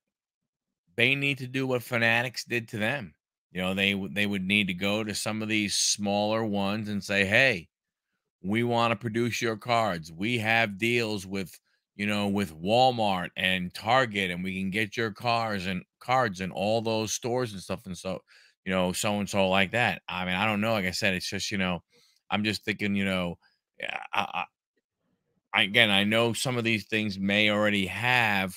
Fanatics did to them. They would need to go to some of these smaller ones and say, "Hey, we want to produce your cards. We have deals with Walmart and Target, and we can get your cards in all those stores and stuff." And so, so and so like that. I mean, I don't know. Like I said, it's just, I'm just thinking, yeah, again, I know some of these things may already have,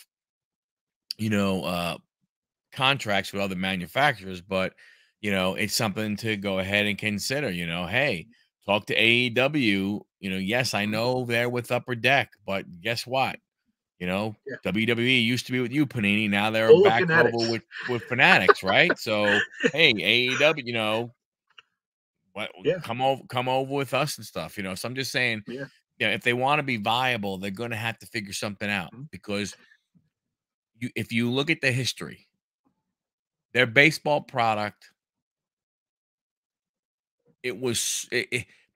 you know, uh, contracts with other manufacturers, but it's something to go ahead and consider. Hey, talk to AEW. Yes, I Mhm. know they're with Upper Deck, but guess what? You know, Yeah, WWE used to be with you, Panini. Now they're full of back over fanatics. with Fanatics, right? So, hey, AEW, what Yeah, come over with us and stuff. So I'm just saying, yeah. yeah, if they want to be viable, they're going to have to figure something out Mhm. because if you look at the history, their baseball product,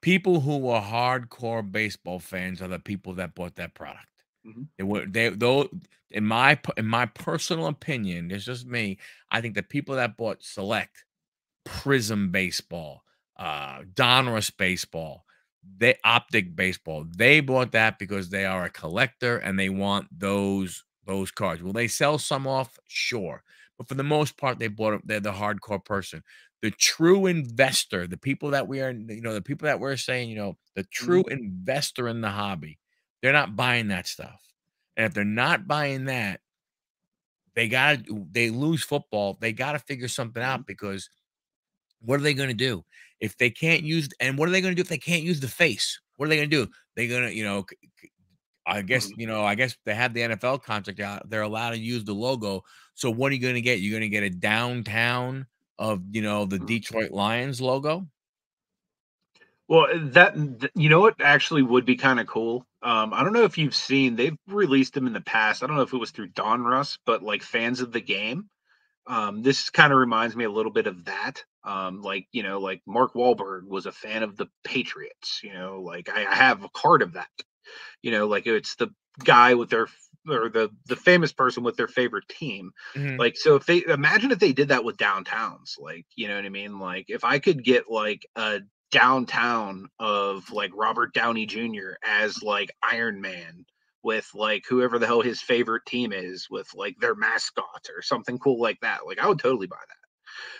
people who were hardcore baseball fans are the people that bought that product. Mhm. It were they though in my personal opinion, it's just me. I think the people that bought Select, Prism baseball, Donruss baseball, they Optic baseball. They bought that because they are a collector and they want those cards. Will they sell some off? Sure. But for the most part, they bought it. They're the hardcore person. The true investor, the people that we are, the people that we're saying, the true Mhm. investor in the hobby, they're not buying that stuff. And if they're not buying that, they lose football. They gotta figure something Mhm. out because what are they gonna do? If they can't use and what are they gonna do if they can't use the face? What are they gonna do? They're gonna, Mhm. I guess they have the NFL contract out. They're allowed to use the logo. So what are you gonna get? You're gonna get a downtown of, the Mhm. Detroit Lions logo? Well, you know what actually would be kind of cool. I don't know if you've seen they've released them in the past. I don't know if it was through Donruss, but like fans of the game. This kind of reminds me a little bit of that. Like, like Mark Wahlberg was a fan of the Patriots. Like I have a card of that. Like it's the guy with their or the famous person with their favorite team. Mhm. Like, so if they did that with downtowns, like, you know what I mean? Like if I could get like a downtown of like Robert Downey Jr. as like Iron Man with like whoever the hell his favorite team is with like their mascot or something cool like that. Like I would totally buy that.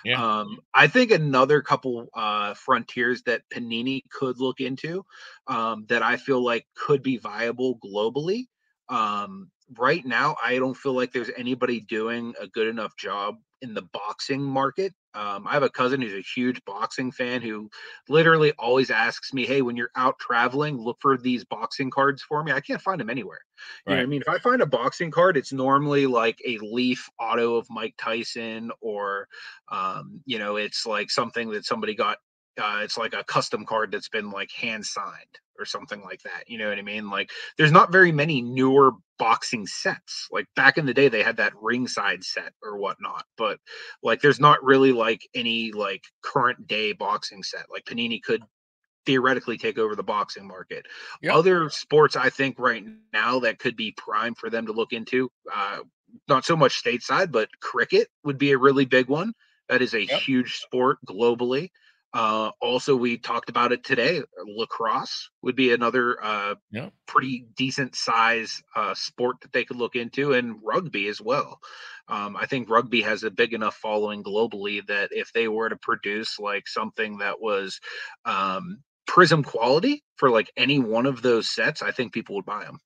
Yeah. I think another couple frontiers that Panini could look into that I feel like could be viable globally. Right now, I don't feel like there's anybody doing a good enough job in the boxing market. I have a cousin who's a huge boxing fan who literally always asks me, "Hey, when you're out traveling, look for these boxing cards for me." I can't find them anywhere. You know what Right. I mean? If I find a boxing card, it's normally like a leaf auto of Mike Tyson or it's like something that somebody got. It's like a custom card that's been like hand signed or something like that. You know what I mean? Like, there's not very many newer boxing sets. Like back in the day, they had that ringside set or whatnot, but like, there's not really like any like current day boxing set. Like Panini could theoretically take over the boxing market. Yep. Other sports, I think, right now that could be prime for them to look into. Not so much stateside, but cricket would be a really big one. That is a Yep. huge sport globally. Also, we talked about it today. Lacrosse would be another Yep. pretty decent size sport that they could look into, and rugby as well. I think rugby has a big enough following globally that if they were to produce like something that was prism quality for like any one of those sets, I think people would buy them.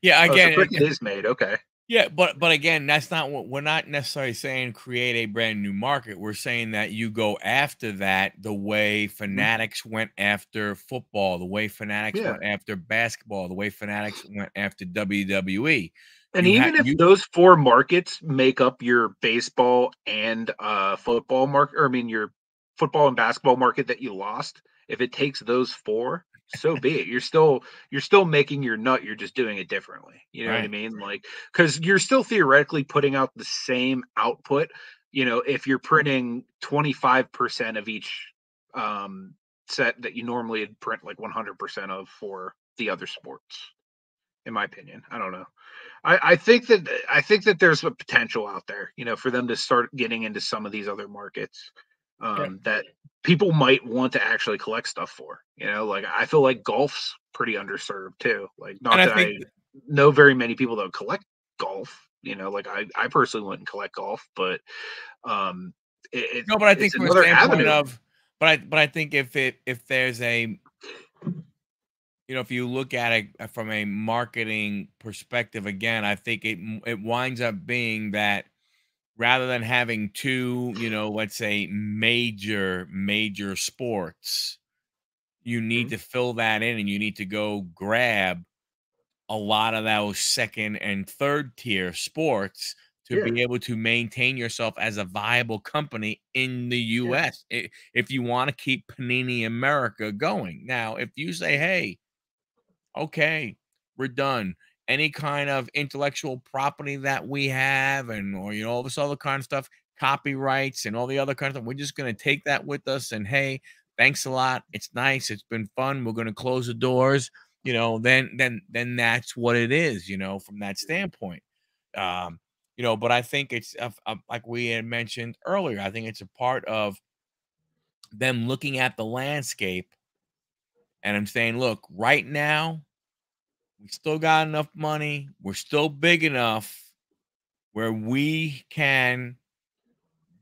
Yeah. Oh, so Again, cricket is made. Okay. yeah, but again, that's not what we're not necessarily saying create a brand new market. We're saying that you go after that the way Mhm. Fanatics went after football, the way Fanatics Yeah. went after basketball, the way Fanatics went after WWE. And even if You those four markets make up your baseball and football market, or I mean your football and basketball market that you lost, if it takes those four, so be it. You're still making your nut. You're just doing it differently. You know what I right. mean? Like, because you're still theoretically putting out the same output. If you're printing 25% of each set that you normally would print like 100% of for the other sports. In my opinion, I don't know. I think that there's a potential out there, for them to start getting into some of these other markets Yeah. that people might want to actually collect stuff for. Like I feel like golf's pretty underserved too. Like And not I that think I know very many people that collect golf. Like I personally wouldn't collect golf, but um, no, but I it's think from a another standpoint avenue. of but I think if there's a if you look at it from a marketing perspective, again, I think it winds up being that rather than having two, let's say major sports, you need Mhm. to fill that in and you need to go grab a lot of those second and third tier sports to Yeah, be able to maintain yourself as a viable company in the yeah, US if you want to keep Panini America going. Now, if you say, hey, okay, we're done. Any kind of intellectual property that we have, and or all this other kind of stuff, copyrights and all the other kind of stuff, we're just going to take that with us. And hey, thanks a lot. It's nice. It's been fun. We're going to close the doors. Then that's what it is. From that standpoint. Um, but I think it's like we had mentioned earlier. I think it's a part of them looking at the landscape, and I'm saying, look, right now we still got enough money. We're still big enough where we can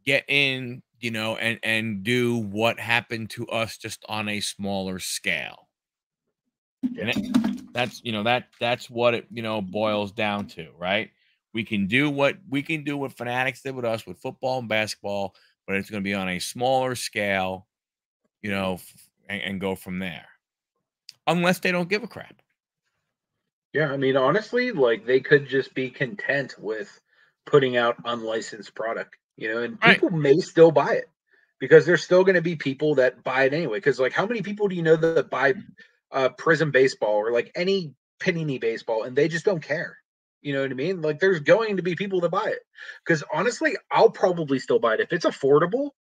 get in, and do what happened to us just on a smaller scale. yeah, And that's what it, boils down to, right? We can do what Fanatics did with us with football and basketball, but it's going to be on a smaller scale, and go from there. Unless they don't give a crap. yeah. I mean, honestly, like they could just be content with putting out unlicensed product, and Right. people may still buy it because there's still going to be people that buy it anyway. Because like, how many people do you know that buy Prism baseball or like any Panini baseball, and they just don't care? You know what I mean? Like, there's going to be people that buy it. Because honestly, I'll probably still buy it if it's affordable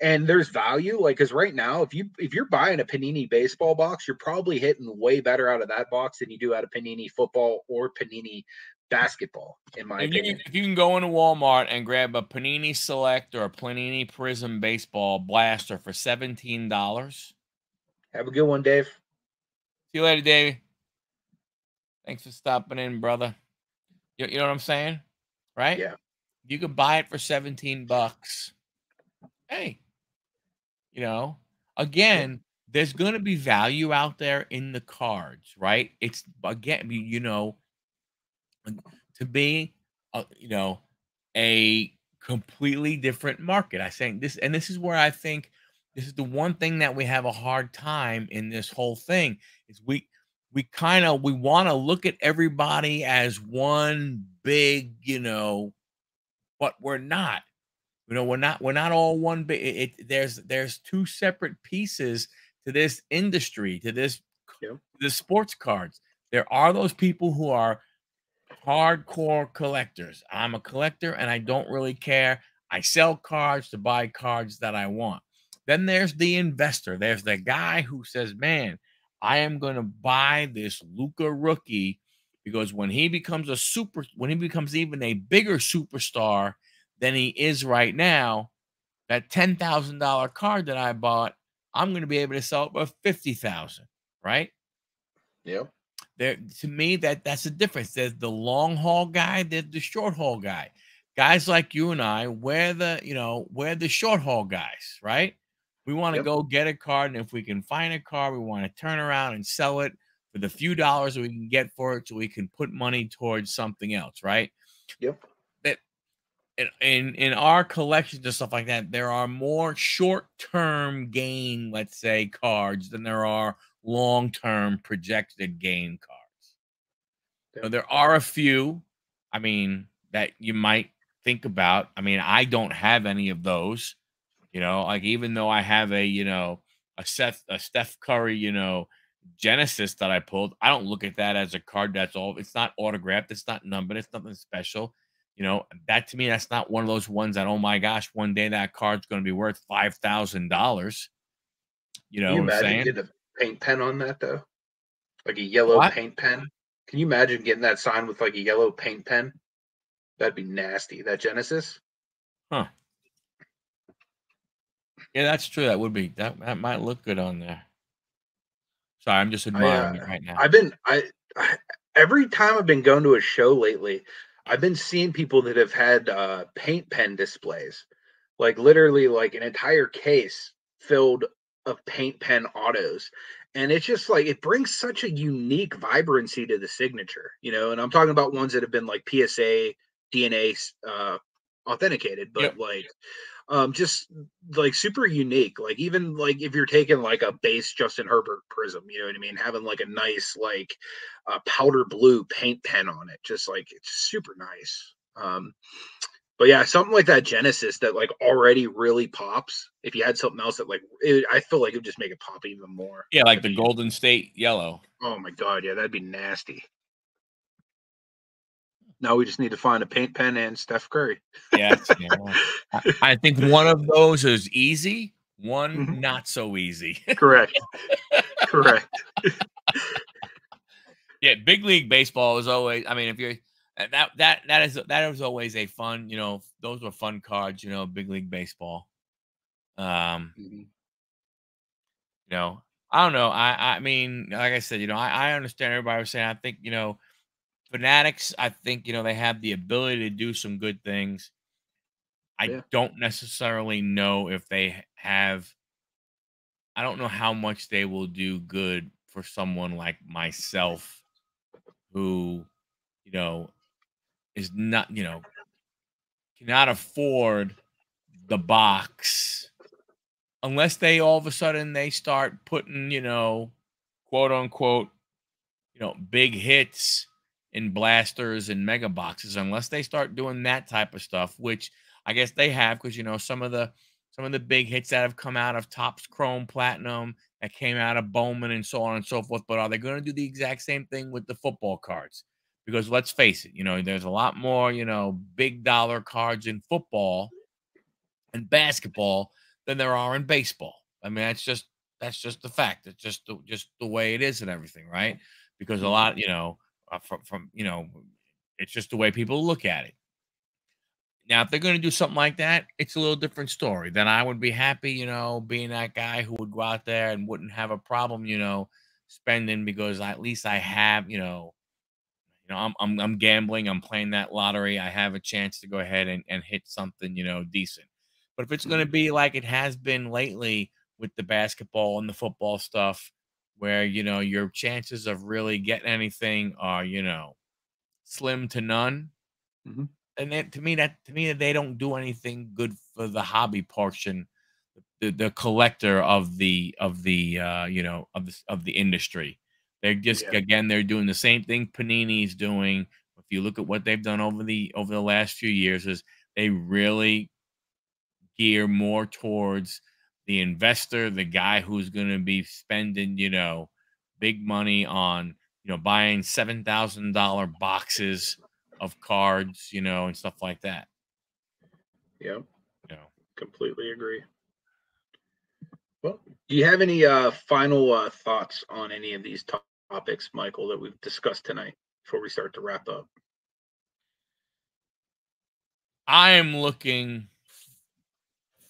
and there's value. Like, because right now, if you're buying a Panini baseball box, you're probably hitting way better out of that box than you do out of Panini football or Panini basketball, in my opinion. If you can go into Walmart and grab a Panini Select or a Panini Prism baseball blaster for $17. Have a good one, Dave. See you later, Davey. Thanks for stopping in, brother. You know what I'm saying? Right? Yeah. You could buy it for 17 bucks. Hey, you know, Yep. again, there's going to be value out there in the cards, right? It's again, you know, to be, you know, a completely different market. I think this, and this is where I think this is the one thing that we have a hard time in this whole thing is we want to look at everybody as one big, you know, but we're not. You know, we're not all one big. There's two separate pieces to this industry, to Yep. this sports cards. There are those people who are hardcore collectors. I'm a collector and I don't really care. I sell cards to buy cards that I want. Then there's the investor. There's the guy who says, "Man, I am going to buy this Luca rookie because when he becomes even a bigger superstar than he is right now, that $10,000 card that I bought, I'm going to be able to sell it for 50,000, right?" Yep. There, to me, that's the difference. There's the long haul guy, there's the short haul guy. Guys like you and I, we're the short haul guys, right? We want to Yep. go get a card, and if we can find a card, we want to turn around and sell it for the few dollars that we can get for it, so we can put money towards something else, right? Yep. That in our collections and stuff like that, there are more short-term gain, let's say, cards than there are long-term projected gain cards. So Yep. there are a few, I mean, that you might think about. I mean, I don't have any of those, you know, like even though I have a Steph Curry, Genesis that I pulled, I don't look at that as a card that's all it's not autographed, it's not numbered, it's nothing special. That to me, that's not one of those ones that, oh my gosh, one day that card's going to be worth $5,000. You Can know you what I'm imagine saying? getting a paint pen on that though? Like a yellow What? paint pen? Can you imagine getting that signed with like a yellow paint pen? That'd be nasty. That Genesis? Huh. Yeah, that's true. That would be that might look good on there. Sorry, I'm just I admiring it right now. I've been I every time I've been going to a show lately, I've been seeing people that have had paint pen displays. Like literally like an entire case filled of paint pen autos. And it's just like it brings such a unique vibrancy to the signature, and I'm talking about ones that have been like PSA, DNA authenticated, Yep. but like just like super unique. Like even like if you're taking like a base Justin Herbert prism, you know what I mean, having like a nice like powder blue paint pen on it, just like it's super nice. But yeah, something like that Genesis that like already really pops. If you had something else that I feel like it would just make it pop even more. Yeah, like That'd the be, Golden State yellow. oh my god, yeah, that'd be nasty. Now we just need to find a paint pen and Steph Curry. Yes, yeah. Well, I think one of those is easy, one Mhm. not so easy. Correct. Correct. Yeah, big league baseball is always. I mean, if you're that is always a fun. Those were fun cards. Big league baseball. Um, Mhm. you know, I don't know. I mean, like I said, I understand everybody was saying. I think Fanatics. I think they have the ability to do some good things. I Yeah. don't necessarily know if they have. I don't know how much they will do good for someone like myself who, you know, is not, cannot afford the box unless they all of a sudden they start putting, quote unquote, big hits in blasters and mega boxes, unless they start doing that type of stuff, which I guess they have, because some of the big hits that have come out of Topps Chrome Platinum, that came out of Bowman and so on and so forth. But are they going to do the exact same thing with the football cards? Because let's face it, there's a lot more, big dollar cards in football and basketball than there are in baseball. I mean, that's just the fact. It's just the way it is and everything, right? Because a Mhm. lot, from it's just the way people look at it. Now, if they're going to do something like that, it's a little different story. Then I would be happy, being that guy who would go out there and wouldn't have a problem, spending because at least I have, I'm gambling, I'm playing that lottery. I have a chance to go ahead and hit something, decent. But if it's going to Mhm. be like it has been lately with the basketball and the football stuff, where your chances of really getting anything are, slim to none, Mhm. and then to me they don't do anything good for the hobby portion, the collector of the industry. They're just Yeah. again they're doing the same thing Panini's doing. If you look at what they've done over the last few years, is they really gear more towards the investor, the guy who's going to be spending big money on buying $7,000 boxes of cards, and stuff like that. Yeah. You know, Completely agree. Well, do you have any final thoughts on any of these topics, Michael, that we've discussed tonight before we start to wrap up? I am looking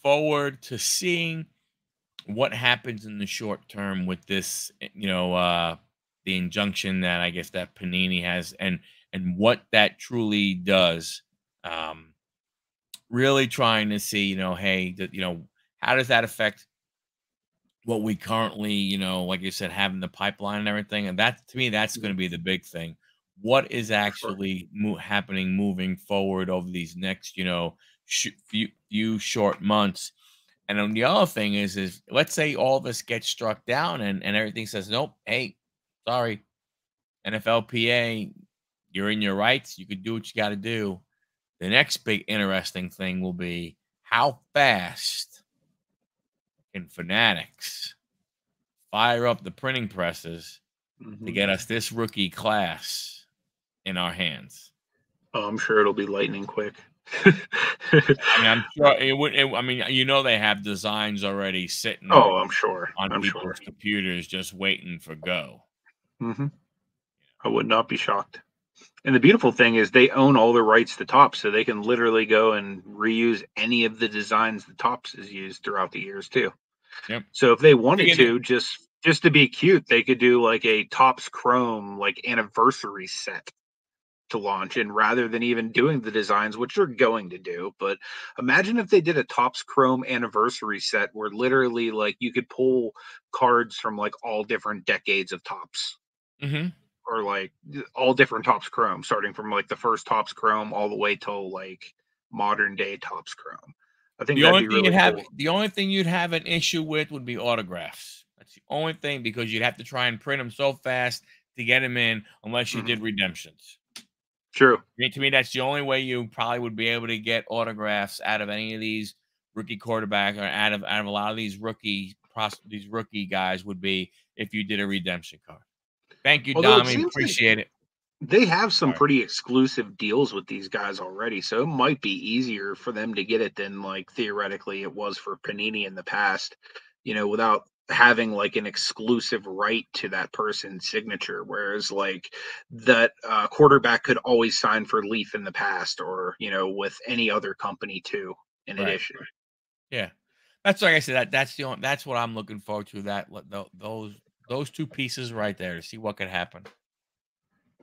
forward to seeing what happens in the short term with this, the injunction that I guess that Panini has, and what that truly does. Um, Really trying to see, hey, how does that affect what we currently, like you said, have in the pipeline and everything. And that to me, that's going Mhm. to be the big thing. What is For sure. actually happening moving forward over these next, few short months? And then the other thing is let's say all this gets struck down and everything says, nope, hey, sorry, NFLPA, you're in your rights. You could do what you got to do. The next big interesting thing will be how fast can Fanatics fire up the printing presses to Mhm. get us this rookie class in our hands. Oh, I'm sure it'll be lightning quick. I mean, I'm sure it would. I mean, they have designs already sitting Oh, I'm sure. on I'm sure. people's computers, just waiting for go. Mhm. I would not be shocked. And the beautiful thing is they own all the rights to Topps, so they can literally go and reuse any of the designs that Topps has used throughout the years too. Yep. So if they wanted Figured it. to, just to be cute, they could do like a Topps Chrome like anniversary set to launch, and rather than even doing the designs, which they're going to do, but imagine if they did a Topps Chrome anniversary set where literally like you could pull cards from like all different decades of Topps, Hmm. or like all different Topps Chrome, starting from like the first Topps Chrome all the way till like modern day Topps Chrome. I think that'd be really cool. The only thing you'd have an issue with would be autographs. That's the only thing because you'd have to try and print them so fast to get them in, unless you Mhm. did redemptions. True. To me, that's the only way you probably would be able to get autographs out of any of these rookie quarterback, or out of a lot of these rookie guys, would be if you did a redemption card. Thank you, Although it Dami. seems like Appreciate it. they have some All right. pretty exclusive deals with these guys already, so it might be easier for them to get it than like theoretically it was for Panini in the past, without having like an exclusive right to that person's signature. Whereas like that quarterback could always sign for Leaf in the past, or with any other company too. In Right. addition, Yeah. That's like I said. That's what I'm looking forward to. Those two pieces right there to see what could happen.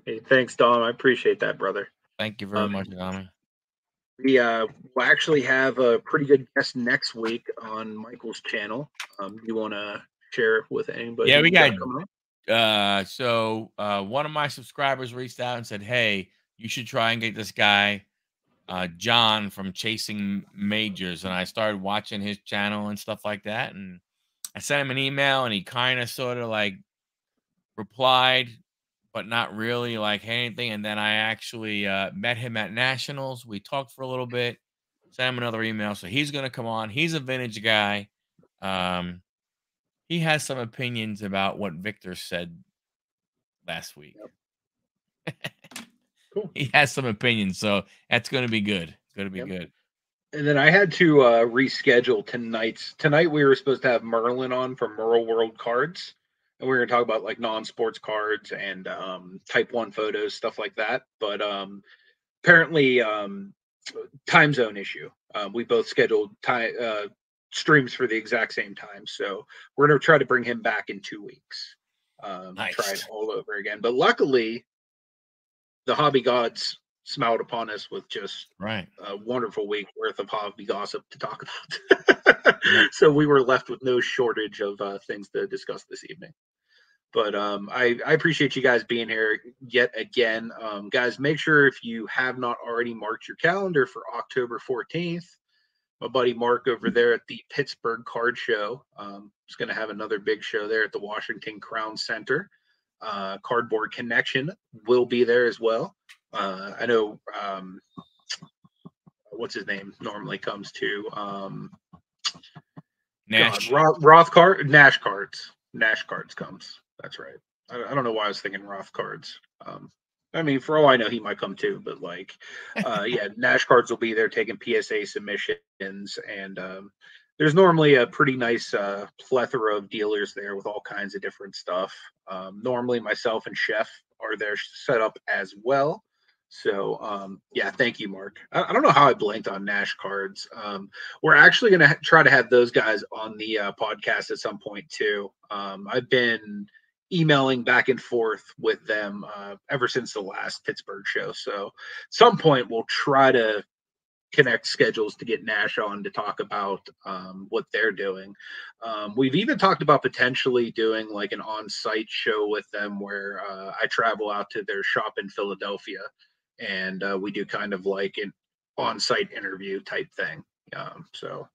hey, thanks, Dom. I appreciate that, brother. Thank you very Um, much, Dami. we will actually have a pretty good guest next week on Michael's channel. You want to share with anybody Yeah, who we you got got coming on? one of my subscribers reached out and said, "Hey, you should try and get this guy, John from Chasing Majors." And I started watching his channel and stuff like that. And I sent him an email, and he kind of sort of like replied, but not really like hey, anything. And then I actually met him at Nationals. We talked for a little bit. Sent him another email, so he's gonna come on. He's a vintage guy. Um, he has some opinions about what Victor said last week. Cool. He has some opinions, so that's going to be good. It's going to be Yep. good. And then I had to reschedule tonight's. Tonight we were supposed to have Merlin on from Merle World Cards, and we were going to talk about like non-sports cards and Type One photos, stuff like that. But apparently, time zone issue. We both scheduled time streams for the exact same time, so we're going to try to bring him back in 2 weeks. Try it Nice. all over again. But luckily, the hobby gods smiled upon us with just Right. a wonderful week worth of hobby gossip to talk about. Yep. So we were left with no shortage of things to discuss this evening. But I appreciate you guys being here yet again. Guys, make sure if you have not already marked your calendar for October 14th, my buddy Mark over there at the Pittsburgh Card Show is going to have another big show there at the Washington Crown Center. Cardboard Connection will be there as well. I know what's his name normally comes to Nash. Nash Cards. Nash Cards comes. That's right. I don't know why I was thinking Roth Cards. I mean, for all I know, he might come too, but like, yeah, Nash Cards will be there taking PSA submissions, and there's normally a pretty nice plethora of dealers there with all kinds of different stuff. Normally, myself and Chef are there set up as well. So, yeah, thank you, Mark. I don't know how I blanked on Nash Cards. We're actually going to try to have those guys on the podcast at some point too. I've been emailing back and forth with them ever since the last Pittsburgh show. So, some point we'll try to connect schedules to get Nash on to talk about what they're doing. We've even talked about potentially doing like an on-site show with them where I travel out to their shop in Philadelphia and we do kind of like an on-site interview type thing. So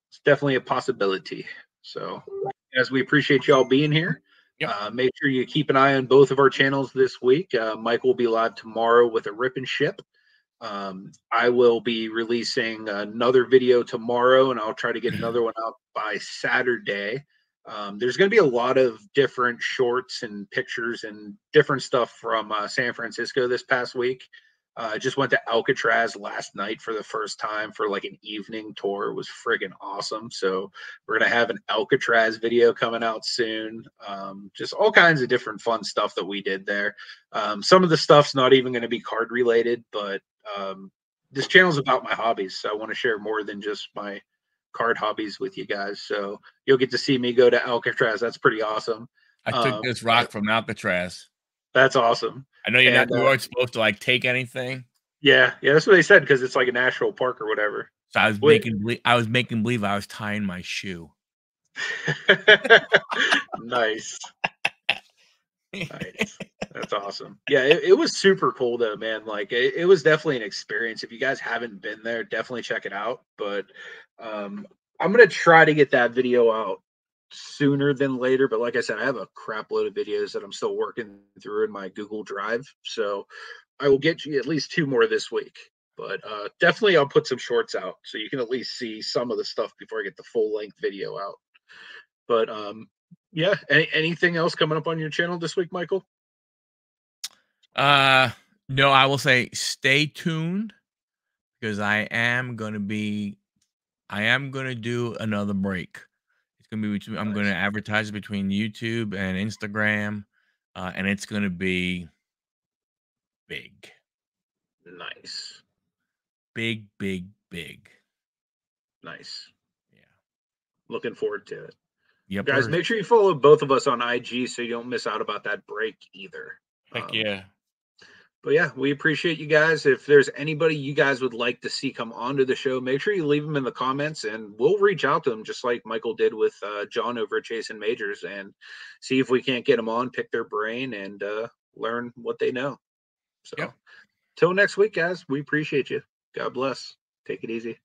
it's definitely a possibility. So as we appreciate y'all being here. Yep. Make sure you keep an eye on both of our channels this week. Mike will be live tomorrow with a rip and ship. I will be releasing another video tomorrow, and I'll try to get another one out by Saturday. There's going to be a lot of different shorts and pictures and different stuff from San Francisco this past week. I just went to Alcatraz last night for the first time for like an evening tour. It was friggin' awesome. So we're going to have an Alcatraz video coming out soon. Just all kinds of different fun stuff that we did there. Some of the stuff's not even going to be card related, but this channel's about my hobbies. So I want to share more than just my card hobbies with you guys. So you'll get to see me go to Alcatraz. That's pretty awesome. I took this rock from Alcatraz. That's awesome. I know you weren't supposed to like take anything. Yeah, that's what they said because it's like a national park or whatever. So I was making believe I was tying my shoe. Nice. Nice. That's awesome. Yeah, it was super cool though, man. Like it was definitely an experience. If you guys haven't been there, definitely check it out. But I'm gonna try to get that video out sooner than later. But like I said, I have a crap load of videos that I'm still working through in my Google Drive. So I will get you at least 2 more this week. But definitely I'll put some shorts out so you can at least see some of the stuff before I get the full length video out. But yeah, anything else coming up on your channel this week, Michael? No, I will say stay tuned because I am going to do another break. It's going to be between, I'm going to advertise it between YouTube and Instagram, and it's going to be big. Nice. Big, big, big. Nice. Yeah. Looking forward to it. Yep. Guys, make sure you follow both of us on IG so you don't miss out about that break either. Heck yeah. But yeah, we appreciate you guys. If there's anybody you guys would like to see come onto the show, make sure you leave them in the comments and we'll reach out to them just like Michael did with John over at Chasing Majors and see if we can't get them on, pick their brain, and learn what they know. So till next week, guys, we appreciate you. God bless. Take it easy.